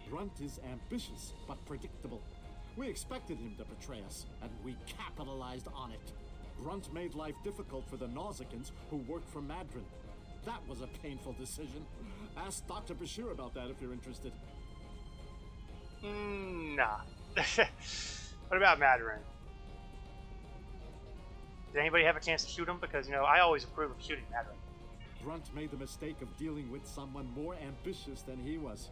[SPEAKER 12] Brunt is ambitious, but predictable. We expected him to betray us, and we capitalized on it. Brunt made life difficult for the Nausicans who worked for Madron. That was a painful decision. Ask Dr. Bashir about that if you're interested.
[SPEAKER 1] Nah. What about Madron? Did anybody have a chance to shoot him? Because, you know, I always approve of shooting Madron.
[SPEAKER 12] Brunt made the mistake of dealing with someone more ambitious than he was.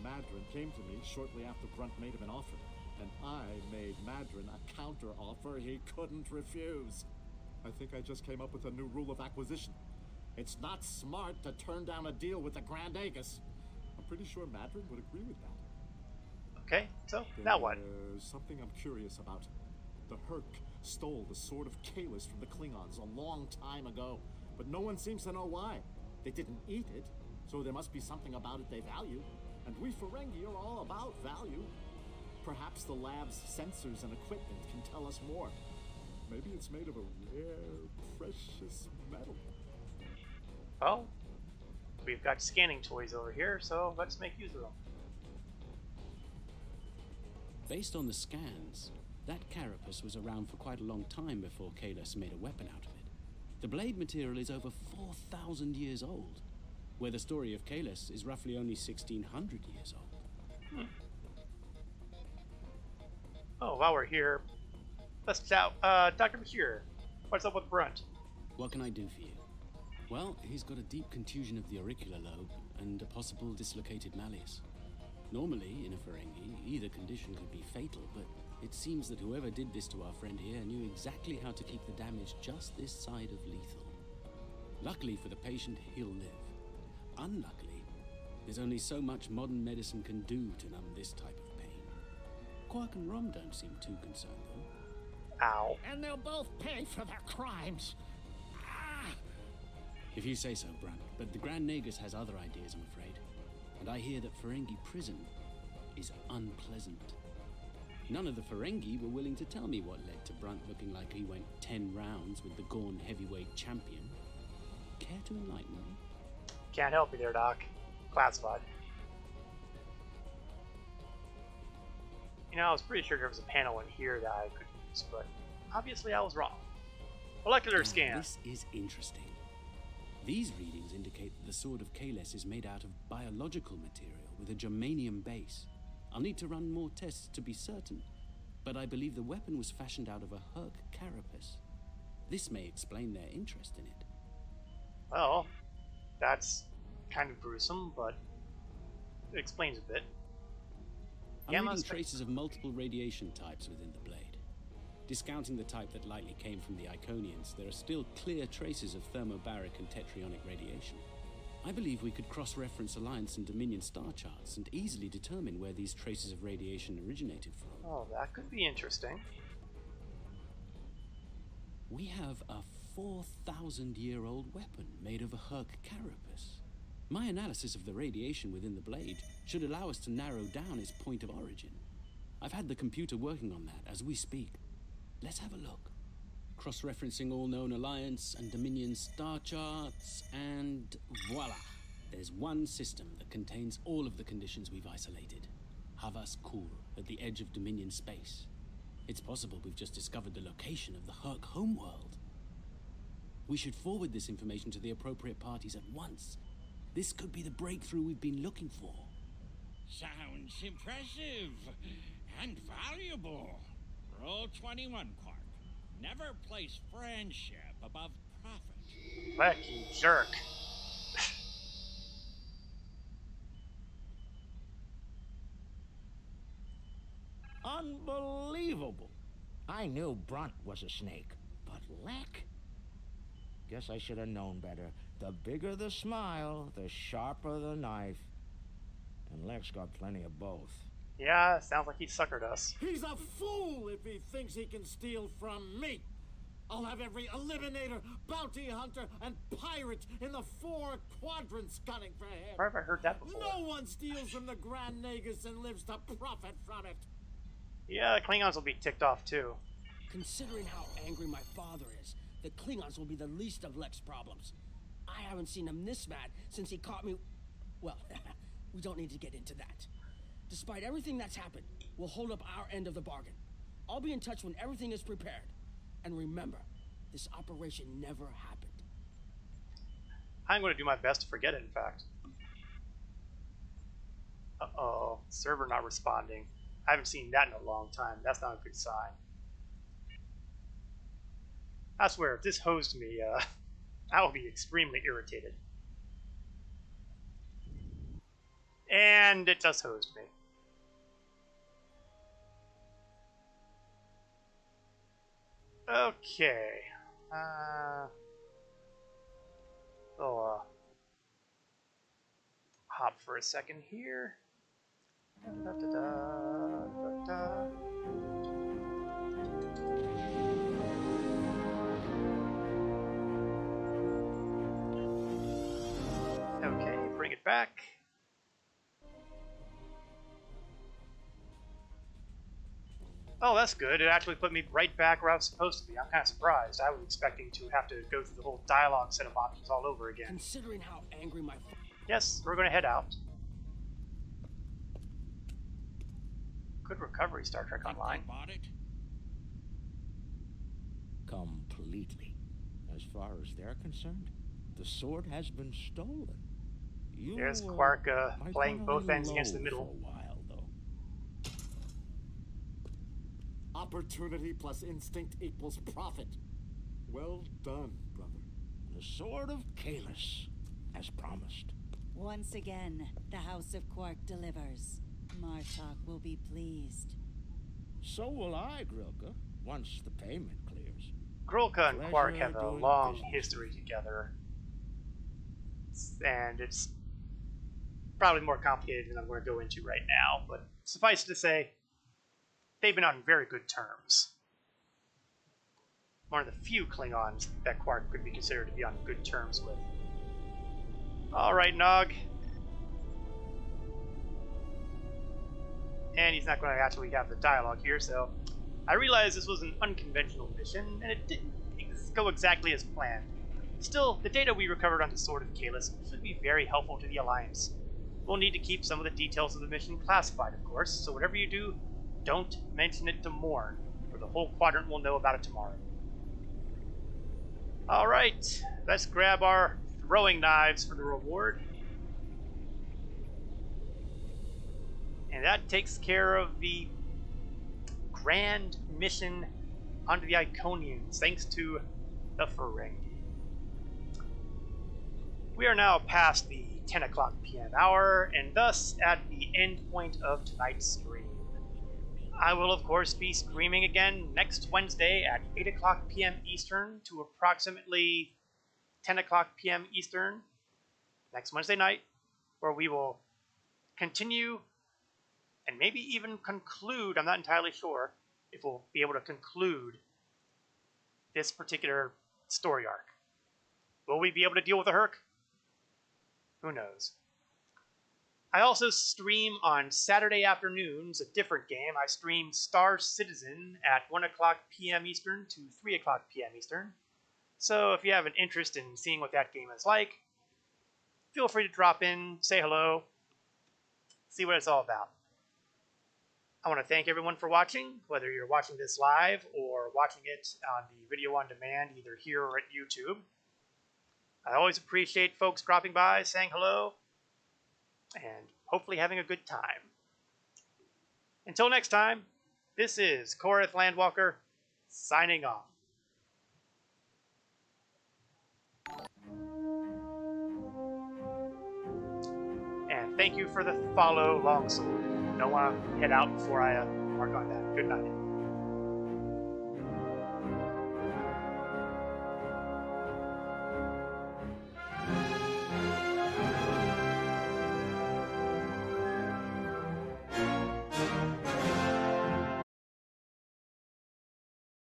[SPEAKER 12] Madron came to me shortly after Brunt made him an offer, and I made Madron a counter-offer he couldn't refuse. I think I just came up with a new rule of acquisition. It's not smart to turn down a deal with the Grand Aegis. I'm pretty sure Madron would agree with that.
[SPEAKER 1] Okay, so now what?
[SPEAKER 12] There's something I'm curious about. The Hur'q stole the Sword of Kalis from the Klingons a long time ago, but no one seems to know why. They didn't eat it, so there must be something about it they value. And we Ferengi are all about value. Perhaps the lab's sensors and equipment can tell us more. Maybe it's made of a rare, precious metal.
[SPEAKER 1] Well, we've got scanning toys over here, so let's make use of them.
[SPEAKER 20] Based on the scans, that carapace was around for quite a long time before Kalis made a weapon out of it. The blade material is over 4,000 years old, where the story of Kalis is roughly only 1,600 years old.
[SPEAKER 1] Oh, while we're here, let's chat. Dr. Bashir, what's up with Brunt?
[SPEAKER 20] What can I do for you? Well, he's got a deep contusion of the auricular lobe and a possible dislocated malleus. Normally, in a Ferengi, either condition could be fatal, but it seems that whoever did this to our friend here knew exactly how to keep the damage just this side of lethal. Luckily for the patient, he'll live. Unluckily, there's only so much modern medicine can do to numb this type of pain. Quark and Rom don't seem too concerned, though.
[SPEAKER 1] Ow.
[SPEAKER 11] And they'll both pay for their crimes.
[SPEAKER 20] If you say so, Brunt, but the Grand Nagus has other ideas, I'm afraid. and I hear that Ferengi prison is unpleasant. None of the Ferengi were willing to tell me what led to Brunt looking like he went 10 rounds with the Gorn heavyweight champion. Care to enlighten me?
[SPEAKER 1] Can't help you there, Doc. Classified. You know, I was pretty sure there was a panel in here that I could use, but obviously I was wrong. Molecular scan.
[SPEAKER 20] This is interesting. These readings indicate that the Sword of Kalis is made out of biological material with a germanium base. I'll need to run more tests to be certain, but I believe the weapon was fashioned out of a Hur'q carapace. This may explain their interest in it.
[SPEAKER 1] Well, that's kind of gruesome, but it explains a bit.
[SPEAKER 20] I'm reading traces of multiple radiation types within the blade. Discounting the type that likely came from the Iconians, there are still clear traces of thermobaric and tetrionic radiation. I believe we could cross-reference Alliance and Dominion star charts and easily determine where these traces of radiation originated from.
[SPEAKER 1] Oh, that could be interesting.
[SPEAKER 20] We have a 4,000-year-old weapon made of a Hur'q carapace. My analysis of the radiation within the blade should allow us to narrow down its point of origin. I've had the computer working on that as we speak. Let's have a look. Cross-referencing all known Alliance and Dominion star charts, and voila! There's one system that contains all of the conditions we've isolated. Havas Kur, at the edge of Dominion space. It's possible we've just discovered the location of the Hur'q homeworld. We should forward this information to the appropriate parties at once. This could be the breakthrough we've been looking for.
[SPEAKER 17] Sounds impressive and valuable. Roll 21, Quark. Never place friendship above profit.
[SPEAKER 1] Heck, you jerk.
[SPEAKER 11] Unbelievable. I knew Brunt was a snake, but Lek? Guess I should have known better. The bigger the smile, the sharper the knife. And Lek's got plenty of both.
[SPEAKER 1] Yeah, sounds like he suckered us.
[SPEAKER 12] He's a fool if he thinks he can steal from me. I'll have every eliminator, bounty hunter, and pirate in the 4 quadrants gunning for him.
[SPEAKER 1] Where have I heard that before?
[SPEAKER 12] No one steals from the Grand Nagus and lives to profit from it.
[SPEAKER 1] Yeah, the Klingons will be ticked off too.
[SPEAKER 16] Considering how angry my father is, the Klingons will be the least of Lek's problems. I haven't seen him this mad since he caught me... Well, we don't need to get into that. Despite everything that's happened, we'll hold up our end of the bargain. I'll be in touch when everything is prepared. And remember, this operation never happened.
[SPEAKER 1] I'm going to do my best to forget it, in fact. Uh-oh, server not responding. I haven't seen that in a long time. That's not a good sign. I swear, if this hosed me, I will be extremely irritated. And it just hosed me. Okay. Hop for a second here. Da, da, da, da, da. Okay, bring it back. Oh, that's good. It actually put me right back where I was supposed to be. I'm kind of surprised. I was expecting to have to go through the whole dialogue set of options all over again.
[SPEAKER 16] Considering how angry my...
[SPEAKER 1] Yes, we're going to head out. Good recovery, Star Trek Online.
[SPEAKER 17] Bought it?
[SPEAKER 11] Completely. As far as they're concerned, the sword has been stolen.
[SPEAKER 1] There's Quark playing both ends against the middle.
[SPEAKER 12] Opportunity plus instinct equals profit. Well done, brother.
[SPEAKER 11] The Sword of Kalis, as promised.
[SPEAKER 14] Once again, the House of Quark delivers. Martok will be pleased.
[SPEAKER 11] So will I, Grilka, once the payment clears.
[SPEAKER 1] Grilka and Quark have a long history together. And it's probably more complicated than I'm going to go into right now, but suffice to say, they've been on very good terms. One of the few Klingons that Quark could be considered to be on good terms with. Alright, Nog. and he's not going to actually have the dialogue here, so I realized this was an unconventional mission, and it didn't go exactly as planned. Still, the data we recovered on the Sword of Kalis should be very helpful to the Alliance. We'll need to keep some of the details of the mission classified, of course, so whatever you do, don't mention it to Morn, or the whole quadrant will know about it tomorrow. Alright, let's grab our throwing knives for the reward. And that takes care of the grand mission onto the Iconians, thanks to the Ferengi. We are now past the 10 o'clock p.m. hour, and thus at the end point of tonight's stream. I will, of course, be streaming again next Wednesday at 8 o'clock p.m. Eastern to approximately 10 o'clock p.m. Eastern next Wednesday night, where we will continue and maybe even conclude, I'm not entirely sure if we'll be able to conclude this particular story arc. Will we be able to deal with the Hur'q? Who knows? I also stream on Saturday afternoons a different game. I stream Star Citizen at 1 o'clock p.m. Eastern to 3 o'clock p.m. Eastern. So if you have an interest in seeing what that game is like, feel free to drop in, say hello, see what it's all about. I want to thank everyone for watching, whether you're watching this live or watching it on the video on demand, either here or at YouTube. I always appreciate folks dropping by, saying hello, and hopefully having a good time. Until next time, this is Korath Landwalker, signing off. And thank you for the follow, Longsword. Don't want to head out before I mark on that. Good night.